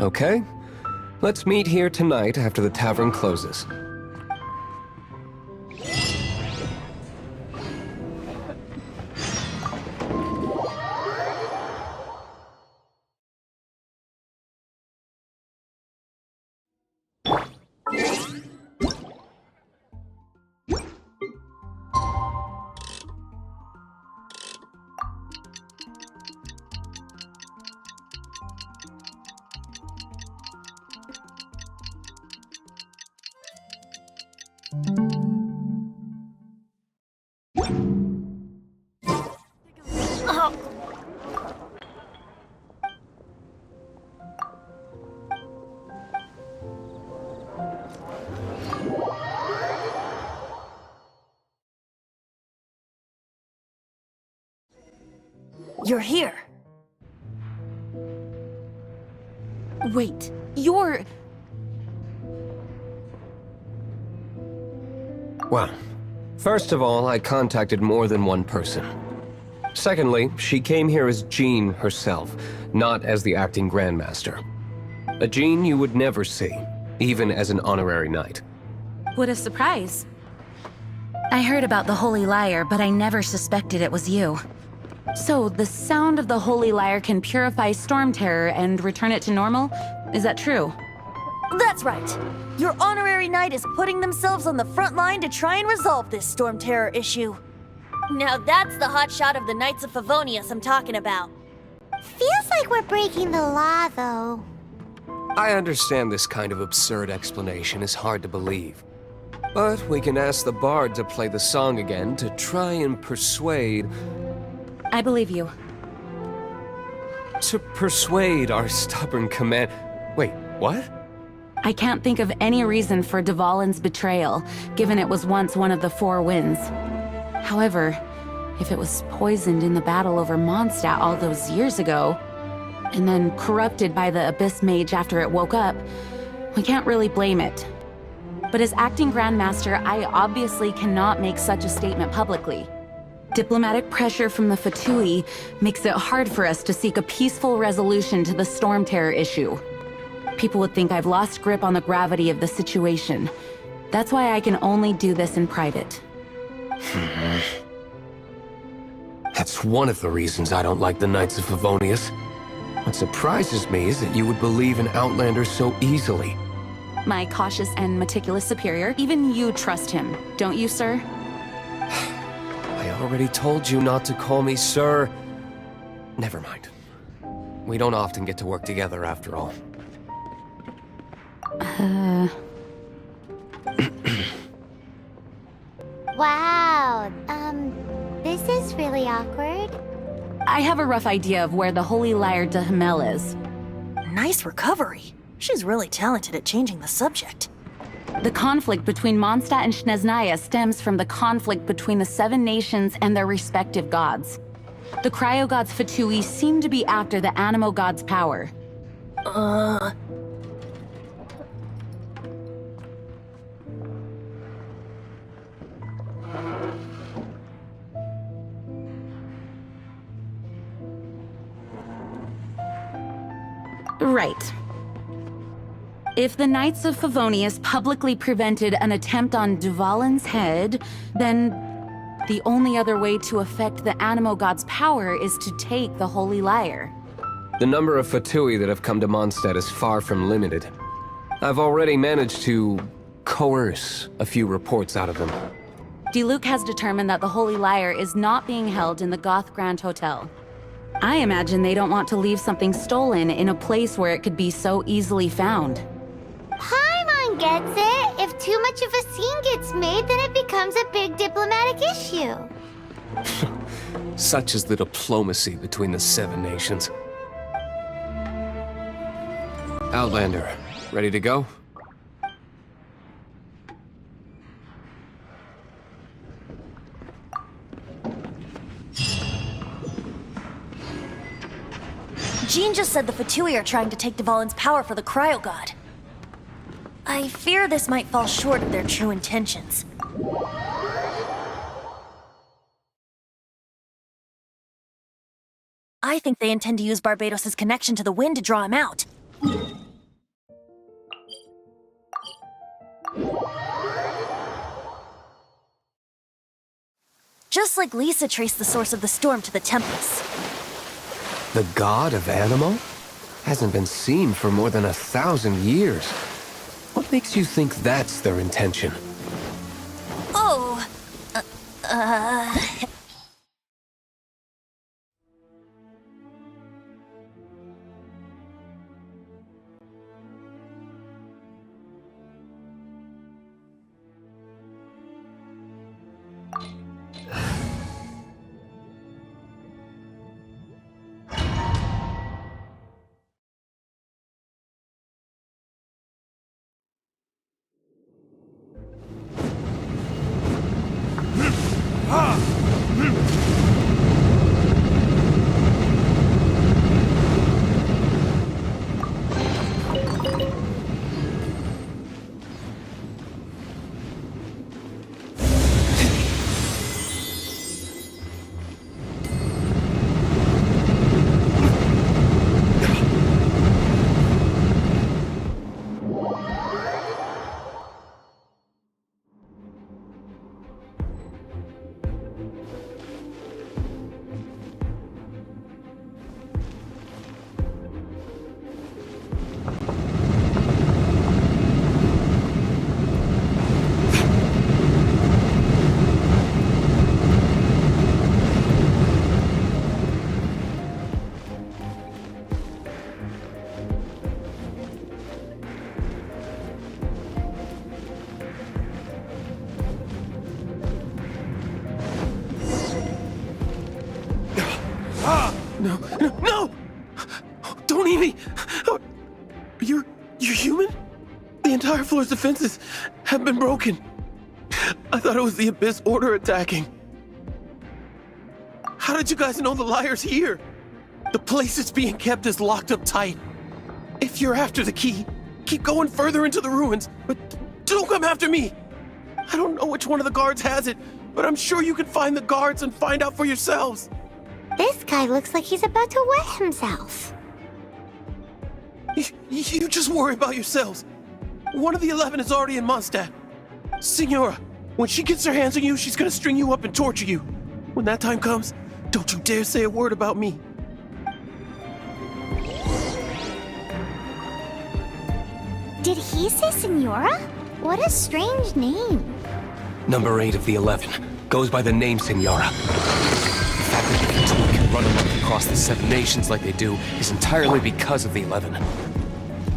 Okay. Let's meet here tonight after the tavern closes. You're here. Wait, you're... Well, first of all, I contacted more than one person. Secondly, she came here as Jean herself, not as the acting Grandmaster. A Jean you would never see, even as an honorary knight. What a surprise. I heard about the Holy Lyre, but I never suspected it was you. So, the sound of the Holy Lyre can purify Storm Terror and return it to normal? Is that true? That's right. Your honorary knight is putting themselves on the front line to try and resolve this Storm Terror issue. Now that's the hotshot of the Knights of Favonius I'm talking about. Feels like we're breaking the law, though. I understand this kind of absurd explanation is hard to believe. But we can ask the bard to play the song again to try and persuade... I believe you. To persuade our stubborn command... Wait, what? I can't think of any reason for Dvalin's betrayal, given it was once one of the Four Winds. However, if it was poisoned in the battle over Mondstadt all those years ago, and then corrupted by the Abyss Mage after it woke up, we can't really blame it. But as acting Grandmaster, I obviously cannot make such a statement publicly. Diplomatic pressure from the Fatui makes it hard for us to seek a peaceful resolution to the Storm Terror issue. People would think I've lost grip on the gravity of the situation. That's why I can only do this in private. That's one of the reasons I don't like the Knights of Favonius. What surprises me is that you would believe in Outlanders so easily. My cautious and meticulous superior, even you trust him, don't you, sir? I already told you not to call me sir. Never mind. We don't often get to work together after all. Wow, this is really awkward. I have a rough idea of where the Holy Lyre de Himmel is. Nice recovery. She's really talented at changing the subject. The conflict between Mondstadt and Snezhnaya stems from the conflict between the Seven Nations and their respective gods. The Cryo-gods Fatui seem to be after the Animo god's power. Right. If the Knights of Favonius publicly prevented an attempt on Dvalin's head, then the only other way to affect the Animo god's power is to take the Holy Lyre. The number of Fatui that have come to Mondstadt is far from limited. I've already managed to coerce a few reports out of them. Diluc has determined that the Holy Lyre is not being held in the Goth Grand Hotel. I imagine they don't want to leave something stolen in a place where it could be so easily found. Paimon gets it. If too much of a scene gets made, then it becomes a big diplomatic issue. Such is the diplomacy between the Seven Nations. Outlander, ready to go? Jean just said the Fatui are trying to take Dvalin's power for the Cryo God. I fear this might fall short of their true intentions. I think they intend to use Barbados' connection to the wind to draw him out. Just like Lisa traced the source of the storm to the Tempest. The god of Animo? Hasn't been seen for more than 1,000 years. What makes you think that's their intention? Oh, No, no, no! Don't eat me! You're human? The entire floor's defenses have been broken. I thought it was the Abyss Order attacking. How did you guys know the liar's here? The place it's being kept is locked up tight. If you're after the key, keep going further into the ruins, but don't come after me. I don't know which one of the guards has it, but I'm sure you can find the guards and find out for yourselves. This guy looks like he's about to wet himself. You just worry about yourselves. One of the 11 is already in Mondstadt. Signora, when she gets her hands on you, she's gonna string you up and torture you. When that time comes, don't you dare say a word about me. Did he say Signora? What a strange name. Number 8 of the 11 goes by the name Senora. The fact that the Fatui can run amok across the 7 nations like they do is entirely because of the 11.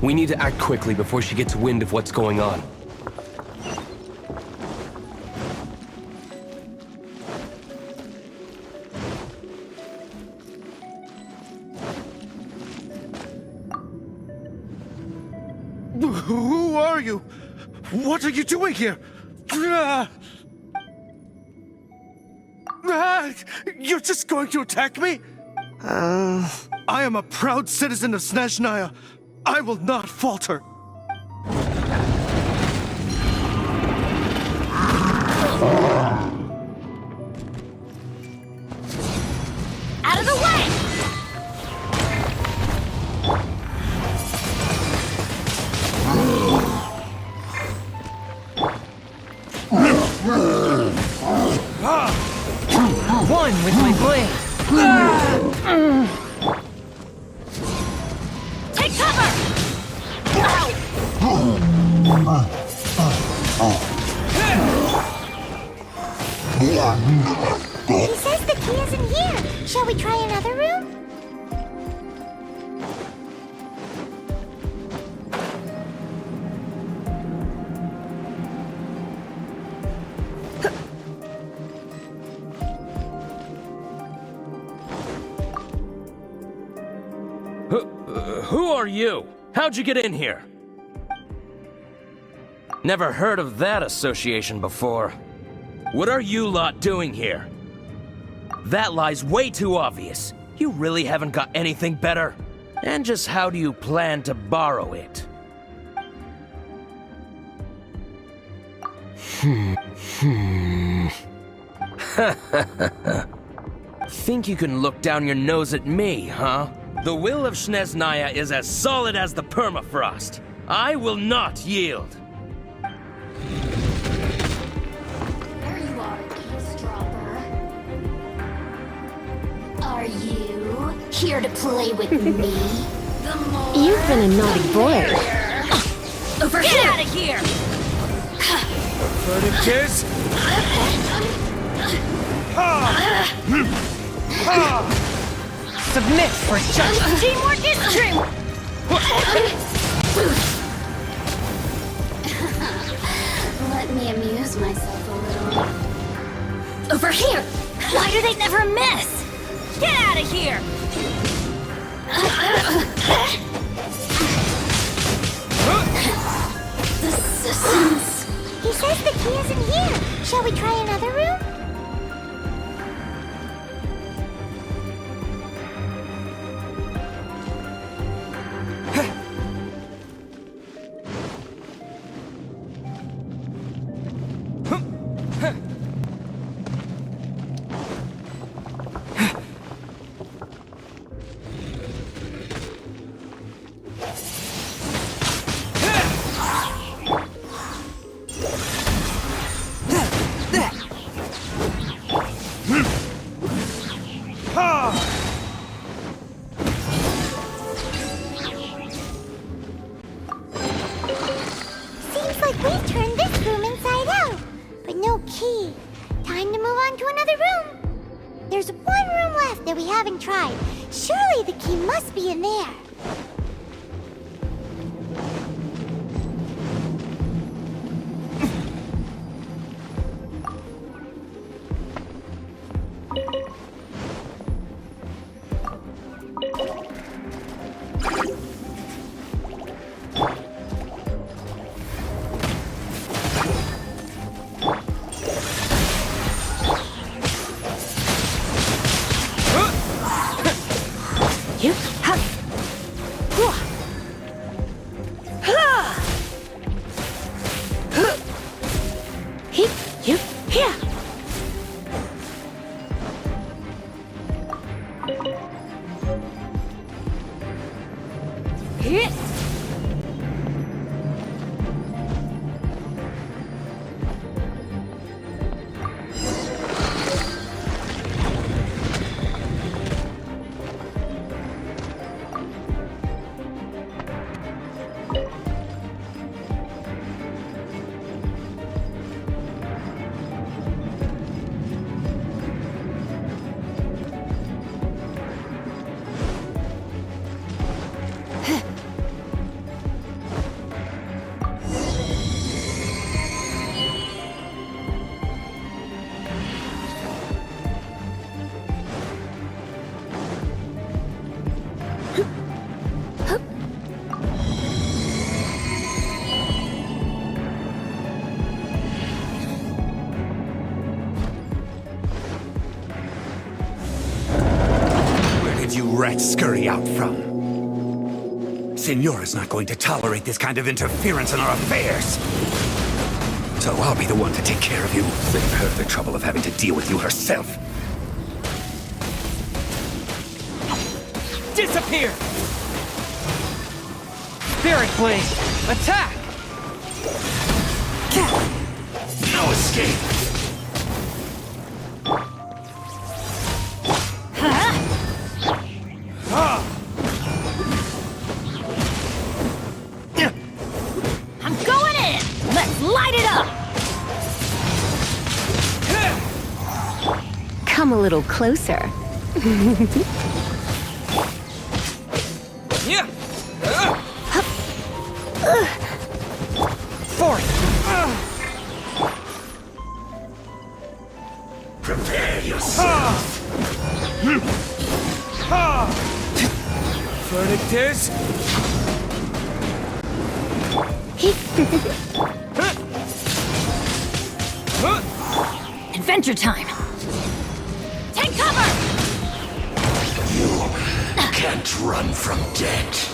We need to act quickly before she gets wind of what's going on. Who are you? What are you doing here? You're just going to attack me? I am a proud citizen of Snezhnaya. I will not falter. Out of the way! One with my blade. Take cover! He says the key isn't here. Shall we try another room? Who are you? How'd you get in here? Never heard of that association before. What are you lot doing here? That lie's way too obvious. You really haven't got anything better? And just how do you plan to borrow it? Think you can look down your nose at me, huh? The will of Snezhnaya is as solid as the permafrost. I will not yield. There you are, eavesdropper. Are you here to play with me? You've been a naughty boy. Over Get here! out of here! Kiss? Submit for judgment. Teamwork is true! Let me amuse myself a little. Over here! Why do they never miss? Get out of here! The systems. He says the key isn't here. Shall we try another room? Seems like we've turned this room inside out, but no key. Time to move on to another room. There's one room left that we haven't tried. Surely the key must be in there. Rats scurry out from. Senora's not going to tolerate this kind of interference in our affairs. So I'll be the one to take care of you. Save her the trouble of having to deal with you herself. Disappear! Spirit Blade, attack! No escape! I'm going in! Let's light it up! Come a little closer. Prepare yourself. Verdict is... Adventure time! Take cover! You can't run from death.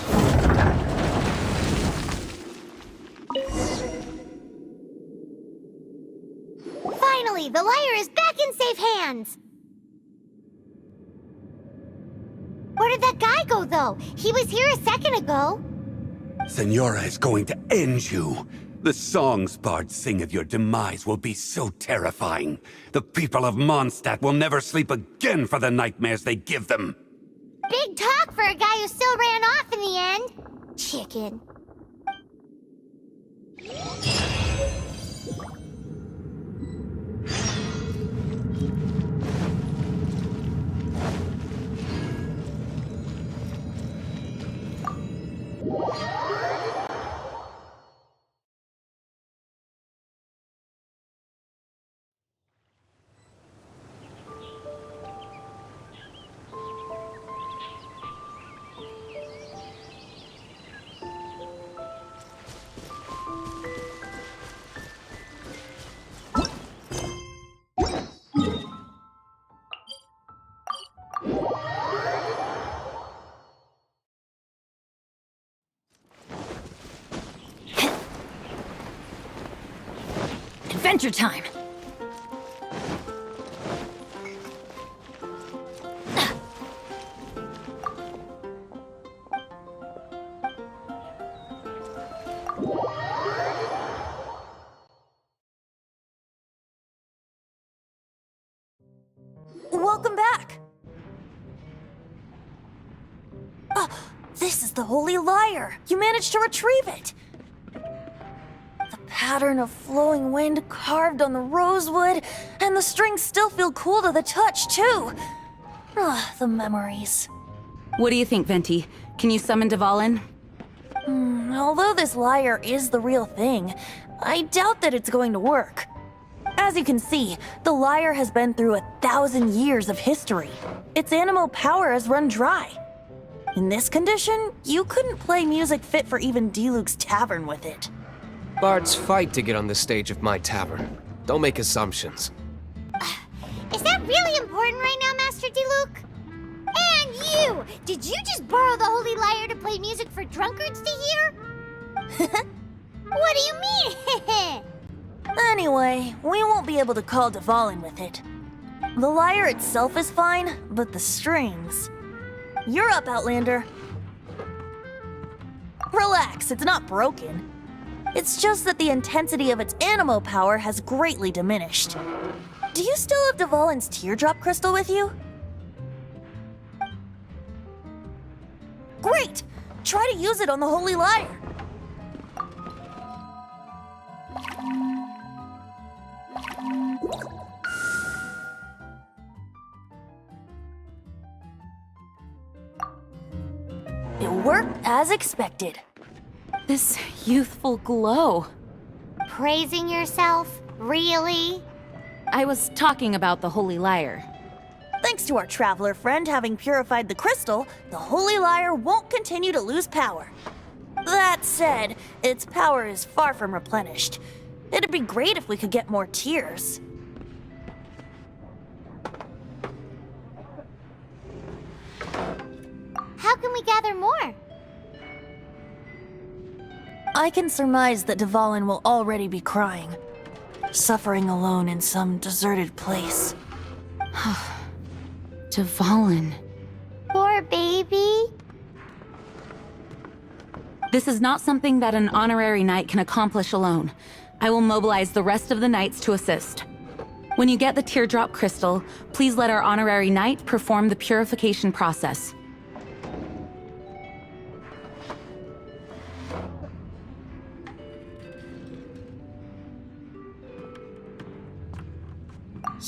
Finally, the lyre is back in safe hands! Where did that guy go, though? He was here a second ago. Senora is going to end you. The songs bards sing of your demise will be so terrifying. The people of Mondstadt will never sleep again for the nightmares they give them. Big talk for a guy who still ran off in the end. Chicken. Adventure time! Welcome back! This is the Holy Lyre! You managed to retrieve it! The pattern of flowing wind carved on the rosewood, and the strings still feel cool to the touch, too! The memories. What do you think, Venti? Can you summon Dvalin? Although this lyre is the real thing, I doubt that it's going to work. As you can see, the lyre has been through 1,000 years of history. Its animal power has run dry. In this condition, you couldn't play music fit for even Diluc's tavern with it. Bards fight to get on the stage of my tavern. Don't make assumptions. Is that really important right now, Master Diluc? And you! Did you just borrow the Holy Lyre to play music for drunkards to hear? What do you mean? Anyway, we won't be able to call Dvalin with it. The lyre itself is fine, but the strings... You're up, Outlander. Relax, it's not broken. It's just that the intensity of its animo power has greatly diminished. Do you still have Dvalin's teardrop crystal with you? Great! Try to use it on the Holy Lyre. It worked as expected. This youthful glow. Praising yourself? Really? I was talking about the Holy Lyre. Thanks to our traveler friend having purified the crystal, the Holy Lyre won't continue to lose power. That said, its power is far from replenished. It'd be great if we could get more tears. How can we gather more? I can surmise that Dvalin will already be crying, suffering alone in some deserted place. Dvalin. Poor baby. This is not something that an honorary knight can accomplish alone. I will mobilize the rest of the knights to assist. When you get the teardrop crystal, please let our honorary knight perform the purification process.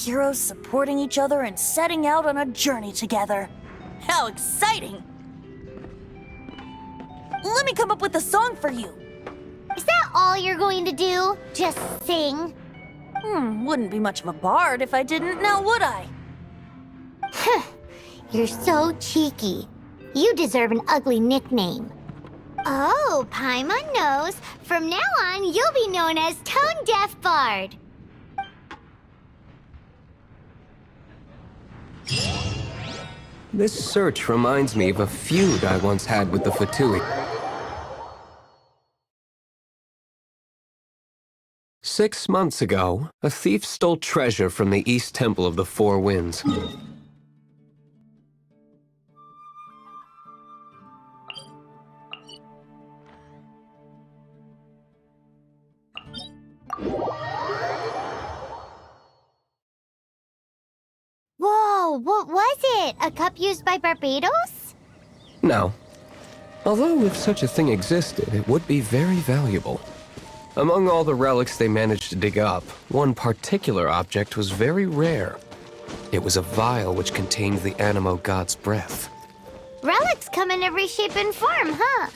Heroes supporting each other and setting out on a journey together. How exciting! Let me come up with a song for you. Is that all you're going to do? Just sing? Wouldn't be much of a bard if I didn't, now would I? You're so cheeky. You deserve an ugly nickname. Oh, Paimon knows. From now on, you'll be known as Tone Deaf Bard. This search reminds me of a feud I once had with the Fatui. 6 months ago, a thief stole treasure from the East Temple of the Four Winds. Whoa, what was it? A cup used by Barbados? No. Although if such a thing existed, it would be very valuable. Among all the relics they managed to dig up, one particular object was very rare. It was a vial which contained the Animo God's breath. Relics come in every shape and form, huh?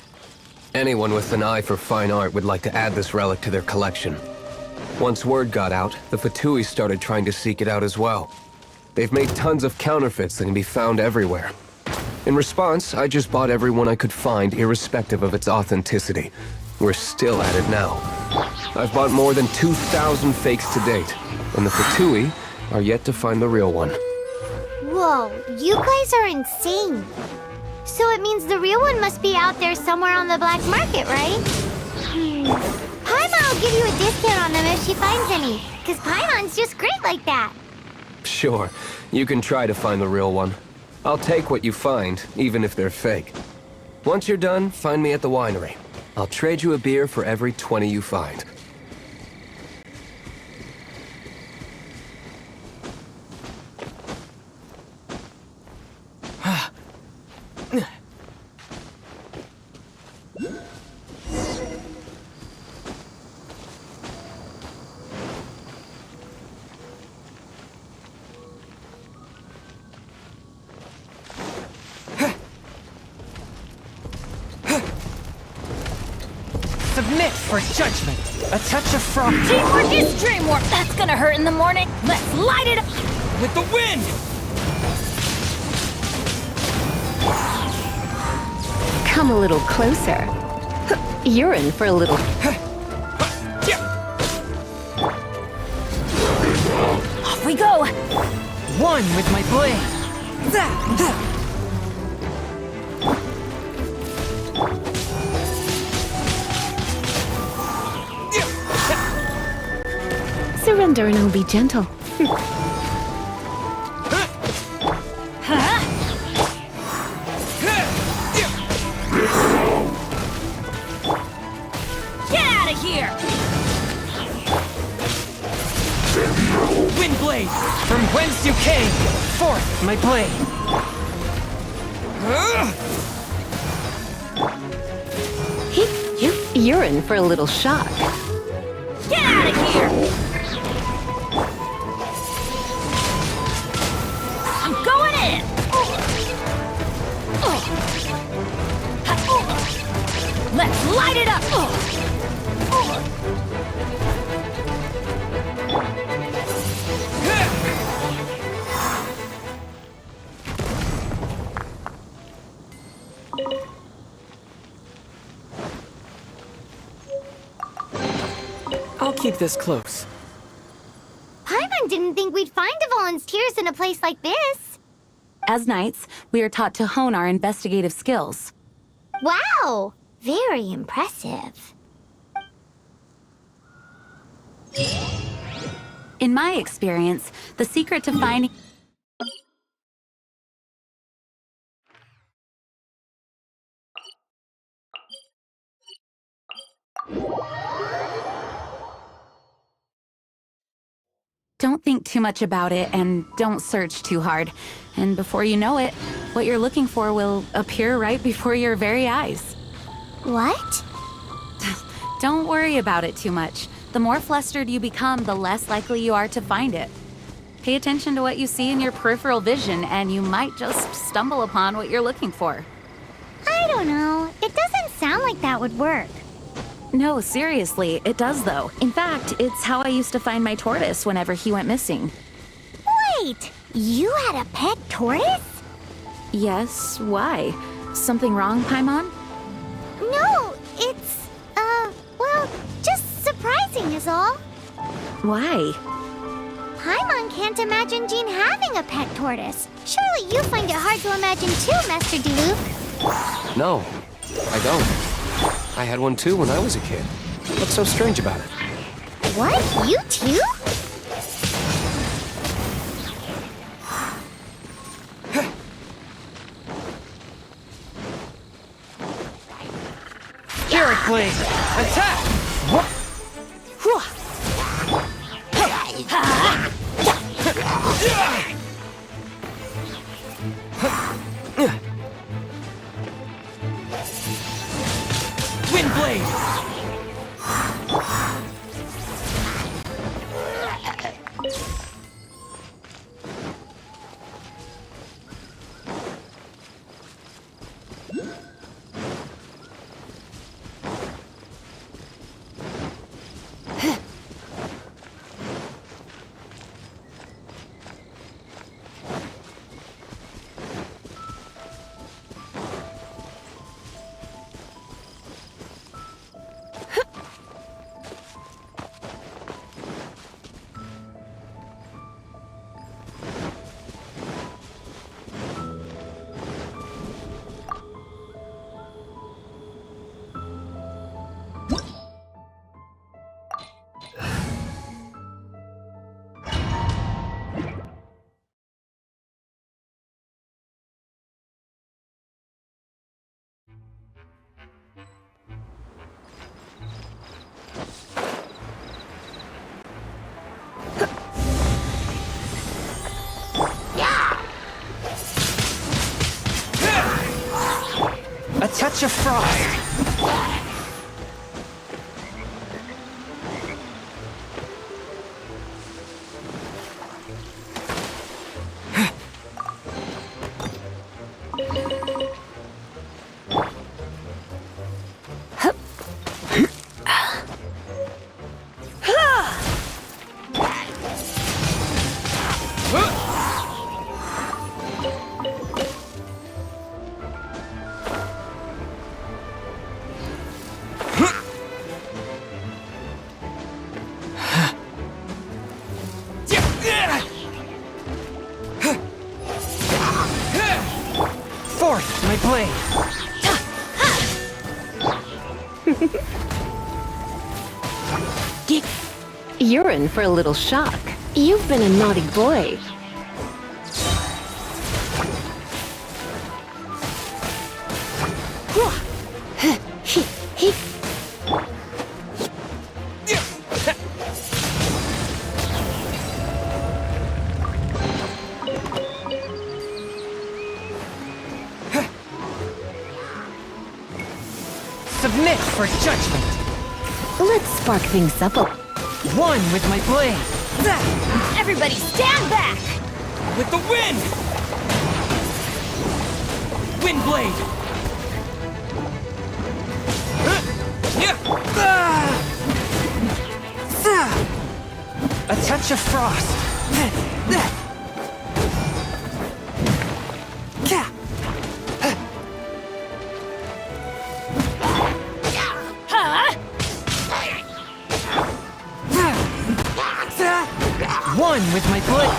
Anyone with an eye for fine art would like to add this relic to their collection. Once word got out, the Fatui started trying to seek it out as well. They've made tons of counterfeits that can be found everywhere. In response, I just bought every one I could find, irrespective of its authenticity. We're still at it now. I've bought more than 2,000 fakes to date, and the Fatui are yet to find the real one. Whoa, you guys are insane. So it means the real one must be out there somewhere on the black market, right? Paimon will give you a discount on them if she finds any, because Paimon's just great like that. Sure, you can try to find the real one. I'll take what you find, even if they're fake. Once you're done, find me at the winery. I'll trade you a beer for every 20 you find. Submit for judgment. A touch of froth. Teamwork is dreamwork. That's gonna hurt in the morning. Let's light it up with the wind. come a little closer, you're in for a little... Off we go! One with my blade! Surrender and I'll be gentle. Get out of here! Wind blade! From whence you came! Forth, my blade! You're in for a little shock. Get out of here! I'm going in! Let's light it up! I'll keep this close. Paimon didn't think we'd find the volunteers in a place like this. As knights, we are taught to hone our investigative skills. Wow! Very impressive. In my experience, the secret to finding... Don't think too much about it and don't search too hard. And before you know it, what you're looking for will appear right before your very eyes. What? Don't worry about it too much. The more flustered you become, the less likely you are to find it. Pay attention to what you see in your peripheral vision, and you might just stumble upon what you're looking for. I don't know. It doesn't sound like that would work. No, seriously, it does though. In fact, it's how I used to find my tortoise whenever he went missing. Wait! You had a pet tortoise? Yes, why? Something wrong, Paimon? No, it's, well, just surprising is all. Why? Paimon can't imagine Jean having a pet tortoise. Surely you find it hard to imagine too, Master Diluc. No, I don't. I had one too when I was a kid. What's so strange about it? What? You too? Spirit blade! Attack! Wind blade! A touch of frost! You're in for a little shock. You've been a naughty boy. Submit for judgment. Let's spark things up a... One with my blade. Everybody stand back! With the wind! Wind blade! A touch of frost. One with my blade.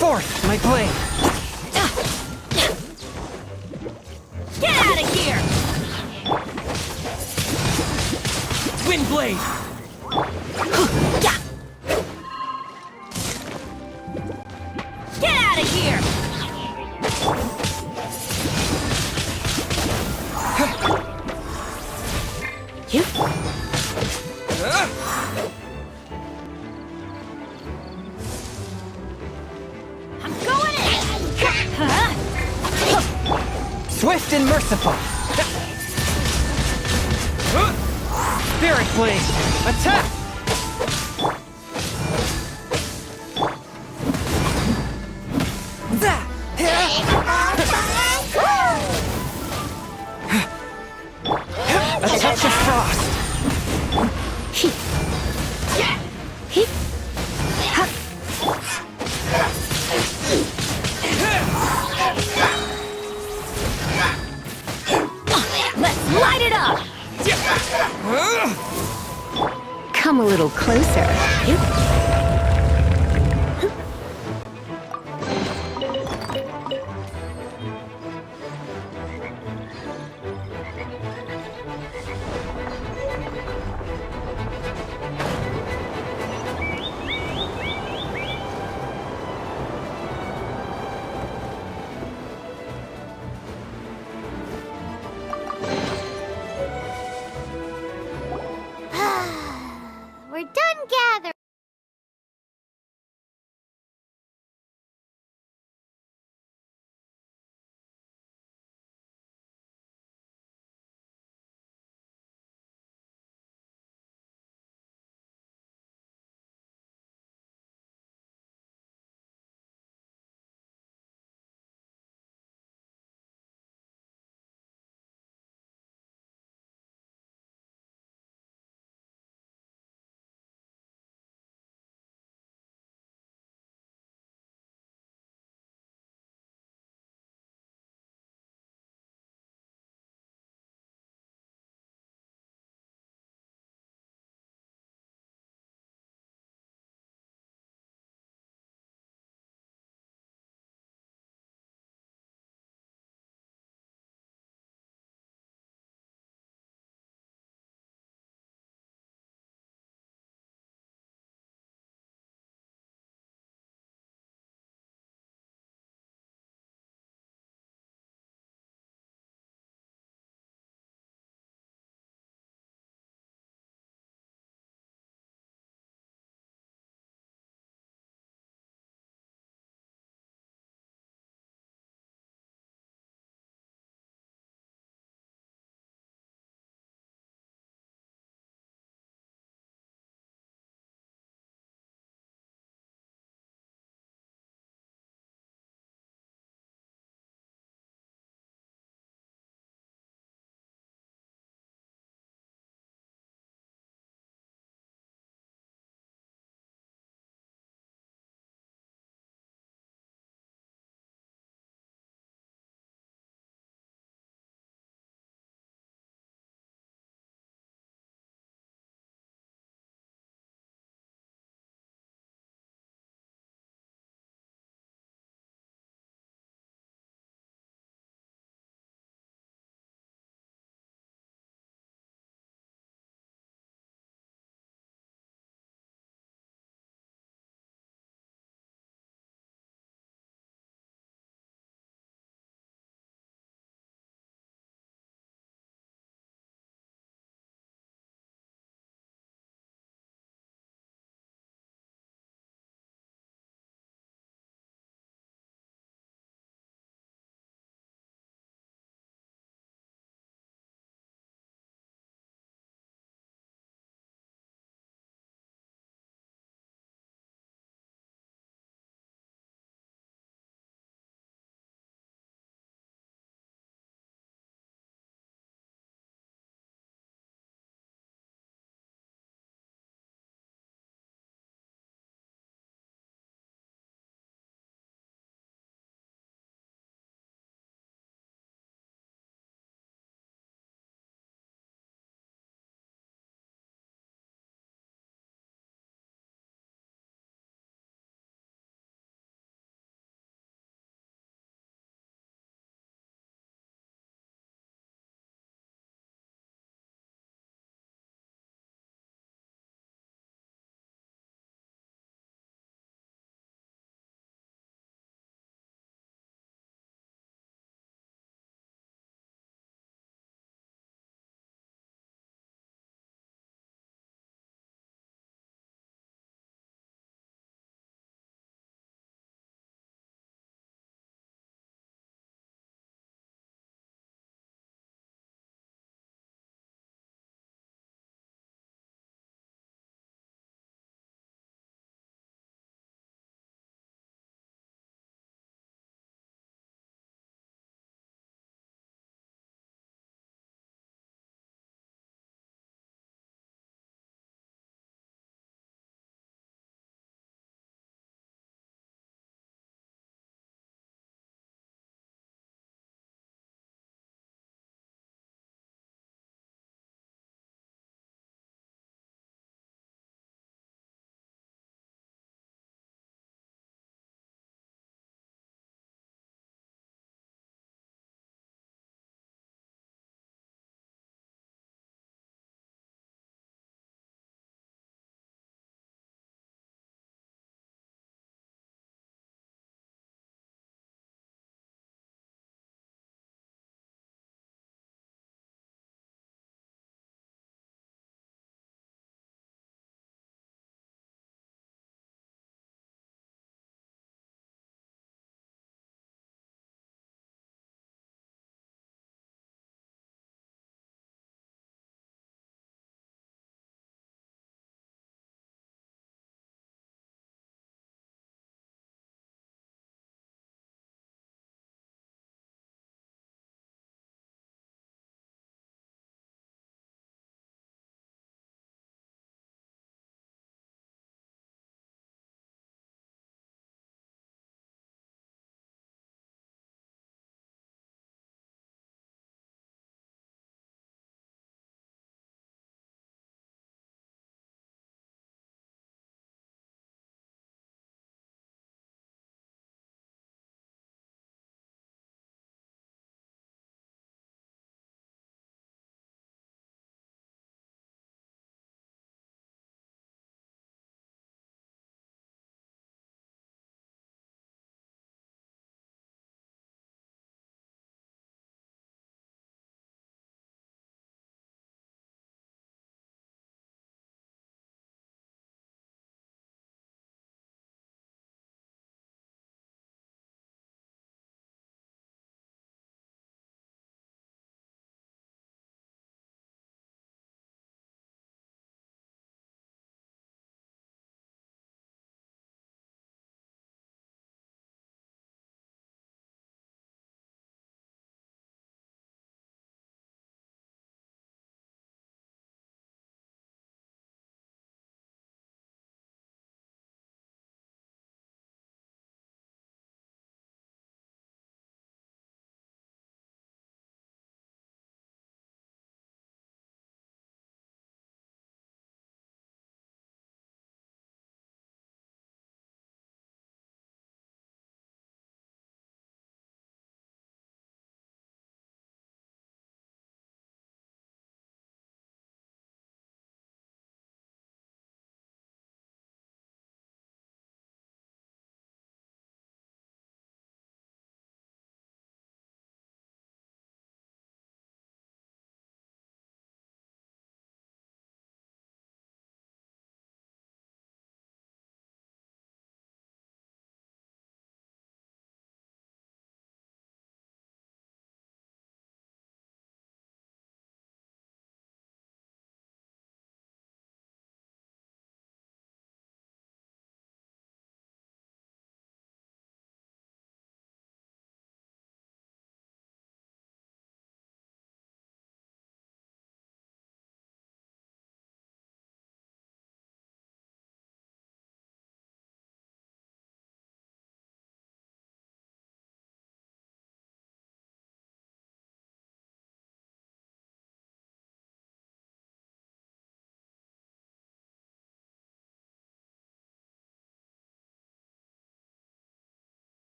Fourth, my blade. Get out of here! Wind blade. Get out of here! I'm going in! Swift and merciful. Spirit blade. Attack! A touch of frost. Let's light it up! Come a little closer.